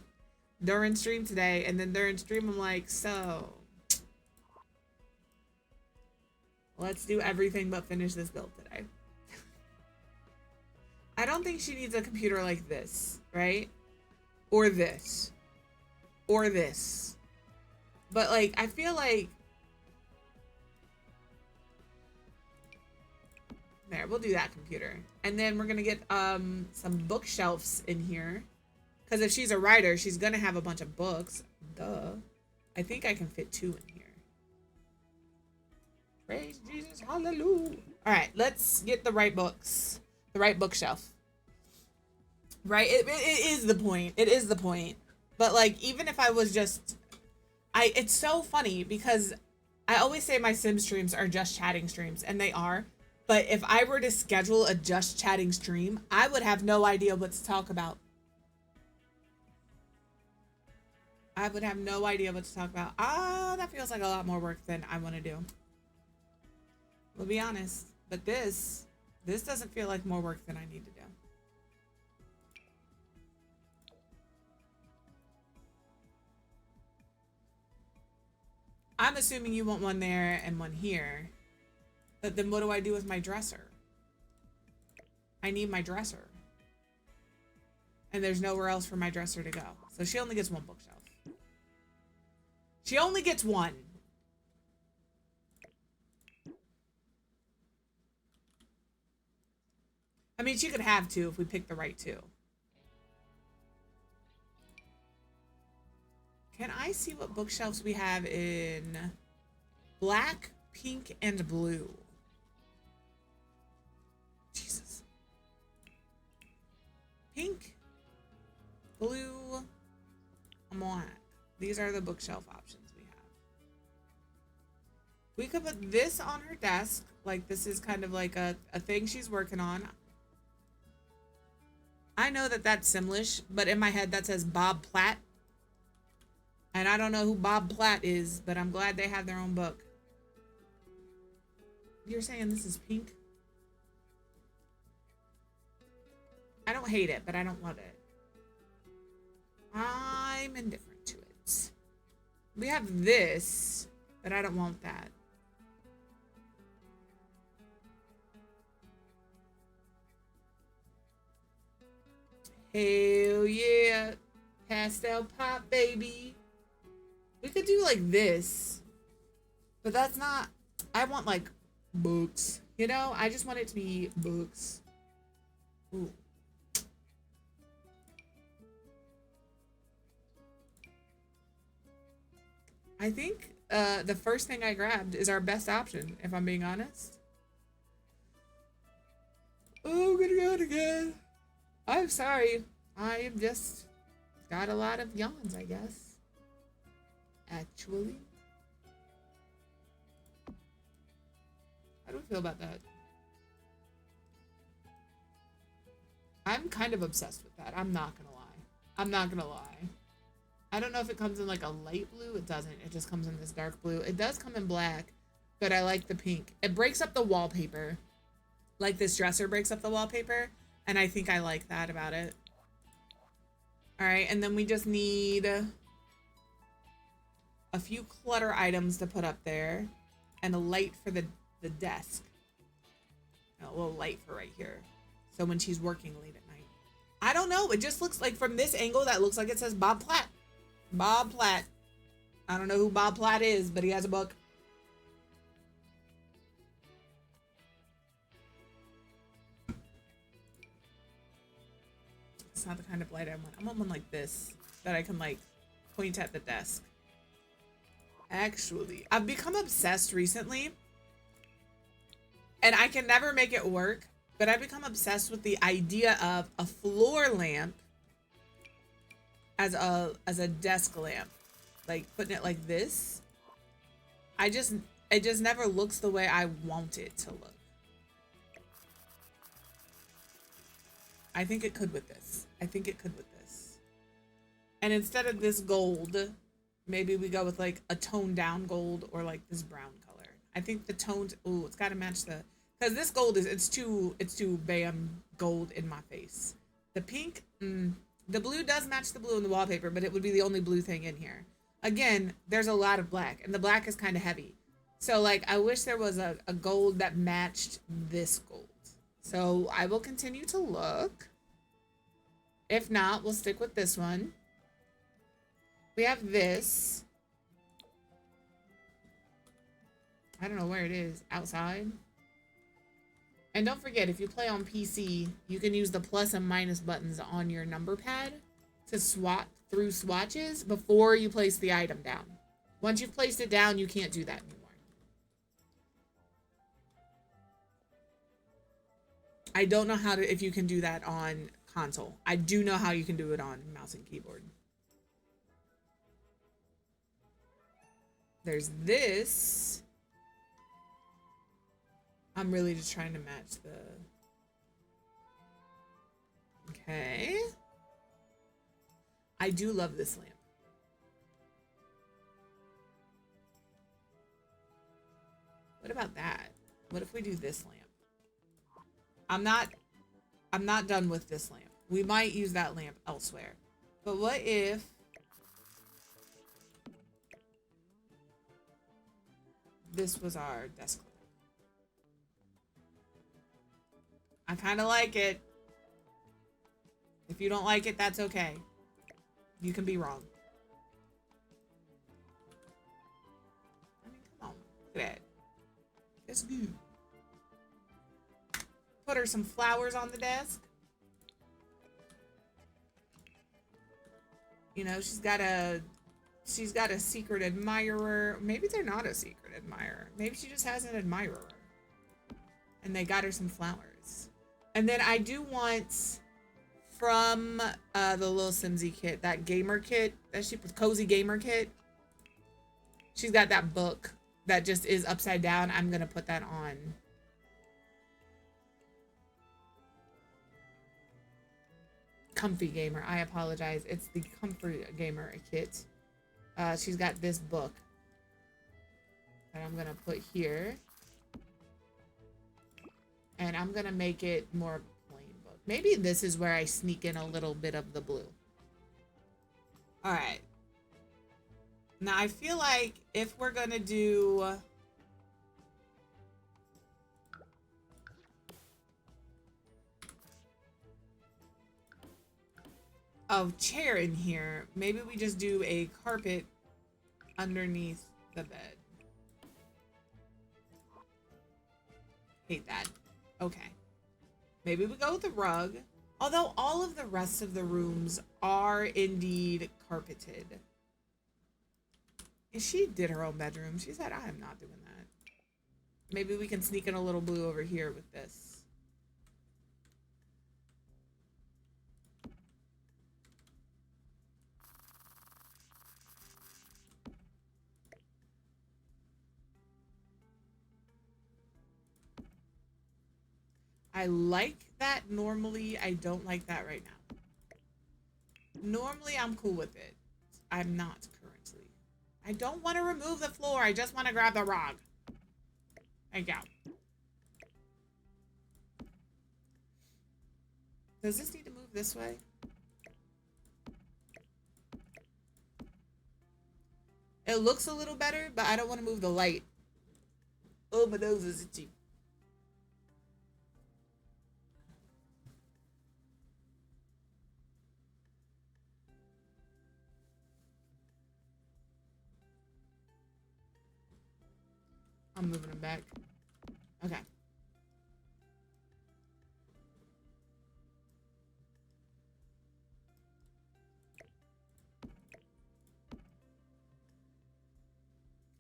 during stream today, and then during stream I'm like, so let's do everything but finish this build today. I don't think she needs a computer like this, right? Or this. Or this. But like, I feel like... There, we'll do that computer. And then we're gonna get some bookshelves in here. Because if she's a writer, she's gonna have a bunch of books. Duh. I think I can fit 2 in here. Praise Jesus, hallelujah. Alright, let's get the right books. The right bookshelf. Right? It is the point. It is the point. But like, even if I was just... it's so funny because I always say my sim streams are just chatting streams, and they are. But if I were to schedule a just chatting stream, I would have no idea what to talk about. I would have no idea what to talk about. Ah, that feels like a lot more work than I want to do. We'll be honest. But this doesn't feel like more work than I need to do. I'm assuming you want one there and one here. But then what do I do with my dresser? I need my dresser. And there's nowhere else for my dresser to go. So she only gets one bookshelf. She only gets one. I mean, she could have 2 if we pick the right 2. Can I see what bookshelves we have in black, pink, and blue? Jesus. Pink, blue, black. These are the bookshelf options we have. We could put this on her desk. Like this is kind of like a thing she's working on. I know that that's Simlish, but in my head that says Bob Platt. And I don't know who Bob Platt is, but I'm glad they have their own book. You're saying this is pink? I don't hate it, but I don't love it. I'm indifferent to it. We have this, but I don't want that. Hell yeah. Pastel pop, baby. We could do like this, but that's not, I want like books, you know? I just want it to be books. Ooh. I think the first thing I grabbed is our best option, if I'm being honest. Oh, I'm gonna go out again. I'm sorry. I am just got a lot of yawns, I guess. Actually. How do I feel about that? I'm kind of obsessed with that. I'm not gonna lie. I'm not gonna lie. I don't know if it comes in like a light blue. It doesn't. It just comes in this dark blue. It does come in black, but I like the pink. It breaks up the wallpaper. Like this dresser breaks up the wallpaper, and I think I like that about it. All right, and then we just need a few clutter items to put up there, and a light for the desk. A little light for right here, so when she's working late at night. I don't know. It just looks like from this angle that looks like it says Bob Platt. Bob Platt. I don't know who Bob Platt is, but he has a book. It's not the kind of light I want. I want one like this that I can like point at the desk. Actually, I've become obsessed recently, and I can never make it work, but I've become obsessed with the idea of a floor lamp as a desk lamp. Like putting it like this. It just never looks the way I want it to look. I think it could with this. I think it could with this. And instead of this gold, maybe we go with like a toned down gold or like this brown color. I think the toned, ooh, it's got to match the, because this gold is, it's too bam gold in my face. The pink, the blue does match the blue in the wallpaper, but it would be the only blue thing in here. Again, there's a lot of black, and the black is kind of heavy. So like, I wish there was a gold that matched this gold. So I will continue to look. If not, we'll stick with this one. We have this. I don't know where it is. Outside. And don't forget, if you play on PC, you can use the plus and minus buttons on your number pad to swap through swatches before you place the item down. Once you've placed it down, you can't do that anymore. I don't know how to, if you can do that on console. I do know how you can do it on mouse and keyboard. There's this. I'm really just trying to match the... Okay. I do love this lamp. What about that? What if we do this lamp? I'm not done with this lamp. We might use that lamp elsewhere. But what if this was our desk lamp? I kind of like it. If you don't like it, that's okay. You can be wrong. I mean, come on. Look at that. It's good. Put her some flowers on the desk. You know, she's got a secret admirer. Maybe they're not a secret admirer. Maybe she just has an admirer. And they got her some flowers. And then I do want from the little Simsy kit, that gamer kit that she put, cozy gamer kit. She's got that book that just is upside down. I'm gonna put that on. Comfy gamer. I apologize. It's the comfort gamer kit. She's got this book that I'm gonna put here, and I'm gonna make it more plain book. Maybe this is where I sneak in a little bit of the blue. All right. Now I feel like if we're gonna do a chair in here, maybe we just do a carpet underneath the bed. Hate that. Okay. Maybe we go with a rug. Although all of the rest of the rooms are indeed carpeted. And she did her own bedroom. She said, I am not doing that. Maybe we can sneak in a little blue over here with this. I like that normally. I don't like that right now. Normally, I'm cool with it. I'm not currently. I don't want to remove the floor. I just want to grab the rug. Thank you. Does this need to move this way? It looks a little better, but I don't want to move the light. Oh, my nose is itchy. I'm moving them back. Okay.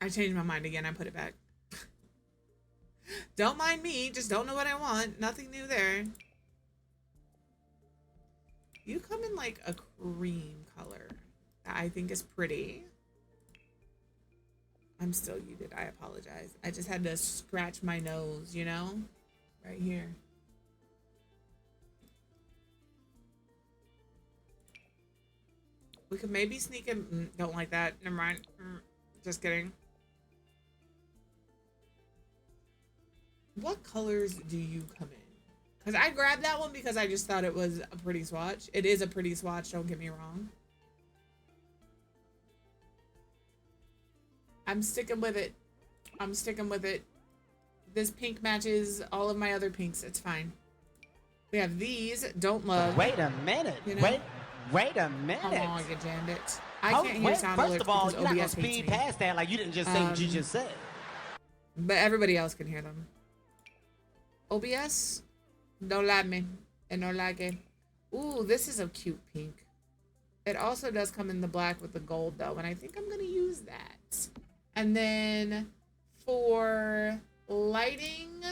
I changed my mind again. I put it back. Don't mind me. Just don't know what I want. Nothing new there. You come in like a cream color that I think is pretty. I'm still muted. I apologize. I just had to scratch my nose, you know? Right here. We could maybe sneak in. Don't like that. Never mind. Just kidding. What colors do you come in? Because I grabbed that one because I just thought it was a pretty swatch. It is a pretty swatch, don't get me wrong. I'm sticking with it. I'm sticking with it. This pink matches all of my other pinks. It's fine. We have these. Don't love. Wait a minute. You know? Wait a minute. Come on, you jammed it. I can't hear sound first alerts of all, because you're not gonna OBS hates speed me. past that like you didn't just say what you just said. But everybody else can hear them. OBS, don't like me. And don't like it. Ooh, this is a cute pink. It also does come in the black with the gold though, and I think I'm gonna use that. And then for lighting,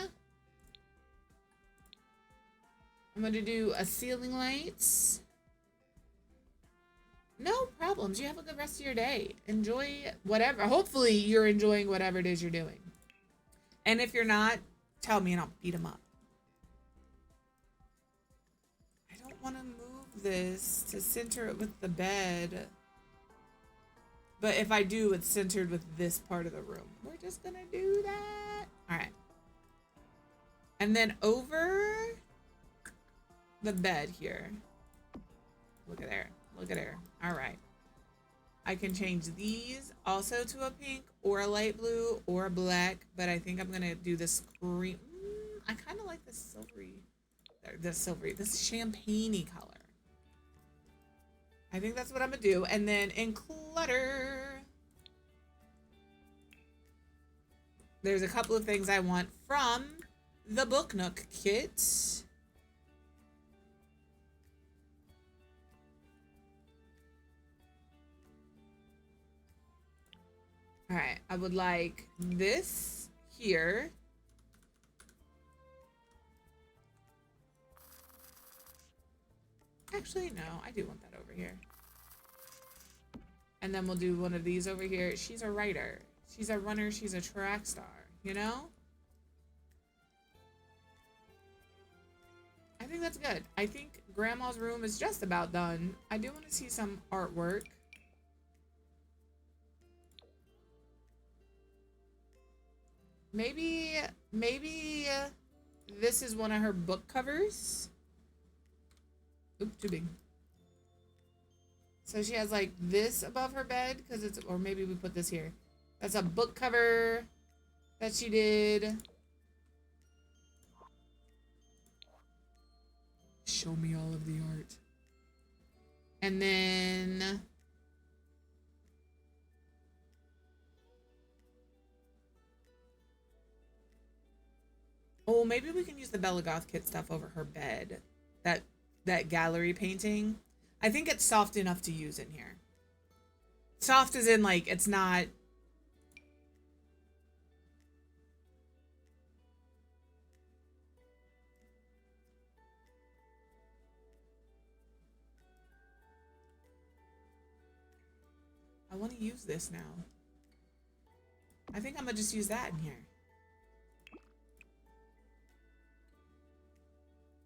I'm gonna do a ceiling lights. No problems. You have a good rest of your day. Enjoy whatever. Hopefully you're enjoying whatever it is you're doing. And if you're not, tell me and I'll beat them up. I don't want to move this to center it with the bed. But if I do, it's centered with this part of the room. We're just going to do that. All right. And then over the bed here. Look at there. Look at there. All right. I can change these also to a pink or a light blue or a black, but I think I'm going to do this cream. I kind of like this silvery, this champagne-y color. I think that's what I'm going to do. And then in clutter, there's a couple of things I want from the Book Nook kit. All right, I would like this here. Actually, no, I do want that over here. And then we'll do one of these over here. She's a writer. She's a runner. She's a track star, you know? I think that's good. I think Grandma's room is just about done. I do want to see some artwork. Maybe this is one of her book covers. Oop, too big. So she has like this above her bed because it's, or maybe we put this here. That's a book cover that she did. Show me all of the art. And then oh, maybe we can use the Bella Goth kit stuff over her bed. That gallery painting. I think it's soft enough to use in here. Soft as in like it's not. I want to use this now. I think I'm gonna just use that in here.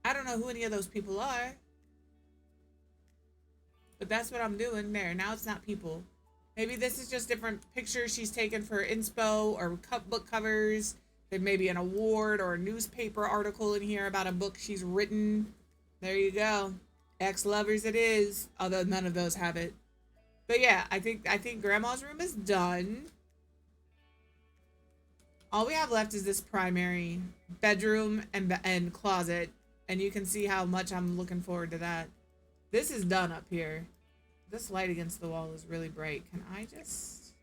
I don't know who any of those people are. But that's what I'm doing there. Now it's not people. Maybe this is just different pictures she's taken for inspo or book covers. There may be an award or a newspaper article in here about a book she's written. There you go. Ex-lovers it is. Although none of those have it. But yeah, I think Grandma's room is done. All we have left is this primary bedroom and closet. And you can see how much I'm looking forward to that. This is done up here. This light against the wall is really bright. Can I just...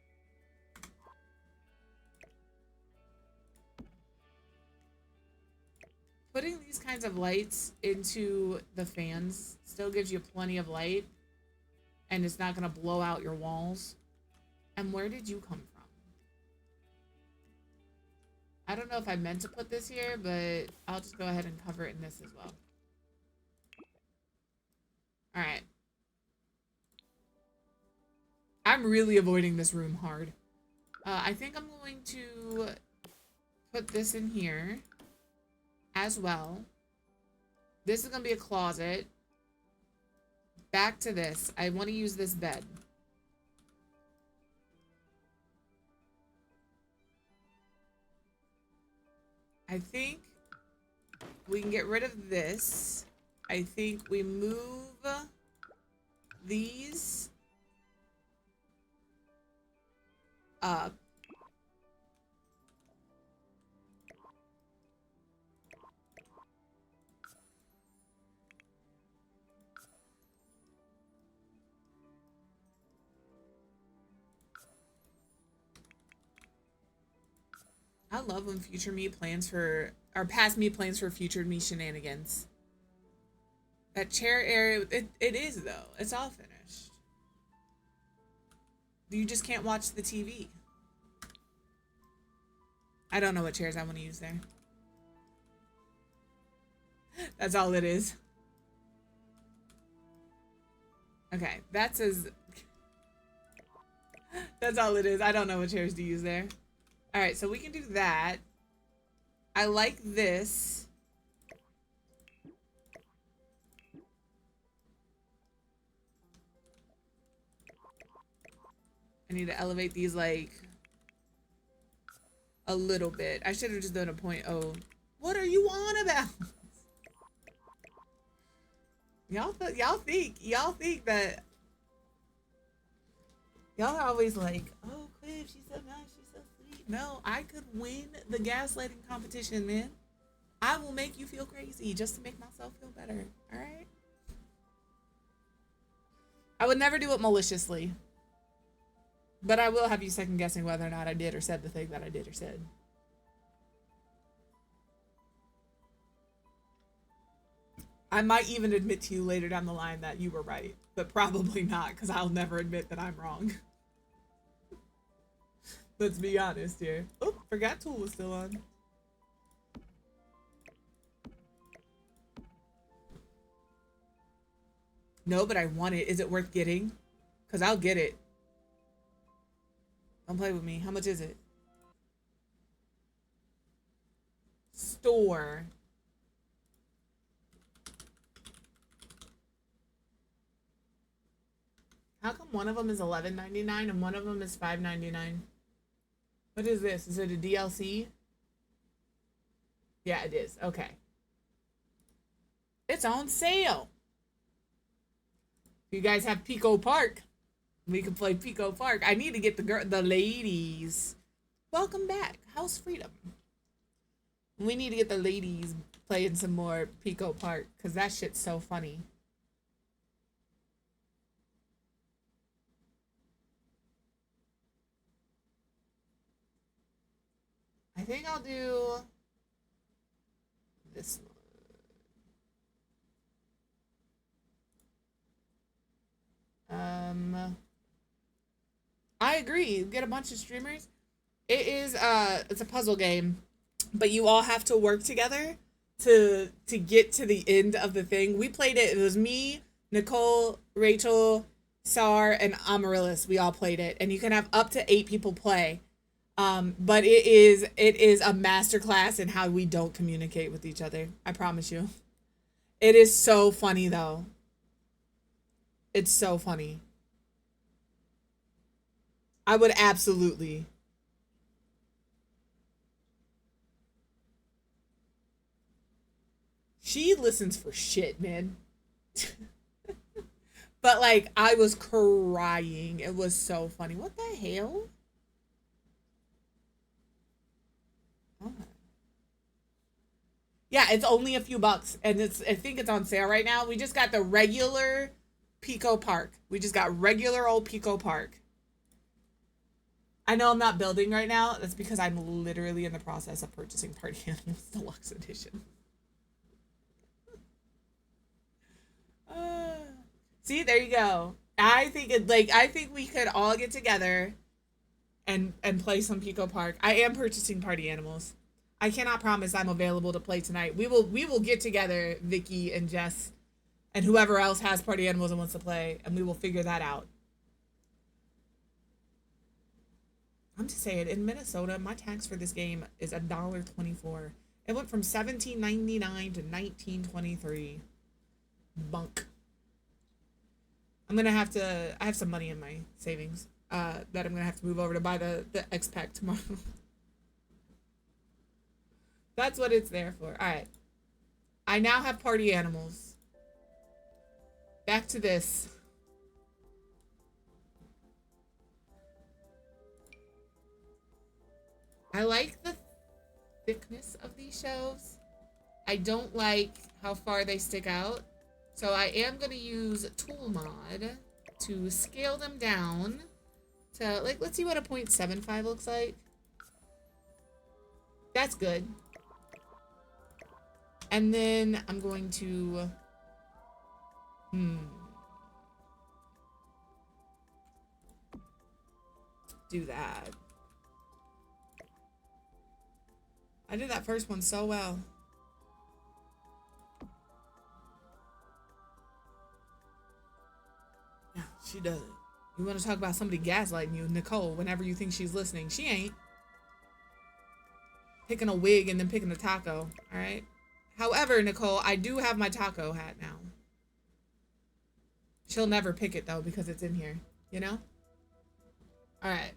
Putting these kinds of lights into the fans still gives you plenty of light. And it's not going to blow out your walls. And where did you come from? I don't know if I meant to put this here, but I'll just go ahead and cover it in this as well. All right. I'm really avoiding this room hard. I think I'm going to put this in here as well. This is going to be a closet. Back to this. I want to use this bed. I think we can get rid of this. I think we move these up. I love when future me plans for, or past me plans for future me shenanigans. That chair area, it is though. It's all finished. You just can't watch the TV. I don't know what chairs I want to use there. That's all it is. Okay, that's all it is. I don't know what chairs to use there. All right, so we can do that. I like this. I need to elevate these like a little bit. I should have just done a 0.0. What are you on about? Y'all think that y'all are always like, oh, Quiv, she's so nice, she's so sweet. No, I could win the gaslighting competition, man. I will make you feel crazy just to make myself feel better. All right. I would never do it maliciously, but I will have you second guessing whether or not I did or said the thing that I did or said. I might even admit to you later down the line that you were right, but probably not, because I'll never admit that I'm wrong. Let's be honest here. Oh, forgot Tool was still on. No, but I want it. Is it worth getting? Because I'll get it. Don't play with me. How much is it? Store. How come one of them is $11.99 and one of them is $5.99? What is this? Is it a DLC? Yeah, it is. Okay. It's on sale. If you guys have Pico Park, we can play Pico Park. I need to get the ladies. Welcome back. House Freedom. We need to get the ladies playing some more Pico Park because that shit's so funny. I think I'll do this one. I agree. Get a bunch of streamers. It is it's a puzzle game, but you all have to work together to get to the end of the thing. We played it. It was me, Nicole, Rachel, Sar, and Amaryllis. We all played it, and you can have up to 8 people play. But it is a masterclass in how we don't communicate with each other. I promise you. It is so funny though. It's so funny. I would absolutely. She listens for shit, man. But like, I was crying. It was so funny. What the hell? Oh. Yeah, it's only a few bucks, and I think it's on sale right now. We just got the regular Pico Park. We just got regular old Pico Park. I know I'm not building right now. That's because I'm literally in the process of purchasing Party Animals Deluxe Edition. See, there you go. I think we could all get together and play some Pico Park. I am purchasing Party Animals. I cannot promise I'm available to play tonight. We will get together, Vicky and Jess, and whoever else has party animals and wants to play, and we will figure that out. I'm just saying, in Minnesota, my tax for this game is $1.24. It went from $17.99 to $19.23. Bunk. I'm gonna have to. I have some money in my savings that I'm gonna have to move over to buy the X-Pack tomorrow. That's what it's there for. All right. I now have party animals. Back to this. I like the thickness of these shelves. I don't like how far they stick out. So I am going to use Tool Mod to scale them down to, like, let's see what a 0.75 looks like. That's good. And then I'm going to, do that. I did that first one so well. Yeah, she does it. You want to talk about somebody gaslighting you, Nicole, whenever you think she's listening. She ain't. Picking a wig and then picking a taco, all right? However, Nicole, I do have my taco hat now. She'll never pick it, though, because it's in here, you know? All right.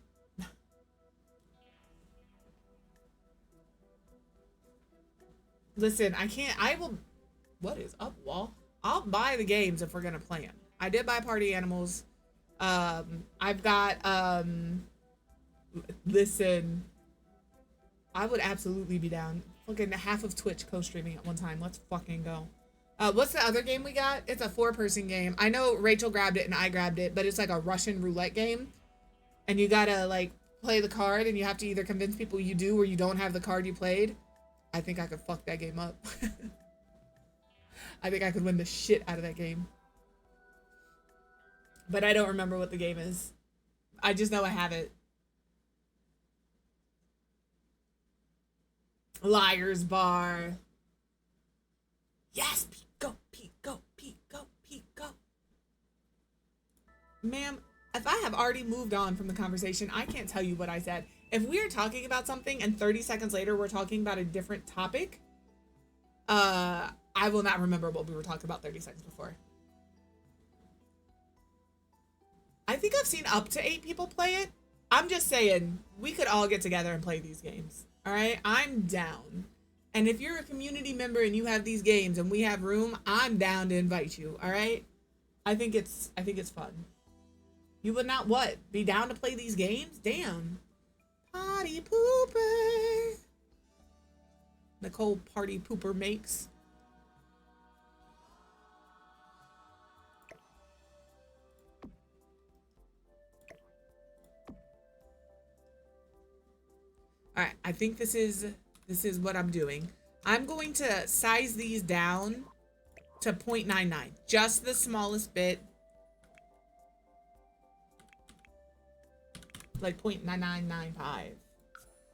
Listen, I will, what is up, Wall? I'll buy the games if we're going to play them. I did buy Party Animals. I've got, listen, I would absolutely be down. Fucking half of Twitch co-streaming at one time. Let's fucking go. What's the other game we got? It's a 4-person game. I know Rachel grabbed it and I grabbed it, but it's like a Russian roulette game. And you gotta, like, play the card and you have to either convince people you do or you don't have the card you played. I think I could fuck that game up. I think I could win the shit out of that game. But I don't remember what the game is. I just know I have it. Liar's Bar. Yes, Pete, go, Pete, go, Pete, go, Pete, go. Ma'am, if I have already moved on from the conversation, I can't tell you what I said. If we are talking about something and 30 seconds later we're talking about a different topic, I will not remember what we were talking about 30 seconds before. I think I've seen up to 8 people play it. I'm just saying, we could all get together and play these games. All right? I'm down. And if you're a community member and you have these games and we have room, I'm down to invite you. All right? I think it's fun. You would not what? Be down to play these games? Damn. Party pooper. Nicole party pooper makes. All right, I think this is what I'm doing. I'm going to size these down to 0.99, just the smallest bit. Like 0.9995.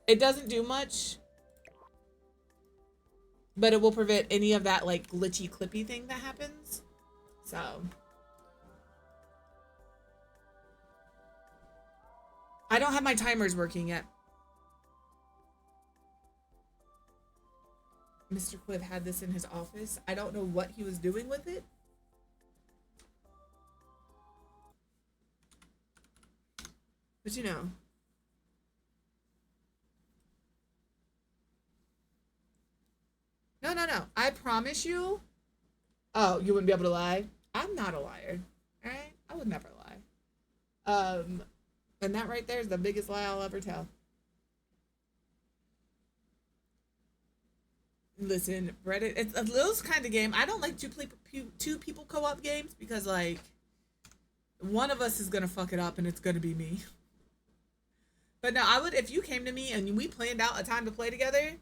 It doesn't do much, but it will prevent any of that like glitchy clippy thing that happens. So I don't have my timers working yet. Mr. Quiv had this in his office. I don't know what he was doing with it. But you know. No. I promise you. Oh, you wouldn't be able to lie? I'm not a liar. Alright? I would never lie. And that right there is the biggest lie I'll ever tell. Listen, Reddit, it's a those kind of game. I don't like two people co-op games because, like, one of us is gonna fuck it up and it's gonna be me. But no, I would, if you came to me and we planned out a time to play together,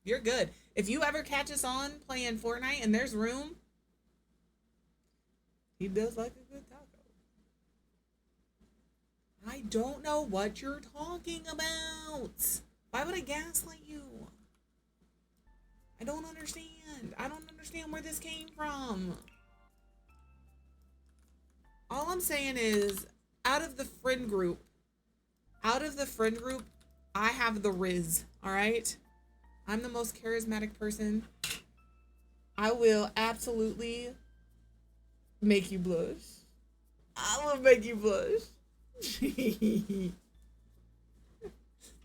you're good. If you ever catch us on playing Fortnite and there's room, he does like a good taco. I don't know what you're talking about. Why would I gaslight you? I don't understand. I don't understand where this came from. All I'm saying is, out of the friend group, I have the Riz, all right? I'm the most charismatic person. I will absolutely make you blush. I will make you blush.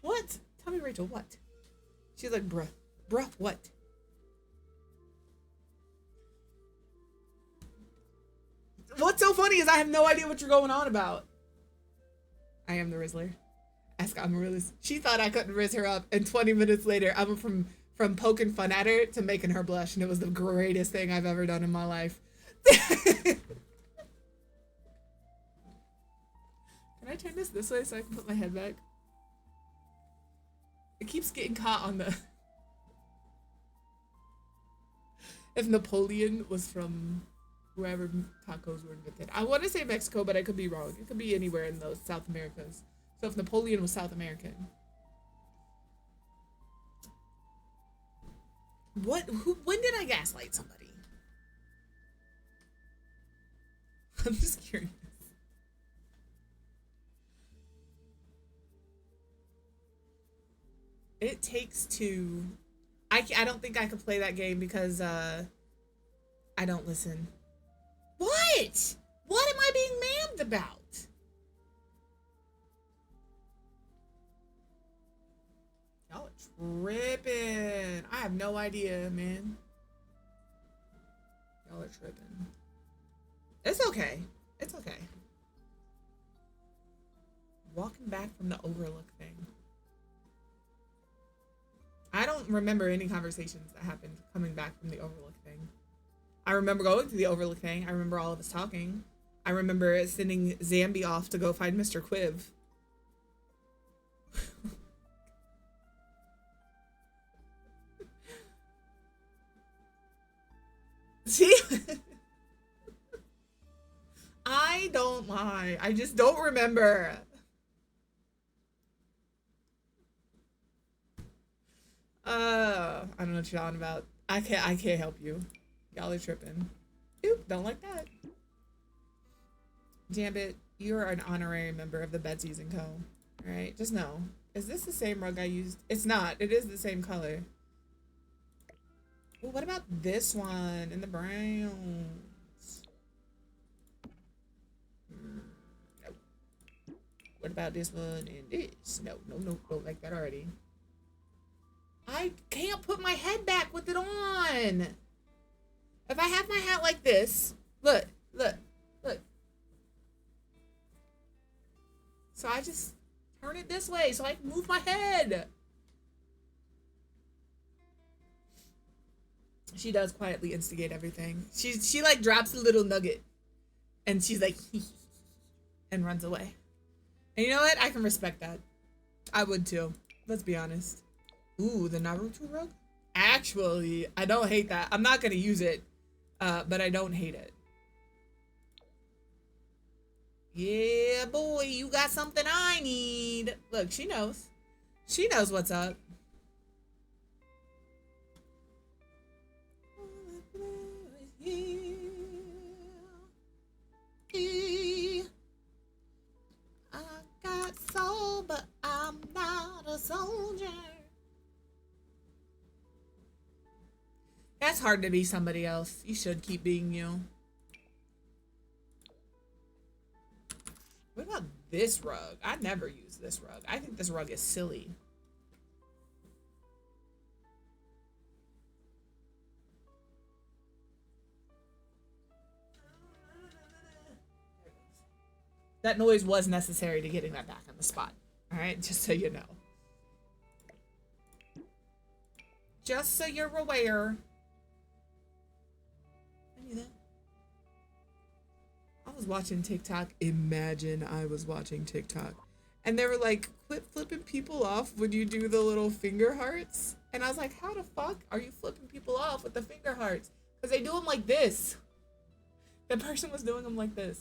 What? Tell me, Rachel, what? She's like, bruh, what? What's so funny is I have no idea what you're going on about. I am the Rizzler. Ask Amaryllis. She thought I couldn't Riz her up, and 20 minutes later, I went from poking fun at her to making her blush, and it was the greatest thing I've ever done in my life. Can I turn this way so I can put my head back? It keeps getting caught on the... If Napoleon was from wherever tacos were invented. I want to say Mexico, but I could be wrong. It could be anywhere in those South Americas. So if Napoleon was South American. When did I gaslight somebody? I'm just curious. It Takes Two. I don't think I could play that game because I don't listen. What? What am I being mad about? Y'all are tripping. I have no idea, man. Y'all are tripping. It's okay. It's okay. Walking back from the Overlook thing. I don't remember any conversations that happened coming back from the Overlook thing. I remember going to the Overlook thing. I remember all of us talking. I remember sending Zambi off to go find Mr. Quiv. See? I don't lie. I just don't remember. I don't know what you're on about. I can't help you. Y'all are tripping. Oop, don't like that. Jambit, you are an honorary member of the Betsy's & Co. Alright, just know. Is this the same rug I used? It's not. It is the same color. Ooh, what about this one in the browns? No. What about this one and this? No, don't like that already. I can't put my head back with it on. If I have my hat like this, look. So I just turn it this way so I can move my head. She does quietly instigate everything. She like drops a little nugget and she's like and runs away. And you know what? I can respect that. I would too. Let's be honest. Ooh, the Naruto rug? Actually, I don't hate that. I'm not gonna use it, but I don't hate it. Yeah, boy, you got something I need. Look, she knows. She knows what's up. I got soul, but I'm not a soldier. That's hard to be somebody else. You should keep being you. What about this rug? I never use this rug. I think this rug is silly. That noise was necessary to getting that back on the spot. All right, just so you know. Just so you're aware. I knew that. I was watching TikTok. Imagine I was watching TikTok. And they were like, quit flipping people off when you do the little finger hearts. And I was like, how the fuck are you flipping people off with the finger hearts? Because they do them like this. The person was doing them like this.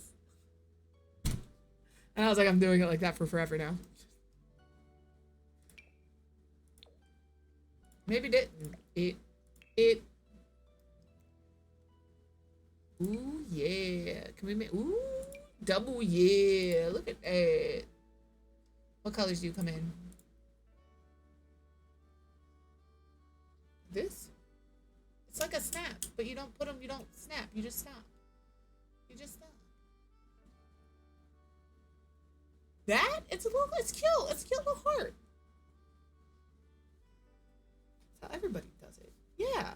And I was like, I'm doing it like that for forever now. Maybe didn't. We made, ooh, double, yeah. Look at that. What colors do you come in? This? It's like a snap, but you don't put them, you don't snap, you just stop. You just stop. That? It's a little, it's cute. It's a cute little heart. That's how everybody does it. Yeah.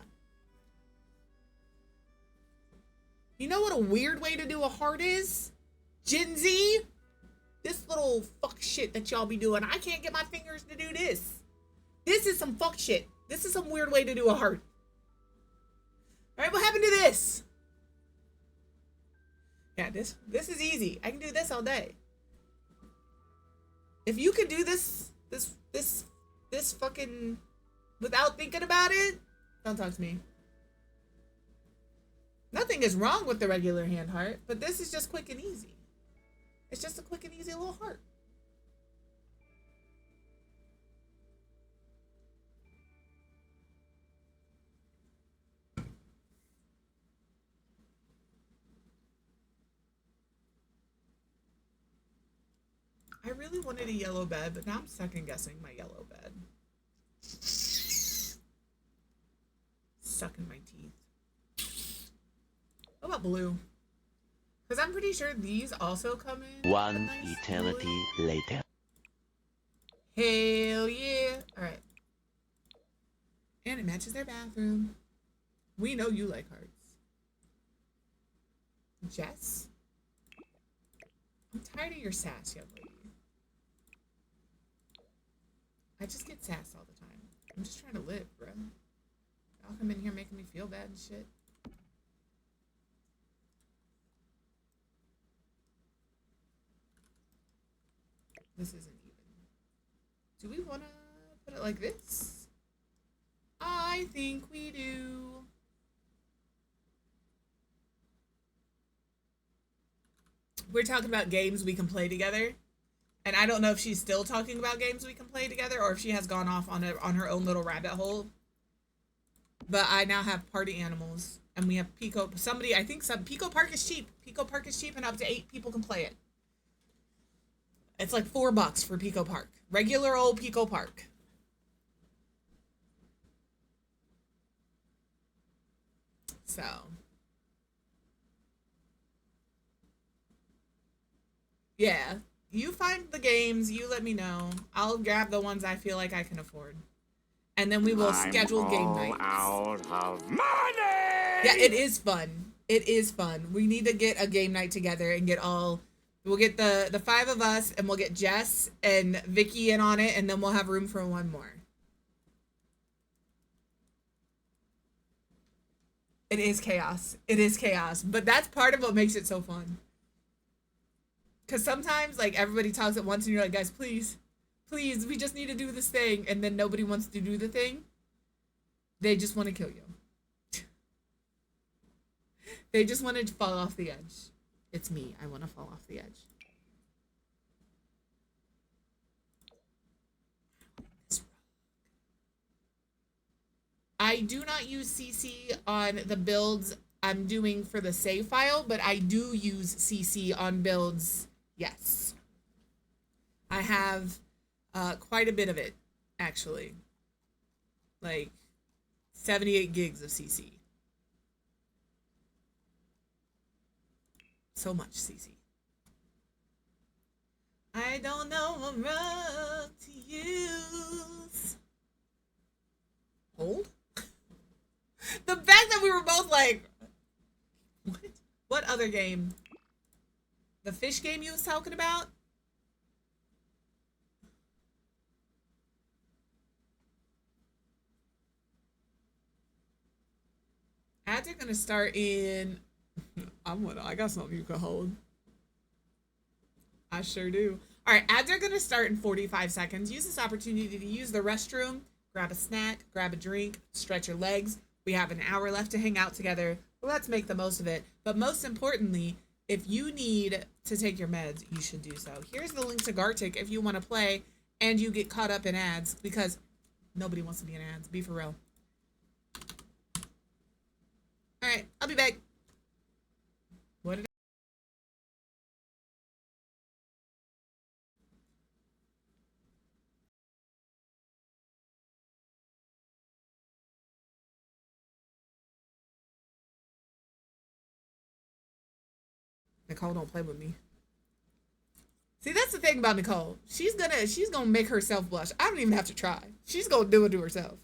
You know what a weird way to do a heart is? Gen Z? This little fuck shit that y'all be doing. I can't get my fingers to do this. This is some fuck shit. This is some weird way to do a heart. Alright, what happened to this? Yeah, this is easy. I can do this all day. If you could do this fucking without thinking about it, don't talk to me. Nothing is wrong with the regular hand heart, but this is just quick and easy. It's just a quick and easy little heart. I really wanted a yellow bed, but now I'm second guessing my yellow bed. Sucking my teeth. What about blue? Because I'm pretty sure these also come in. One nice eternity blue. later. Hell yeah. Alright. And it matches their bathroom. We know you like hearts. Jess? I'm tired of your sass, young lady. I just get sass all the time. I'm just trying to live, bro. Y'all come in here making me feel bad and shit. This isn't even. Do we want to put it like this? I think we do. We're talking about games we can play together. And I don't know if she's still talking about games we can play together or if she has gone off on her own little rabbit hole. But I now have party animals. And we have Pico. Somebody, I think Pico Park is cheap. Pico Park is cheap and up to 8 people can play it. It's like $4 for Pico Park. Regular old Pico Park. So. Yeah. You find the games, you let me know. I'll grab the ones I feel like I can afford. And then we will schedule game nights. Out of money! Yeah, it is fun. It is fun. We need to get a game night together and get all... We'll get the 5 of us, and we'll get Jess and Vicky in on it, and then we'll have room for one more. It is chaos. It is chaos. But that's part of what makes it so fun. Because sometimes, like, everybody talks at once, and you're like, guys, please, please, we just need to do this thing. And then nobody wants to do the thing. They just want to kill you. They just want to fall off the edge. It's me. I want to fall off the edge. I do not use CC on the builds I'm doing for the save file, but I do use CC on builds, yes. I have quite a bit of it, actually. Like 78 gigs of CC. So much CC. I don't know what rug to use. Hold? The fact that we were both like, what? What other game? The fish game you was talking about? Ads are gonna start in... I got something you can hold. I sure do. Alright, ads are gonna start in 45 seconds. Use this opportunity to use the restroom, grab a snack, grab a drink, stretch your legs. We have an hour left to hang out together. Let's make the most of it. But most importantly, if you need to take your meds, you should do so. Here's the link to Gartic if you want to play and you get caught up in ads, because nobody wants to be in ads. Be for real. All right, I'll be back. What did Nicole don't play with me. See, that's the thing about Nicole. She's gonna make herself blush. I don't even have to try. She's gonna do it to herself.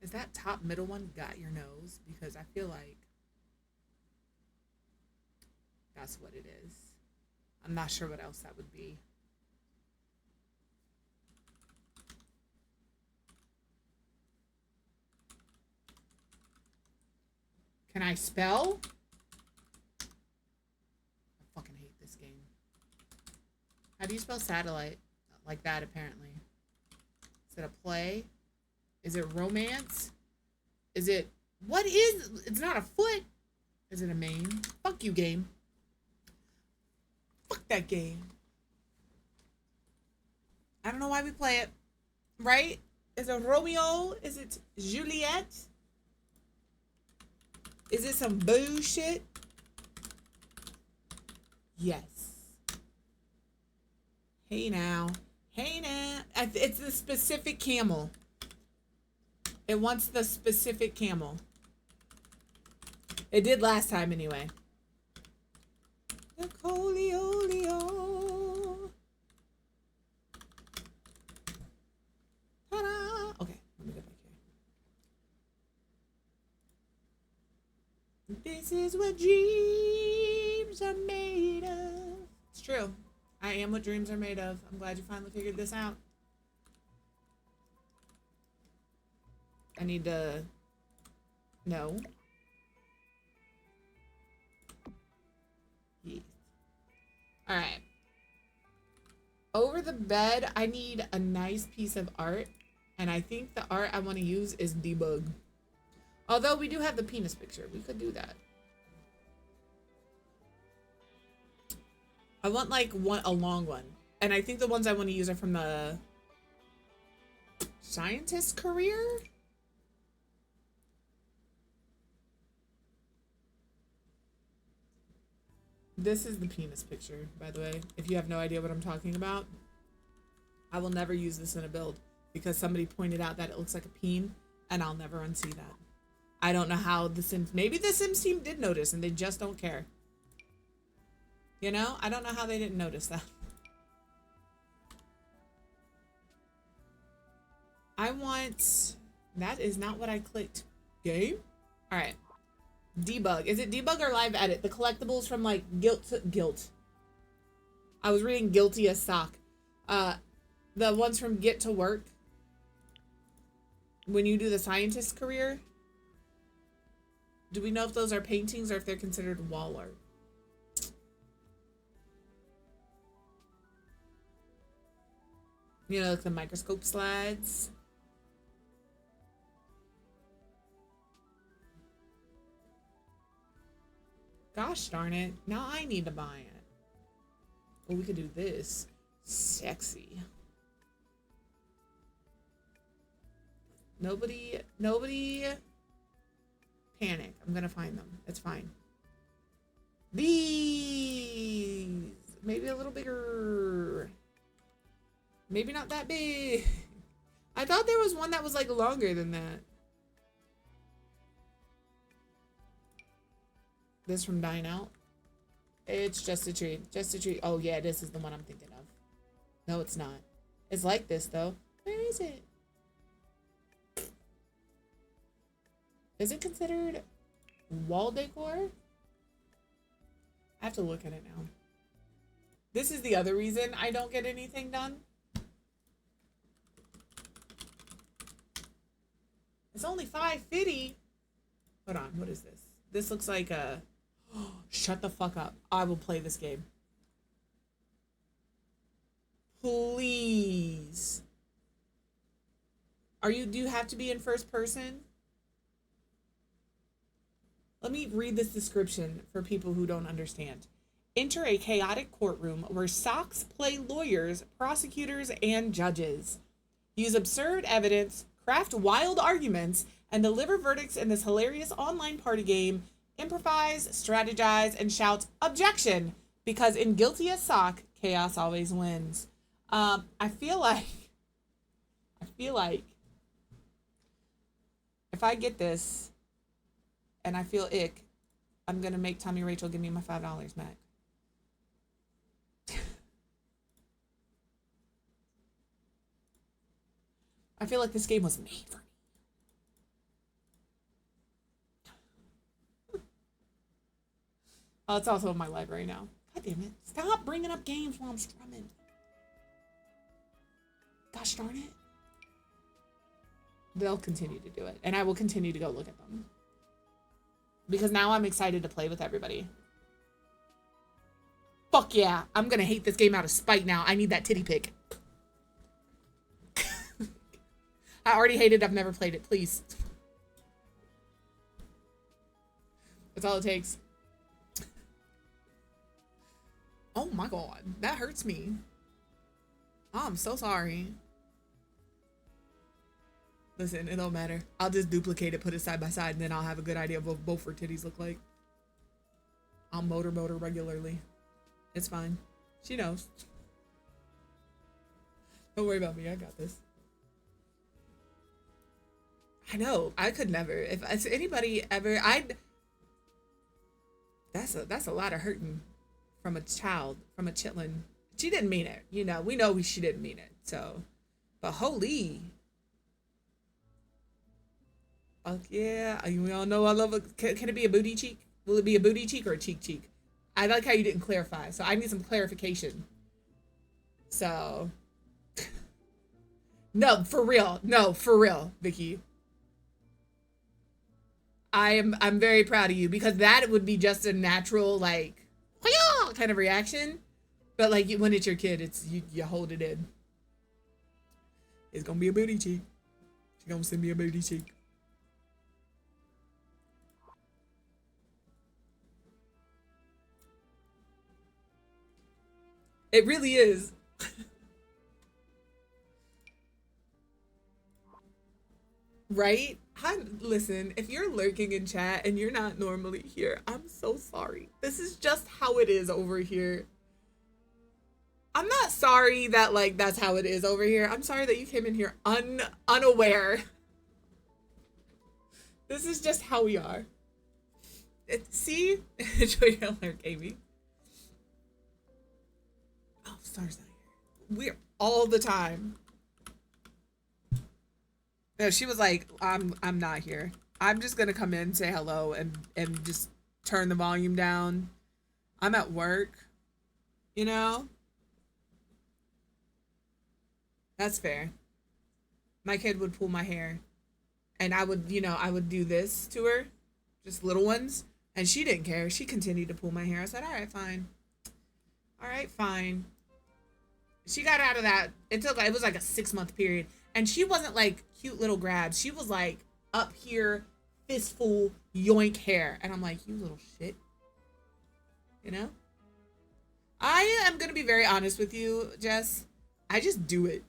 Is that top middle one got your nose? Because I feel like that's what it is. I'm not sure what else that would be. Can I spell? I fucking hate this game. How do you spell satellite? Like that, apparently. Is it a play? Is it romance? Is it... What is... It's not a foot. Is it a main? Fuck you, game. Fuck that game. I don't know why we play it. Right? Is it Romeo? Is it Juliet? Is it some bullshit? Yes. Hey now. Hey now. It's the specific camel. It wants the specific camel. It did last time anyway. The Colio. Ta-da! Okay, let me go back here. This is what dreams are made of. It's true. I am what dreams are made of. I'm glad you finally figured this out. I need to... No. Yes. Alright. Over the bed, I need a nice piece of art. And I think the art I want to use is debug. Although we do have the penis picture. We could do that. I want like a long one. And I think the ones I want to use are from the scientist career. This is the penis picture, by the way. If you have no idea what I'm talking about, I will never use this in a build because somebody pointed out that it looks like a peen, and I'll never unsee that. I don't know how the Sims... Maybe the Sims team did notice, and they just don't care. You know? I don't know how they didn't notice that. I want... That is not what I clicked. Game? Alright. Debug. Is it debug or live edit? The collectibles from like Guilt. I was reading Guilty as Sock. The ones from Get to Work. When you do the scientist career. Do we know if those are paintings or if they're considered wall art? You know, like the microscope slides. Gosh darn it. Now I need to buy it. Well, we could do this. Sexy. Nobody panic. I'm gonna find them. It's fine. These. Maybe a little bigger. Maybe not that big. I thought there was one that was like longer than that. This from Dine Out. It's just a treat. Just a treat. Oh yeah, this is the one I'm thinking of. No, it's not. It's like this though. Where is it? Is it considered wall decor? I have to look at it now. This is the other reason I don't get anything done. It's only $5.50. Hold on, what is this? This looks like a... Shut the fuck up. I will play this game. Please. Do you have to be in first person? Let me read this description for people who don't understand. Enter a chaotic courtroom where socks play lawyers, prosecutors, and judges. Use absurd evidence, craft wild arguments, and deliver verdicts in this hilarious online party game. Improvise, strategize, and shout objection, because in Guilty as Sock, chaos always wins. I feel like if I get this and I feel ick, I'm gonna make Tommy Rachel give me my $5 back. I feel like this game was made for me. Oh, it's also in my library now. God damn it. Stop bringing up games while I'm strumming. Gosh darn it. They'll continue to do it. And I will continue to go look at them. Because now I'm excited to play with everybody. Fuck yeah. I'm gonna hate this game out of spite now. I need that titty pic. I already hate it. I've never played it. Please. That's all it takes. Oh my god, that hurts me. Oh, I'm so sorry. Listen, it don't matter. I'll just duplicate it, put it side by side, and then I'll have a good idea of what both her titties look like. I'll motor regularly. It's fine. She knows. Don't worry about me. I got this. I know. I could never. If anybody ever, That's a lot of hurting from a child, from a chitlin. She didn't mean it. You know, we know she didn't mean it. So, but holy. Fuck yeah. We all know I love it. Can it be a booty cheek? Will it be a booty cheek or a cheek? I like how you didn't clarify. So I need some clarification. So. No, for real. No, for real, Vicky. I'm very proud of you because that would be just a natural, like, kind of reaction. But like when it's your kid, it's you hold it in. It's gonna be a booty cheek. She's gonna send me a booty cheek. It really is. Right? Listen, if you're lurking in chat and you're not normally here, I'm so sorry. This is just how it is over here. I'm not sorry that, like, that's how it is over here. I'm sorry that you came in here unaware. This is just how we are. See? Enjoy your lurk, Amy. Oh, Star's not here. We're all the time. No, she was like, I'm not here. I'm just gonna come in, say hello, and just turn the volume down. I'm at work, you know? That's fair. My kid would pull my hair. And I would, I would do this to her. Just little ones. And she didn't care. She continued to pull my hair. I said, all right, fine. All right, fine. She got out of that. It was like a 6-month period. And she wasn't like cute little grabs. She was like up here, fistful, yoink hair. And I'm like, you little shit. You know? I am going to be very honest with you, Jess. I just do it.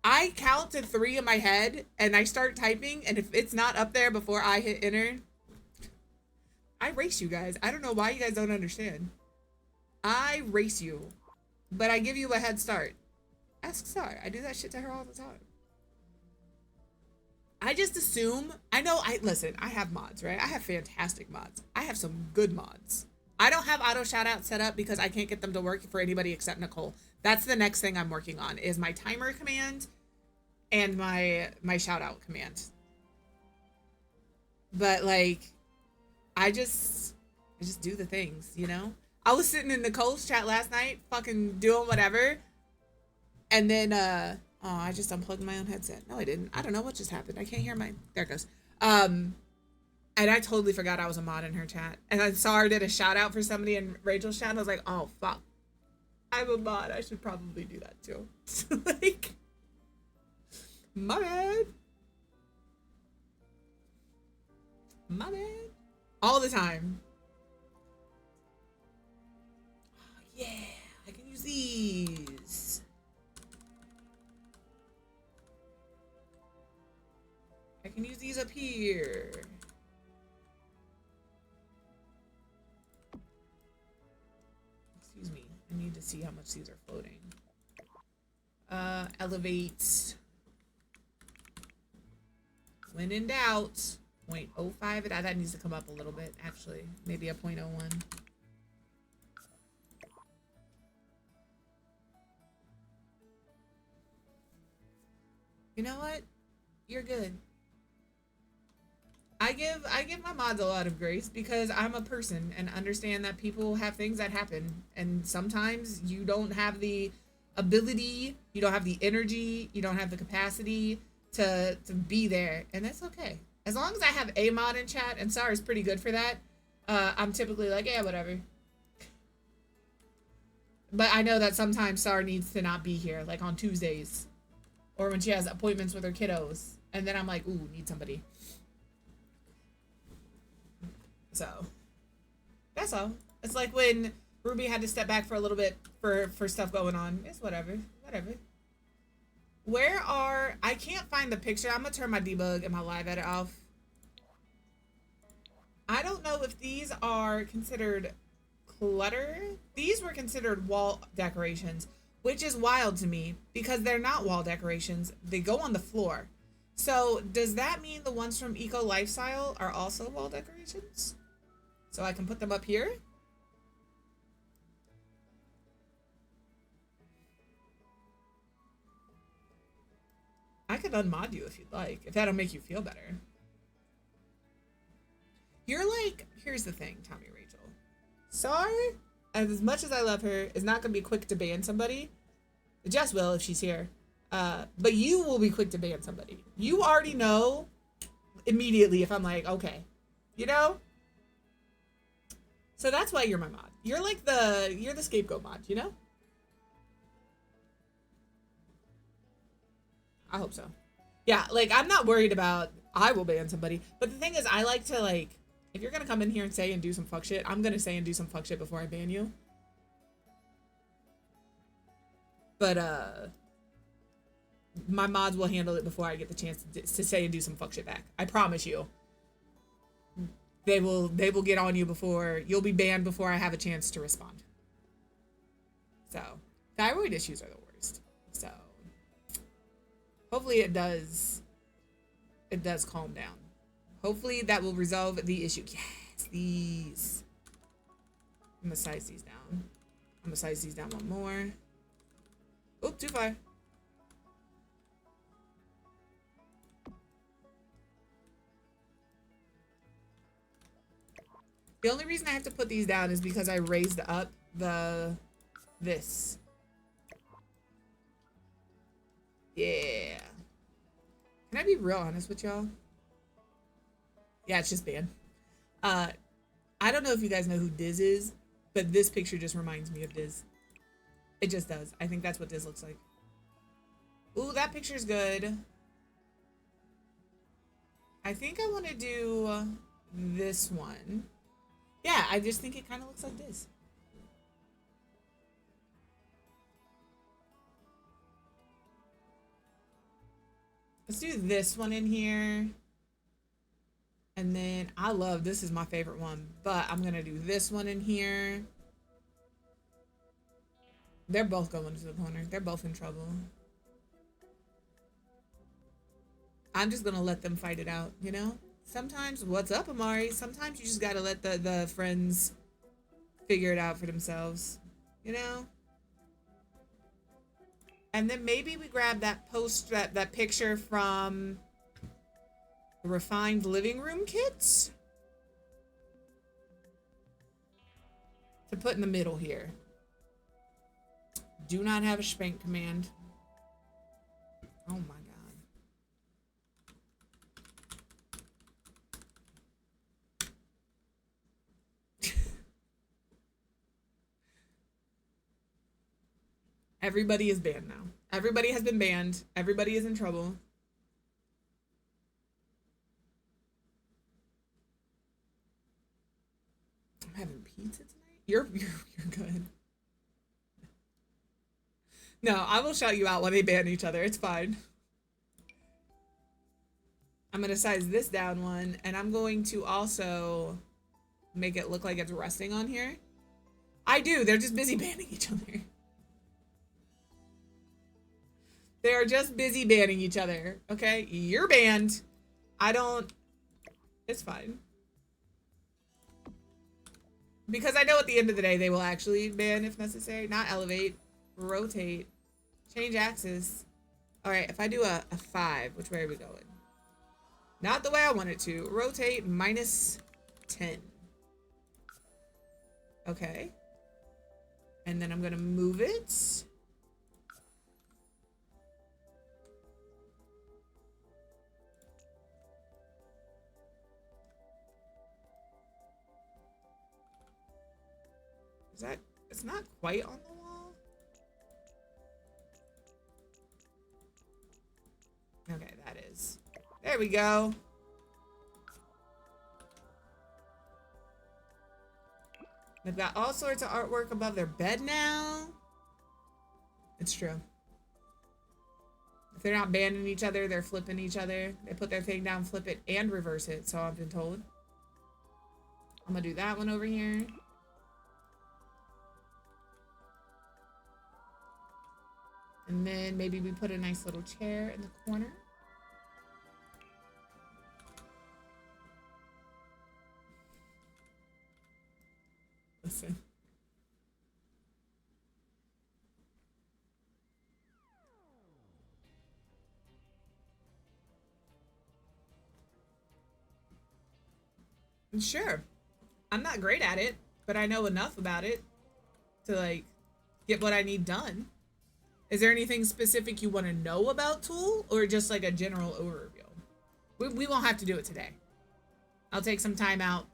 I count to 3 in my head and I start typing. And if it's not up there before I hit enter, I race you guys. I don't know why you guys don't understand. I race you. But I give you a head start. Ask Star. I do that shit to her all the time. I just assume, listen, I have mods, right? I have fantastic mods. I have some good mods. I don't have auto shout out set up because I can't get them to work for anybody except Nicole. That's the next thing I'm working on is my timer command and my shout out command. But like, I just do the things, you know? I was sitting in Nicole's chat last night, fucking doing whatever. And then, I just unplugged my own headset. No, I didn't. I don't know what just happened. I can't hear there it goes. And I totally forgot I was a mod in her chat. And I saw her did a shout out for somebody in Rachel's chat. And I was like, oh, fuck. I'm a mod. I should probably do that too. Like, my bad. My bad. All the time. Oh, yeah. I can use these. I can use these up here. Excuse me. I need to see how much these are floating. Elevate. When in doubt, 0.05. That needs to come up a little bit, actually. Maybe a 0.01. You know what? You're good. I give my mods a lot of grace because I'm a person and understand that people have things that happen, and sometimes you don't have the ability, you don't have the energy, you don't have the capacity to be there, and that's okay. As long as I have a mod in chat, and Sarah's pretty good for that, I'm typically like, yeah, whatever. But I know that sometimes Sarah needs to not be here, like on Tuesdays, or when she has appointments with her kiddos, and then I'm like, ooh, need somebody. So, that's all. It's like when Ruby had to step back for a little bit for stuff going on. It's whatever. Whatever. Where are... I can't find the picture. I'm going to turn my debug and my live edit off. I don't know if these are considered clutter. These were considered wall decorations, which is wild to me because they're not wall decorations. They go on the floor. So does that mean the ones from Eco Lifestyle are also wall decorations? So I can put them up here? I could unmod you if you'd like, if that'll make you feel better. You're like, here's the thing, Tommy Rachel. Sar, as much as I love her, is not going to be quick to ban somebody. Jess will if she's here. But you will be quick to ban somebody. You already know immediately if I'm like, okay. You know? So that's why you're my mod. You're like you're the scapegoat mod, you know? I hope so. Yeah, like, I'm not worried about I will ban somebody. But the thing is, I like to, like, if you're going to come in here and say and do some fuck shit, I'm going to say and do some fuck shit before I ban you. But, my mods will handle it before I get the chance to say and do some fuck shit back. I promise you. They will get on you before, you'll be banned before I have a chance to respond. So, thyroid issues are the worst. So, hopefully it does calm down. Hopefully that will resolve the issue. Yes, these. I'm gonna size these down. I'm gonna size these down one more. Oh, too far. The only reason I have to put these down is because I raised up this. Yeah. Can I be real honest with y'all? Yeah, it's just banned. I don't know if you guys know who Diz is, but this picture just reminds me of Diz. It just does. I think that's what Diz looks like. Ooh, that picture's good. I think I want to do this one. Yeah, I just think it kind of looks like this. Let's do this one in here. And then this is my favorite one, but I'm going to do this one in here. They're both going to the corner. They're both in trouble. I'm just going to let them fight it out, you know? Sometimes, what's up, Amari? Sometimes you just got to let the friends figure it out for themselves, you know? And then maybe we grab that that picture from the Refined Living Room kits to put in the middle here. Do not have a spank command. Oh my god. Everybody is banned now. Everybody has been banned. Everybody is in trouble. I'm having pizza tonight? You're good. No, I will shout you out when they ban each other. It's fine. I'm going to size this down one, and I'm going to also make it look like it's resting on here. I do. They're just busy banning each other. They are just busy banning each other, okay? You're banned. It's fine. Because I know at the end of the day, they will actually ban if necessary. Not elevate, rotate, change axis. All right, if I do a 5, which way are we going? Not the way I want it to. Rotate -10. Okay. And then I'm gonna move it. It's not quite on the wall. Okay, that is. There we go. They've got all sorts of artwork above their bed now. It's true. If they're not banning each other, they're flipping each other. They put their thing down, flip it, and reverse it, so I've been told. I'm gonna do that one over here. And then maybe we put a nice little chair in the corner. Listen. Sure. I'm not great at it, but I know enough about it to like get what I need done. Is there anything specific you want to know about Tool or just like a general overview? We won't have to do it today. I'll take some time out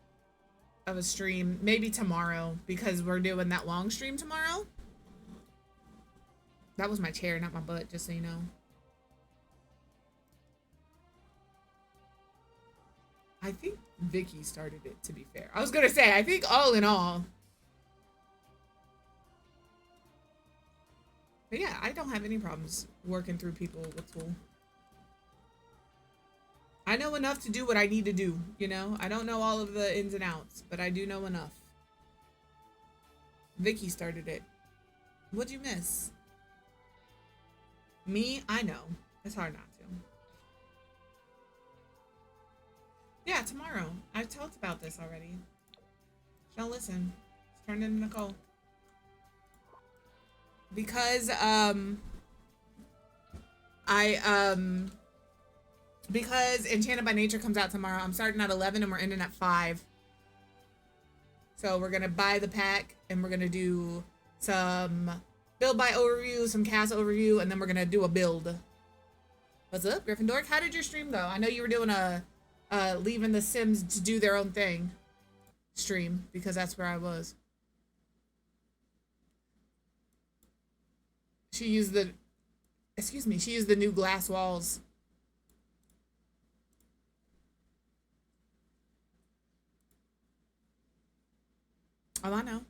of a stream, maybe tomorrow, because we're doing that long stream tomorrow. That was my chair, not my butt, just so you know. I think Vicky started it, to be fair. I was gonna say, I think all in all. But yeah, I don't have any problems working through people with Tool. I know enough to do what I need to do, you know? I don't know all of the ins and outs, but I do know enough. Vicky started it. What'd you miss? Me? I know. It's hard not to. Yeah, tomorrow. I've talked about this already. Don't listen. It's turned into Nicole. Because, because Enchanted by Nature comes out tomorrow. I'm starting at 11 and we're ending at 5. So we're going to buy the pack and we're going to do some build by overview, some cast overview, and then we're going to do a build. What's up, Gryffindor? How did your stream go? I know you were doing a leaving the Sims to do their own thing stream, because that's where I was. She used the, she used the new glass walls. Oh, I know.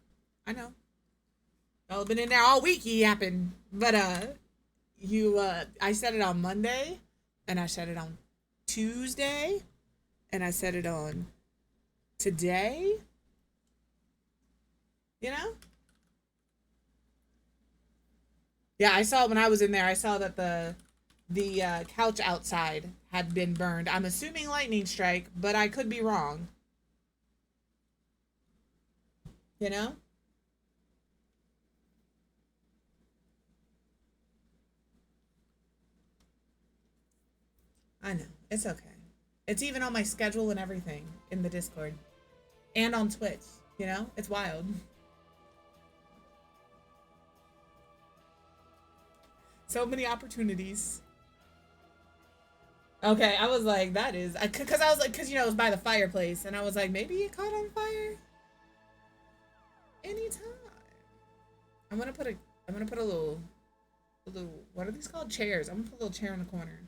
Y'all have been in there all week yapping. But, I said it on Monday, and I said it on Tuesday, and I said it on today. You know? Yeah, I saw when I was in there, I saw that the couch outside had been burned. I'm assuming lightning strike, but I could be wrong. You know? I know. It's okay. It's even on my schedule and everything in the Discord. And on Twitch. You know? It's wild. So many opportunities. Okay, I was like, that is... Because I was like, because, you know, it was by the fireplace. And I was like, maybe it caught on fire? Anytime. I'm gonna put a little, what are these called? Chairs. I'm gonna put a little chair in the corner.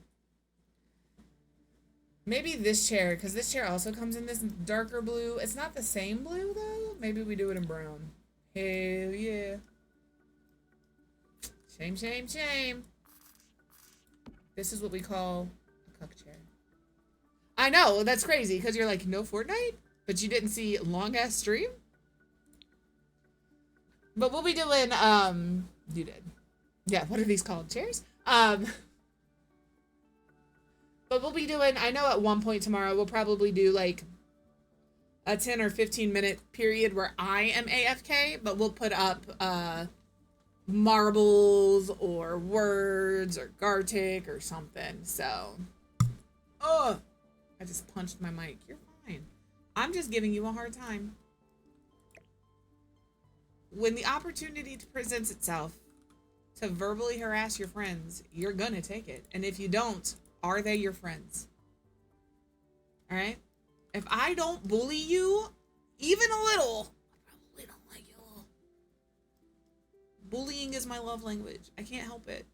Maybe this chair, because this chair also comes in this darker blue. It's not the same blue, though. Maybe we do it in brown. Hell yeah. Shame, shame, shame. This is what we call a cuck chair. I know, that's crazy, because you're like, no Fortnite? But you didn't see long-ass stream? But we'll be doing, you did. Yeah, what are these called? Chairs? But we'll be doing, I know at one point tomorrow, we'll probably do like a 10 or 15 minute period where I am AFK, but we'll put up, marbles or words or Gartic or something. So, oh, I just punched my mic. You're fine. I'm just giving you a hard time. When the opportunity presents itself to verbally harass your friends, you're gonna take it. And if you don't, are they your friends? All right? If I don't bully you, even a little, I probably don't like you. Bullying is my love language. I can't help it.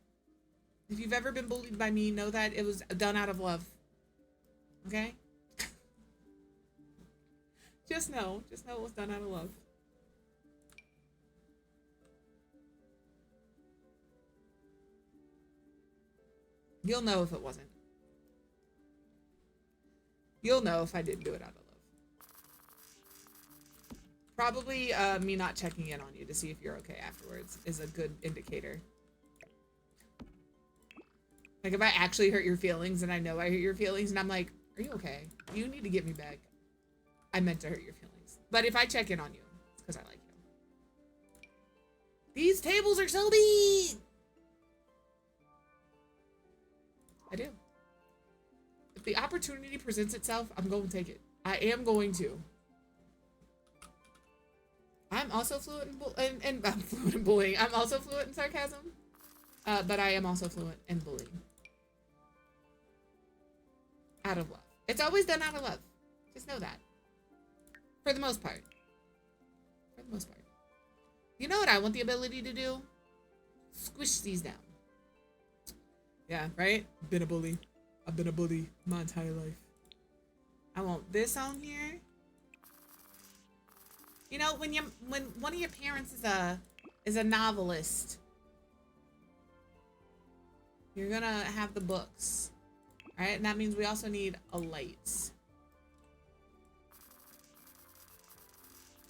If you've ever been bullied by me, know that it was done out of love. Okay? Just know it was done out of love. You'll know if it wasn't. You'll know if I didn't do it out of love. Probably me not checking in on you to see if you're okay afterwards is a good indicator. Like if I actually hurt your feelings and I know I hurt your feelings and I'm like, are you okay? You need to get me back. I meant to hurt your feelings. But if I check in on you, it's because I like you. These tables are so big. I do. If the opportunity presents itself, I'm going to take it. I am going to. I'm also fluent in I'm fluent in bullying. I'm also fluent in sarcasm. But I am also fluent in bullying. Out of love. It's always done out of love. Just know that. For the most part. For the most part. You know what I want the ability to do? Squish these down. Yeah, right? Been a bully. I've been a bully my entire life. I want this on here. You know, when one of your parents is a novelist, you're gonna have the books, right? And that means we also need a light.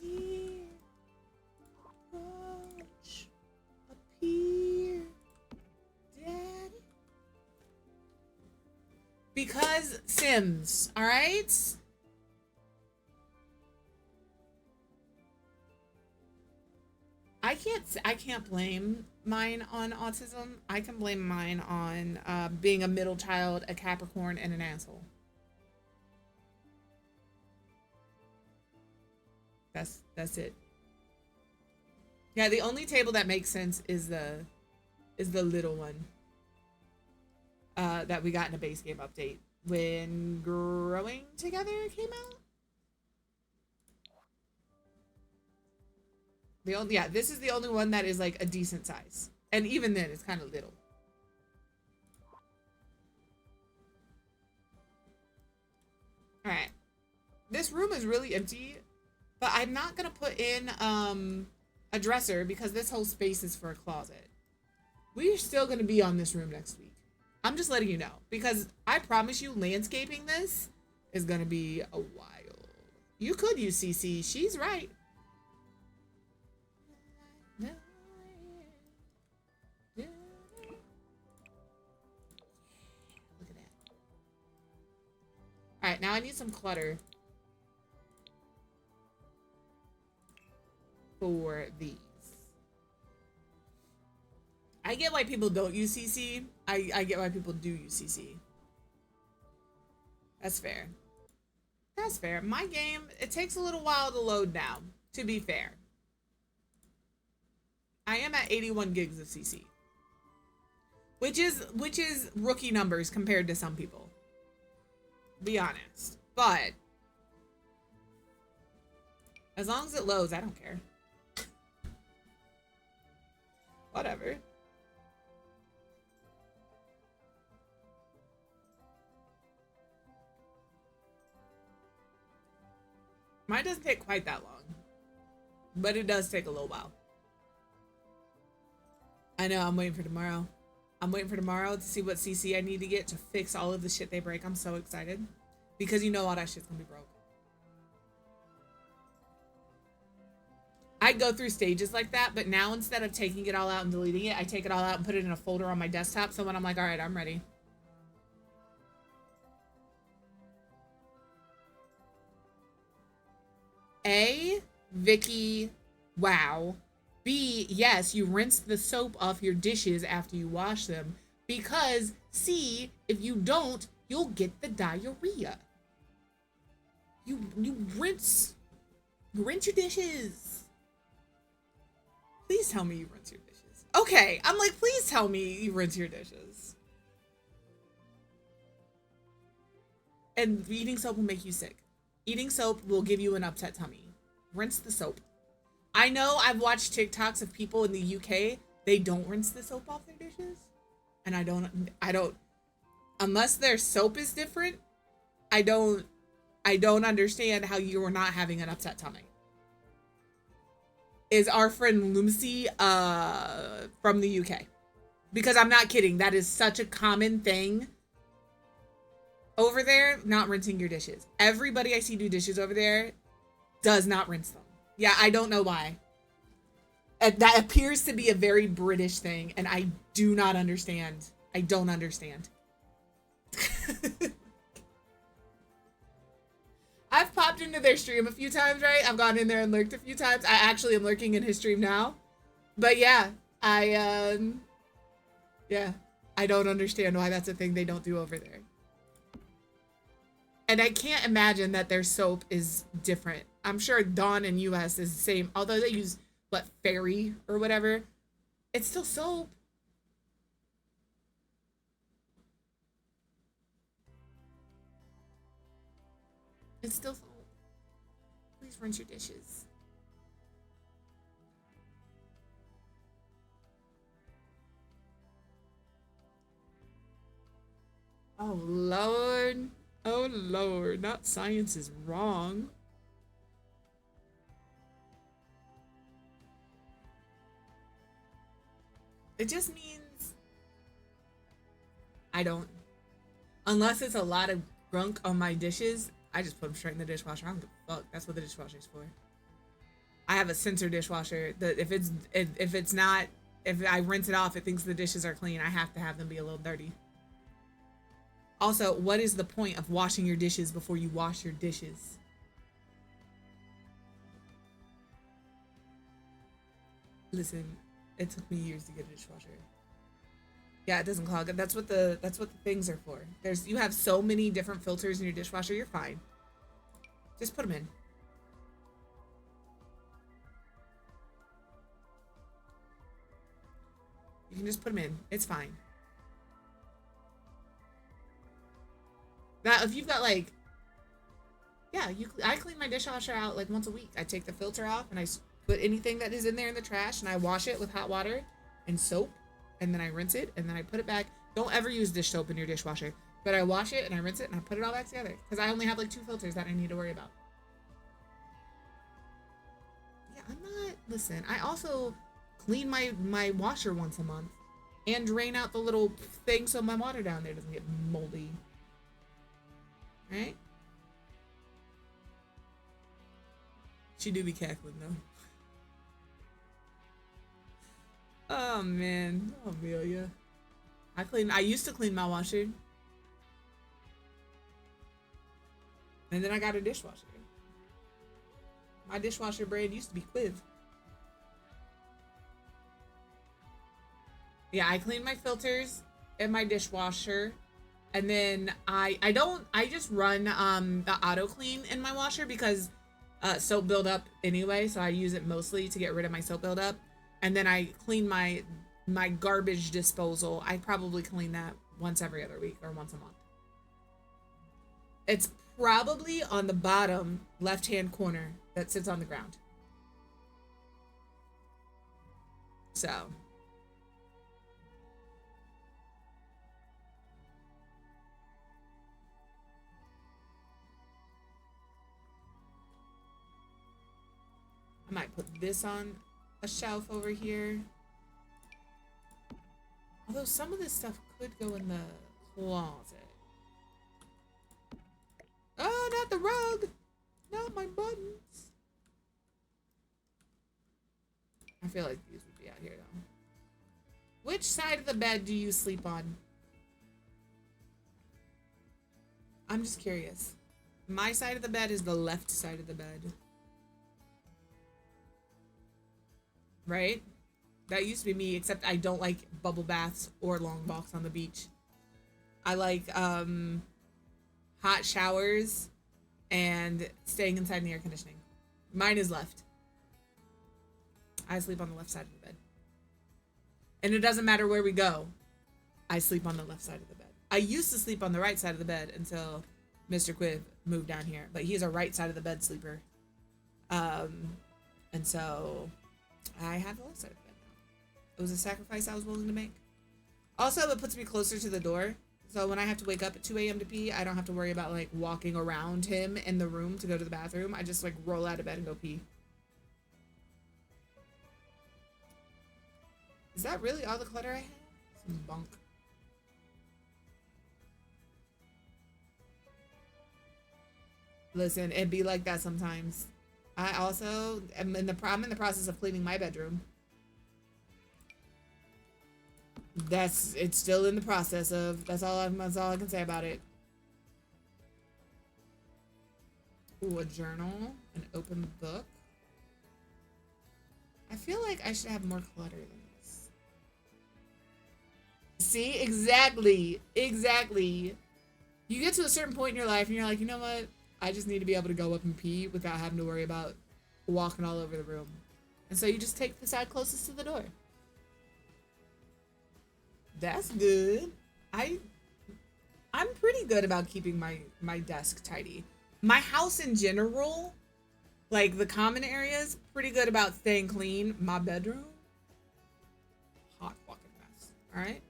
Here, approach, appear, Daddy. Because Sims, all right? I can't blame mine on autism. I can blame mine on being a middle child, a Capricorn, and an asshole. That's it. Yeah, the only table that makes sense is the little one that we got in a base game update when Growing Together came out. This is the only one that is like a decent size. And even then, it's kind of little. All right. This room is really empty, but I'm not going to put in a dresser because this whole space is for a closet. We're still going to be on this room next week. I'm just letting you know because I promise you landscaping this is going to be a while. You could use CC. She's right. Look at that. All right, now I need some clutter for these. I get why people don't use CC. I get why people do use CC. That's fair. That's fair. My game, it takes a little while to load now, to be fair. I am at 81 gigs of CC. Which is rookie numbers compared to some people. Be honest. But as long as it loads, I don't care. Whatever. Mine doesn't take quite that long. But it does take a little while. I know, I'm waiting for tomorrow. I'm waiting for tomorrow to see what CC I need to get to fix all of the shit they break. I'm so excited. Because you know all that shit's gonna be broke. I go through stages like that, but now instead of taking it all out and deleting it, I take it all out and put it in a folder on my desktop. So when I'm like, all right, I'm ready. A, Vicky, wow. B, yes, you rinse the soap off your dishes after you wash them. Because C, if you don't, you'll get the diarrhea. You rinse your dishes. Please tell me you rinse your dishes. Okay, I'm like, please tell me you rinse your dishes. And eating soap will make you sick. Eating soap will give you an upset tummy. Rinse the soap. I know I've watched TikToks of people in the UK, they don't rinse the soap off their dishes. And I don't, unless their soap is different, I don't understand how you are not having an upset tummy. Is our friend Lucy from the UK. Because I'm not kidding. That is such a common thing over there, not rinsing your dishes. Everybody I see do dishes over there does not rinse them. Yeah, I don't know why. That appears to be a very British thing, and I do not understand. I don't understand. I've popped into their stream a few times, right? I've gone in there and lurked a few times. I actually am lurking in his stream now. But yeah, I don't understand why that's a thing they don't do over there. And I can't imagine that their soap is different. I'm sure Dawn in US is the same, although they use, what, Fairy or whatever. It's still soap. It's still soap. Please rinse your dishes. Oh, Lord. Oh, Lord. Not science is wrong. It just means I don't. Unless it's a lot of grunk on my dishes, I just put them straight in the dishwasher. I don't give a fuck. That's what the dishwasher's for. I have a sensor dishwasher that if I rinse it off, it thinks the dishes are clean. I have to have them be a little dirty. Also, what is the point of washing your dishes before you wash your dishes? Listen, it took me years to get a dishwasher. Yeah, it doesn't clog. That's what the things are for. You have so many different filters in your dishwasher, you're fine. Just put them in. You can just put them in. It's fine. Now, if you've got like, yeah, I clean my dishwasher out like once a week. I take the filter off and I put anything that is in there in the trash and I wash it with hot water and soap, and then I rinse it and then I put it back. Don't ever use dish soap in your dishwasher, but I wash it and I rinse it and I put it all back together because I only have like 2 filters that I need to worry about. Yeah, listen, I also clean my washer once a month and drain out the little thing so my water down there doesn't get moldy. Right? She do be cackling though. Oh man, oh Amelia. I used to clean my washer. And then I got a dishwasher. My dishwasher brand used to be Quiv. Yeah, I clean my filters in my dishwasher. And then I just run the auto clean in my washer because soap buildup anyway, so I use it mostly to get rid of my soap buildup. And then I clean my garbage disposal. I probably clean that once every other week or once a month. It's probably on the bottom left-hand corner that sits on the ground. So I might put this on a shelf over here. Although some of this stuff could go in the closet. Oh, not the rug! Not my buttons. I feel like these would be out here though. Which side of the bed do you sleep on? I'm just curious. My side of the bed is the left side of the bed. Right? That used to be me, except I don't like bubble baths or long walks on the beach. I like hot showers and staying inside in the air conditioning. Mine is left. I sleep on the left side of the bed. And it doesn't matter where we go. I sleep on the left side of the bed. I used to sleep on the right side of the bed until Mr. Quiv moved down here. But he's a right side of the bed sleeper. And so I have the left side of the bed now. It was a sacrifice I was willing to make. Also, it puts me closer to the door. So when I have to wake up at 2 a.m. to pee, I don't have to worry about like walking around him in the room to go to the bathroom. I just like roll out of bed and go pee. Is that really all the clutter I have? Some bunk. Listen, it be like that sometimes. I also am I'm in the process of cleaning my bedroom. It's still in the process of. That's all I can say about it. Ooh, a journal, an open book. I feel like I should have more clutter than this. See, exactly. You get to a certain point in your life and you're like, you know what? I just need to be able to go up and pee without having to worry about walking all over the room. And so you just take the side closest to the door. That's good. I'm pretty good about keeping my desk tidy. My house in general, like the common areas, pretty good about staying clean. My bedroom, hot fucking mess. All right?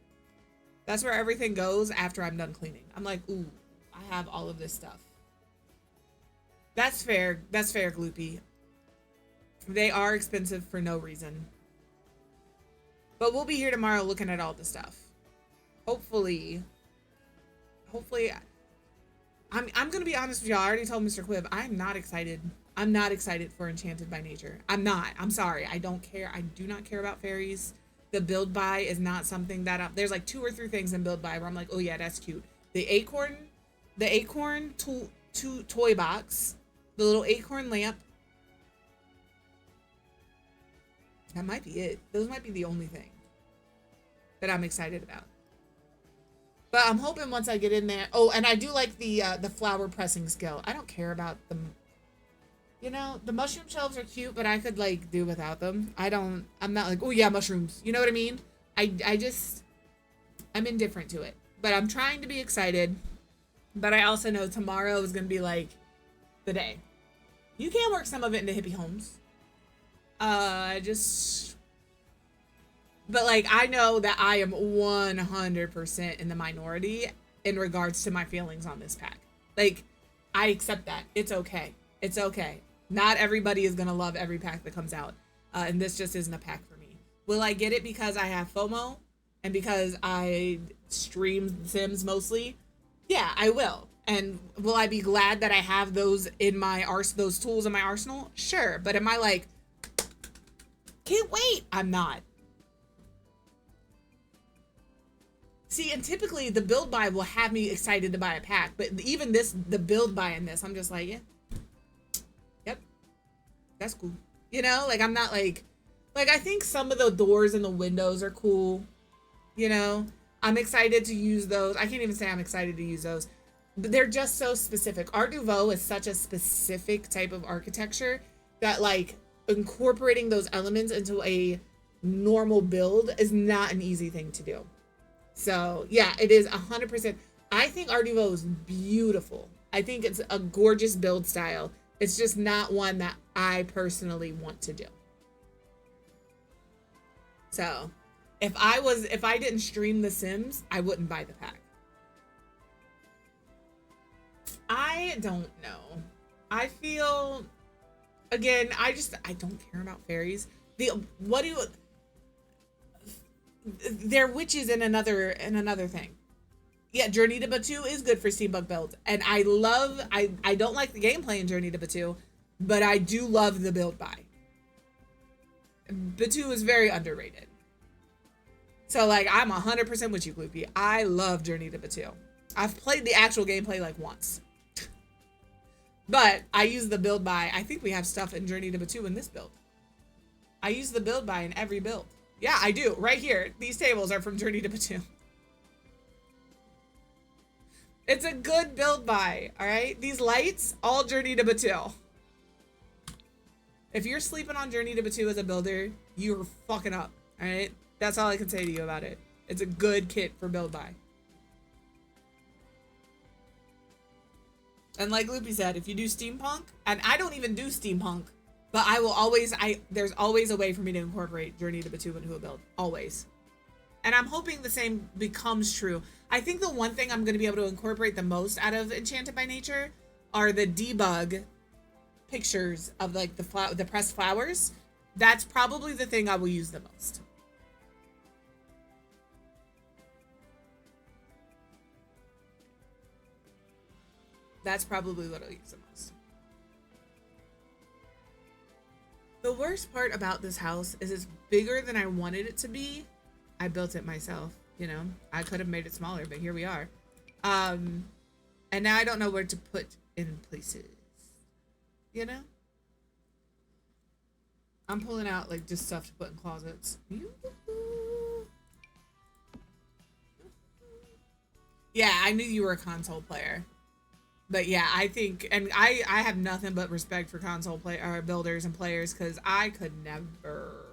That's where everything goes after I'm done cleaning. I'm like, ooh, I have all of this stuff. That's fair. That's fair, Gloopy. They are expensive for no reason. But we'll be here tomorrow looking at all the stuff. Hopefully, I'm gonna be honest with y'all. I already told Mr. Quibb, I'm not excited. I'm not excited for Enchanted by Nature. I'm not. I'm sorry. I don't care. I do not care about fairies. The build buy is not something that there's like 2 or 3 things in build buy where I'm like, oh yeah, that's cute. The acorn toy box, the little acorn lamp. That might be it. Those might be the only thing that I'm excited about. But I'm hoping once I get in there. Oh, and I do like the flower pressing skill. I don't care about them. You know, the mushroom shelves are cute, but I could like do without them. I'm not like, oh yeah, mushrooms. You know what I mean? I'm indifferent to it. But I'm trying to be excited. But I also know tomorrow is going to be like the day. You can work some of it into hippie homes. But like, I know that I am 100% in the minority in regards to my feelings on this pack. Like, I accept that. It's okay. It's okay. Not everybody is going to love every pack that comes out. And this just isn't a pack for me. Will I get it because I have FOMO and because I stream Sims mostly? Yeah, I will. And will I be glad that I have those in my those tools in my arsenal? Sure. But am I like, can't wait? I'm not. See, and typically the build buy will have me excited to buy a pack, but even the build buy in this, I'm just like, yeah, yep, that's cool. You know, like I'm not like I think some of the doors and the windows are cool. You know, I'm excited to use those. I can't even say I'm excited to use those, but they're just so specific. Art Nouveau is such a specific type of architecture that like incorporating those elements into a normal build is not an easy thing to do. So yeah, it is 100%. I think Art Nouveau is beautiful. I think it's a gorgeous build style. It's just not one that I personally want to do. So if I didn't stream The Sims, I wouldn't buy the pack. I don't know. I feel, again, I don't care about fairies. They're witches in another thing. Yeah, Journey to Batu is good for steampunk builds. And I don't like the gameplay in Journey to Batu, but I do love the build buy. Batu is very underrated. So like I'm 100% with you, Gloopy. I love Journey to Batu. I've played the actual gameplay like once. But I use the build buy. I think we have stuff in Journey to Batu in this build. I use the build buy in every build. Yeah, I do. Right here. These tables are from Journey to Batu. It's a good build buy, all right? These lights, all Journey to Batu. If you're sleeping on Journey to Batu as a builder, you're fucking up, all right? That's all I can say to you about it. It's a good kit for build buy. And like Loopy said, if you do steampunk, and I don't even do steampunk, but there's always a way for me to incorporate Journey to Batu into a build. Always. And I'm hoping the same becomes true. I think the one thing I'm going to be able to incorporate the most out of Enchanted by Nature are the debug pictures of like the pressed flowers. That's probably the thing I will use the most. That's probably what I'll use the most. The worst part about this house is it's bigger than I wanted it to be. I built it myself, you know. I could have made it smaller, but here we are. And now I don't know where to put in places, you know? I'm pulling out like just stuff to put in closets. Yeah, I knew you were a console player. But yeah, I think, and I have nothing but respect for console builders and players, because I could never.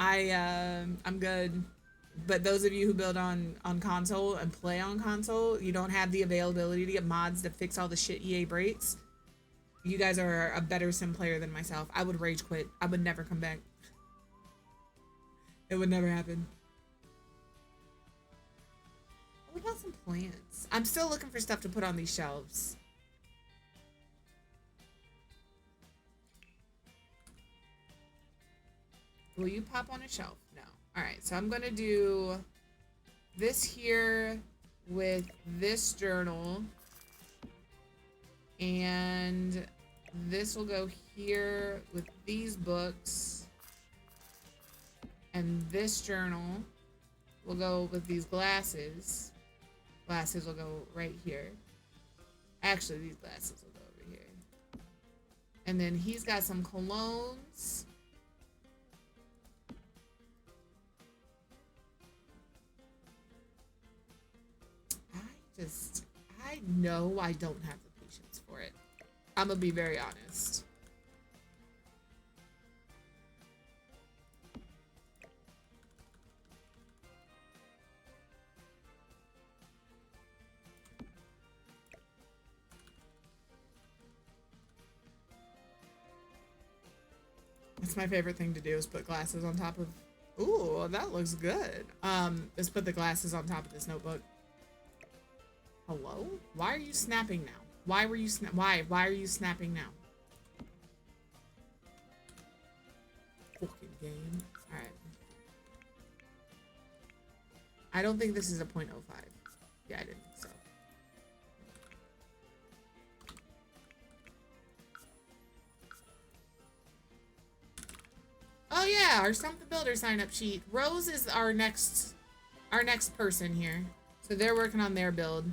I'm good. But those of you who build on console and play on console, you don't have the availability to get mods to fix all the shit EA breaks. You guys are a better sim player than myself. I would rage quit. I would never come back. It would never happen. What about some plants? I'm still looking for stuff to put on these shelves. Will you pop on a shelf? No. Alright, so I'm gonna do this here with this journal. And this will go here with these books. And this journal will go with these glasses. Glasses will go right here. Actually, these glasses will go over here. And then he's got some colognes. I know I don't have the patience for it. I'm gonna be very honest. That's my favorite thing to do, is put glasses on top of... Ooh, that looks good. Let's put the glasses on top of this notebook. Hello? Why are you snapping now? Why are you snapping now? Fucking game. Alright. I don't think this is a .05. Yeah, I didn't think so. Oh yeah, our Stump the Builder sign-up sheet. Rose is our next person here. So they're working on their build.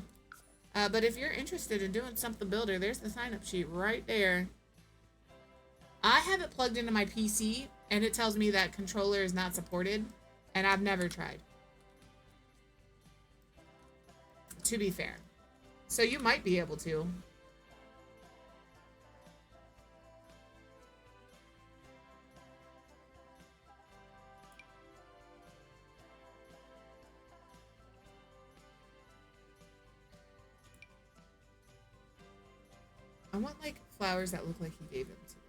But if you're interested in doing Stump the Builder, there's the sign-up sheet right there. I have it plugged into my PC, and it tells me that controller is not supported, and I've never tried. To be fair. So you might be able to. I want, like, flowers that look like he gave them to me.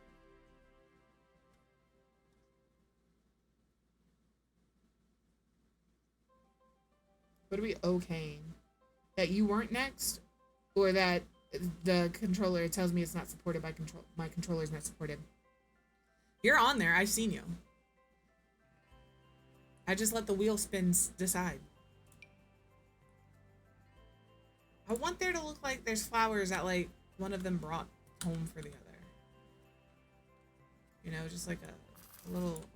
What do we owe Kane? That you weren't next? Or that the controller tells me it's not supported by my controller's not supported? You're on there. I've seen you. I just let the wheel spins decide. I want there to look like there's flowers that, like, one of them brought home for the other. You know, just like a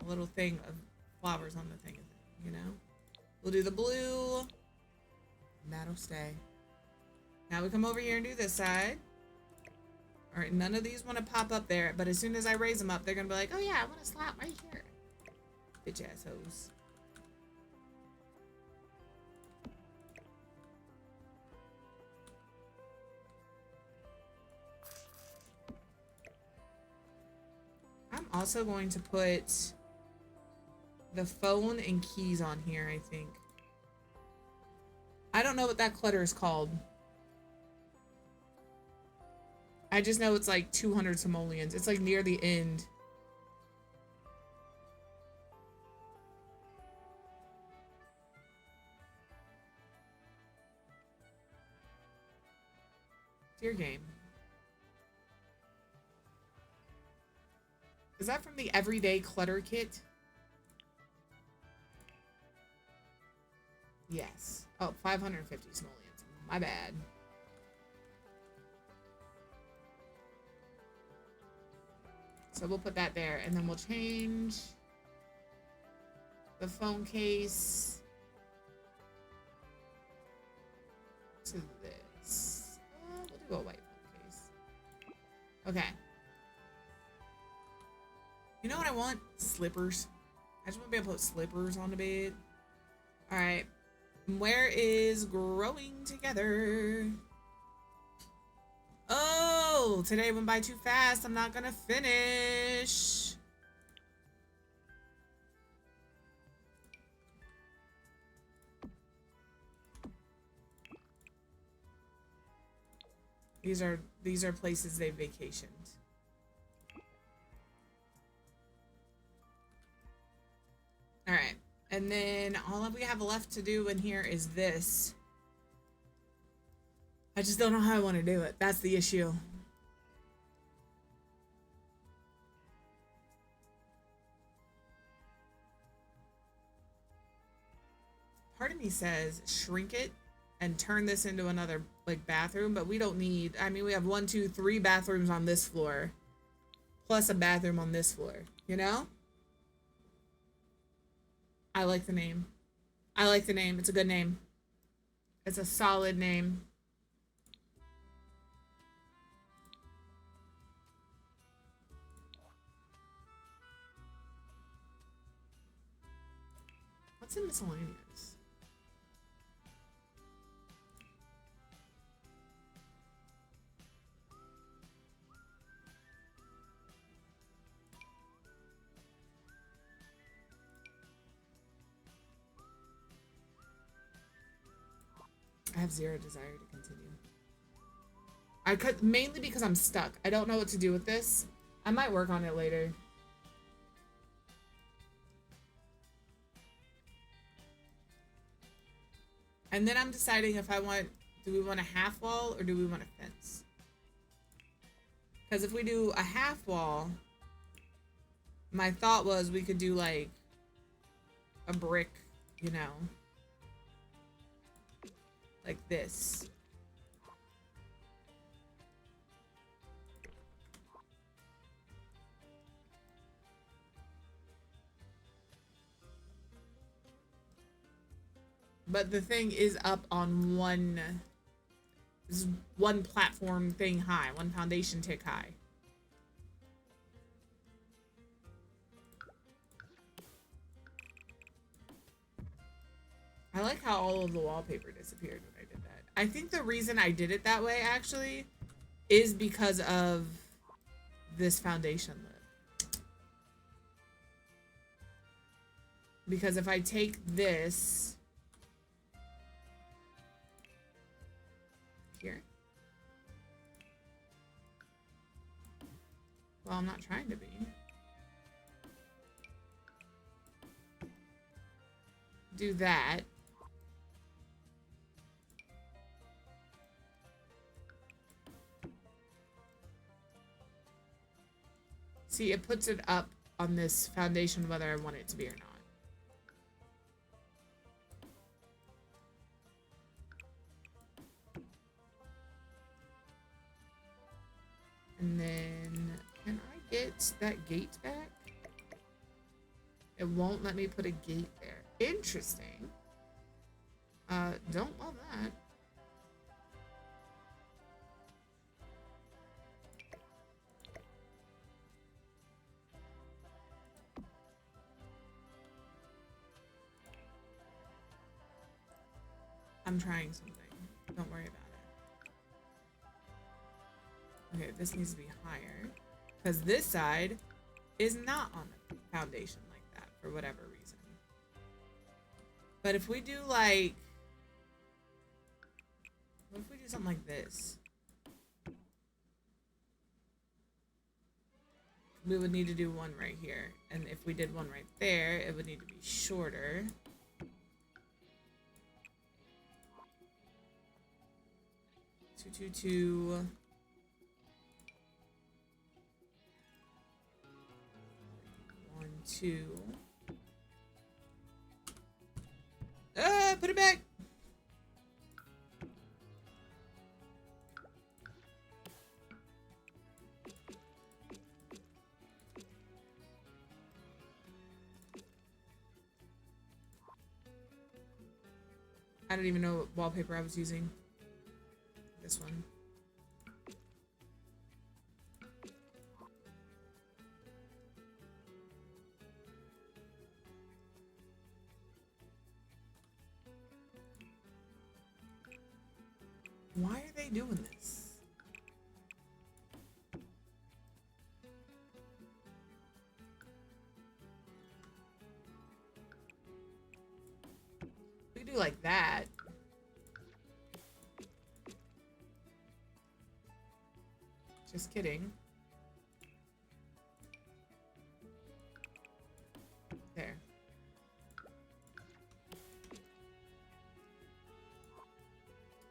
little thing of flowers on the thing, you know? We'll do the blue. And that'll stay. Now we come over here and do this side. Alright, none of these want to pop up there, but as soon as I raise them up, they're gonna be like, oh yeah, I want a slot right here. Bitch ass hoes. I'm also going to put the phone and keys on here, I think. I don't know what that clutter is called. I just know it's like 200 simoleons. It's like near the end. Dear game. Is that from the Everyday Clutter Kit? Yes. Oh, 550 simoleons. My bad. So we'll put that there, and then we'll change the phone case to this. We'll do a white phone case. Okay. You know what I want? Slippers. I just want to be able to put slippers on the bed. All right. Where is growing together? Oh, today went by too fast. I'm not gonna finish. These are places they vacationed. All right. And then all that we have left to do in here is this. I just don't know how I want to do it. That's the issue. Part of me says shrink it and turn this into another like bathroom, but we don't need, I mean, we have 1, 2, 3 bathrooms on this floor, plus a bathroom on this floor, you know? I like the name. I like the name. It's a good name. It's a solid name. What's in miscellaneous? I have zero desire to continue. I could, mainly because I'm stuck. I don't know what to do with this. I might work on it later. And then I'm deciding if I want, do we want a half wall or do we want a fence? Because if we do a half wall, my thought was we could do like a brick, you know, like this. But the thing is up on one platform thing high, one foundation tick high. I like how all of the wallpaper disappeared when I did that. I think the reason I did it that way actually is because of this foundation lip. Because if I take this here. Well, I'm not trying to be. Do that. See, it puts it up on this foundation whether I want it to be or not. And then, can I get that gate back? It won't let me put a gate there. Interesting. Don't love that. I'm trying something. Don't worry about it. Okay, this needs to be higher. Because this side is not on the foundation like that for whatever reason. But if we do like... What if we do something like this? We would need to do one right here. And if we did one right there, it would need to be shorter. Two. 1, 2. Put it back. I don't even know what wallpaper I was using. This one. Why are they doing this? We could do like that. Just kidding. There.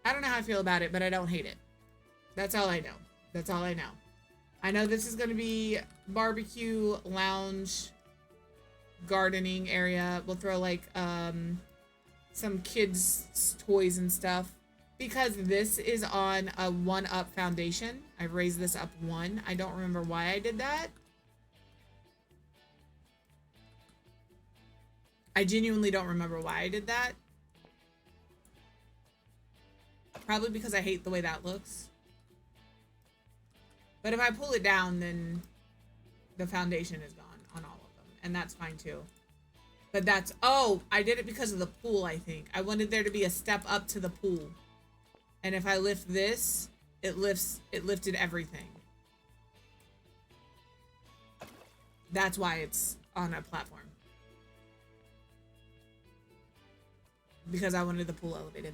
I don't know how I feel about it, but I don't hate it. That's all I know. That's all I know. I know this is going to be barbecue, lounge, gardening area. We'll throw like some kids' toys and stuff. Because this is on a 1-up foundation. I raised this up 1. I don't remember why I did that. I genuinely don't remember why I did that. Probably because I hate the way that looks. But if I pull it down, then the foundation is gone on all of them. And that's fine too. But that's... Oh, I did it because of the pool, I think. I wanted there to be a step up to the pool. And if I lift this, it lifted everything. That's why it's on a platform. Because I wanted the pool elevated.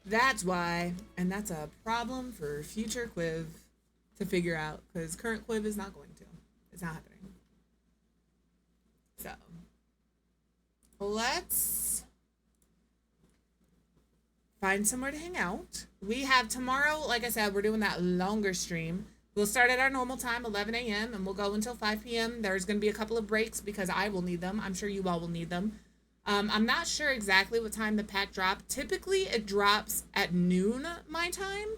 That's why, and that's a problem for future Quiv to figure out, because current Quiv is not going to. It's not happening. So, let's find somewhere to hang out. We have tomorrow, like I said, we're doing that longer stream. We'll start at our normal time, 11 a.m., and we'll go until 5 p.m. There's going to be a couple of breaks because I will need them. I'm sure you all will need them. I'm not sure exactly what time the pack drops. Typically, it drops at noon my time.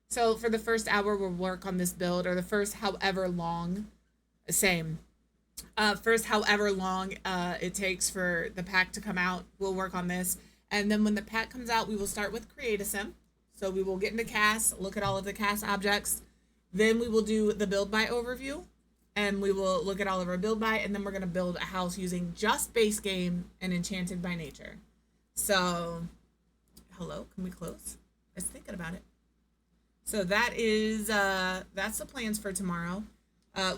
So for the first hour, we'll work on this build, or the first however long, same. First however long it takes for the pack to come out, we'll work on this. And then when the pack comes out, we will start with Create a Sim. So we will get into cast, look at all of the cast objects. Then we will do the build by overview. And we will look at all of our build by, and then we're going to build a house using just base game and enchanted by nature. So, hello, can we close? I was thinking about it. So that is, that's the plans for tomorrow.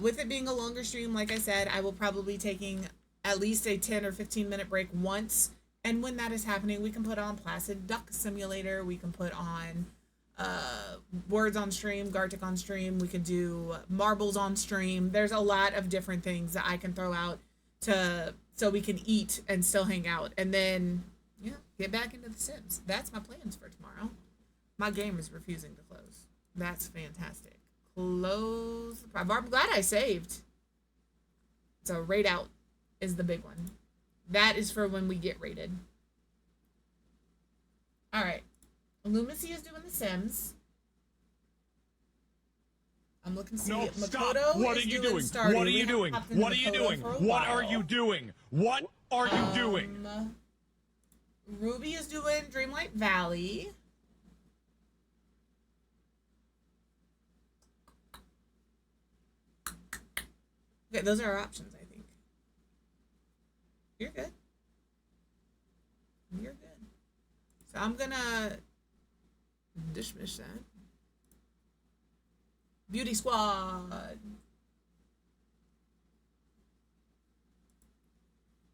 With it being a longer stream, like I said, I will probably be taking at least a 10 or 15 minute break once. And when that is happening, we can put on Placid Duck Simulator. We can put on Words on stream, Gartic on stream. We could do Marbles on stream. There's a lot of different things that I can throw out so we can eat and still hang out. And then, yeah, get back into The Sims. That's my plans for tomorrow. My game is refusing to close. That's fantastic. Close. I'm glad I saved. So raid out is the big one. That is for when we get raided. All right. Lumacy is doing The Sims. I'm looking to see. No, stop! Makoto What are is you doing doing? Stardew. What are you We doing? haven't hopped into What are you Makoto doing? for a What are while. you doing? What are you doing? Ruby is doing Dreamlight Valley. Okay, those are our options, I think. You're good. You're good. So I'm gonna dismiss that. Beauty Squad.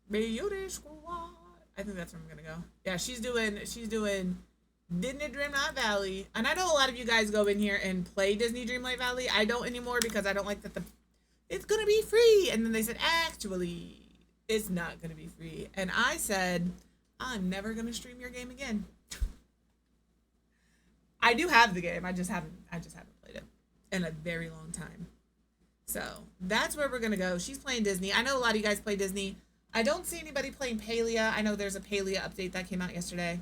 Beauty Squad. I think that's where I'm gonna go. Yeah, she's doing Disney Dreamlight Valley. And I know a lot of you guys go in here and play Disney Dreamlight Valley. I don't anymore because I don't like that it's gonna be free. And then they said, actually, it's not gonna be free. And I said, I'm never gonna stream your game again. I do have the game. I just haven't played it in a very long time. So that's where we're gonna go. She's playing Disney. I know a lot of you guys play Disney. I don't see anybody playing Palia. I know there's a Palia update that came out yesterday.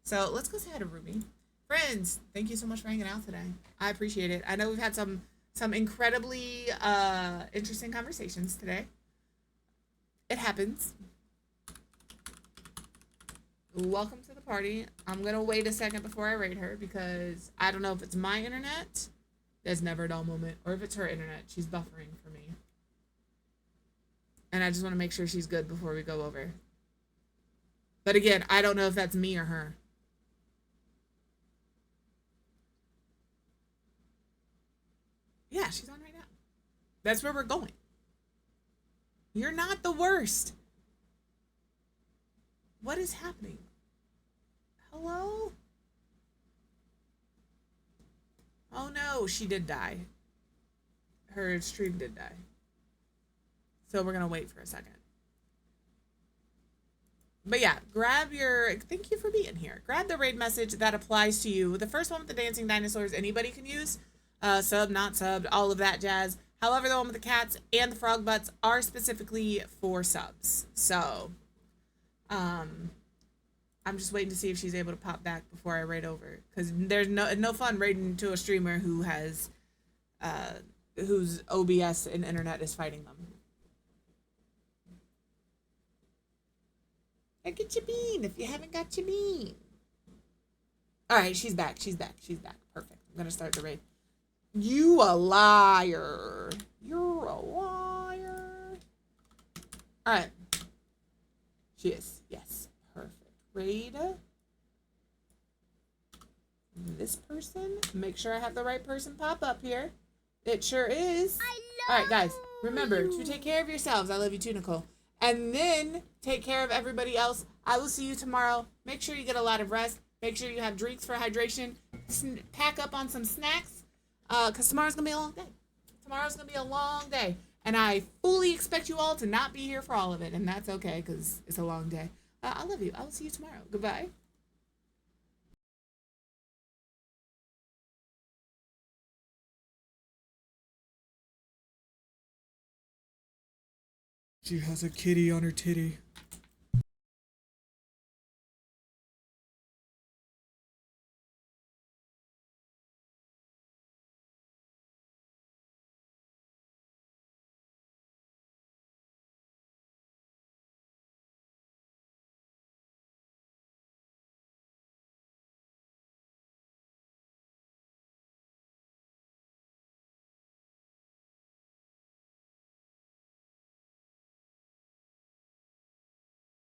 So let's go say hi to Ruby. Friends, thank you so much for hanging out today. I appreciate it. I know we've had some incredibly interesting conversations today. It happens. welcome to the party. I'm gonna wait a second before I raid her because I don't know if it's my internet. There's never a dull moment, or if it's her internet. She's buffering for me, and I just want to make sure she's good before we go over. But again, I don't know if that's me or her. Yeah, she's on right now. That's where we're going. You're not the worst. What is happening? Hello? Oh no, she did die. Her stream did die. So we're gonna wait for a second. But yeah, grab your, thank you for being here. Grab the raid message that applies to you. The first one with the dancing dinosaurs, anybody can use. Sub, not subbed, all of that jazz. However, the one with the cats and the frog butts are specifically for subs. So, I'm just waiting to see if she's able to pop back before I raid over. Because there's no fun raiding to a streamer who has, whose OBS and internet is fighting them. And get your bean if you haven't got your bean. All right, she's back. She's back. She's back. Perfect. I'm going to start the raid. You a liar. You're a liar. All right. She is. Yes. Perfect. Raid. This person. Make sure I have the right person pop up here. It sure is. All right, guys. Remember to take care of yourselves. I love you too, Nicole. And then take care of everybody else. I will see you tomorrow. Make sure you get a lot of rest. Make sure you have drinks for hydration. Pack up on some snacks. Because tomorrow's going to be a long day. Tomorrow's going to be a long day. And I fully expect you all to not be here for all of it. And that's okay because it's a long day. I love you. I will see you tomorrow. Goodbye. She has a kitty on her titty.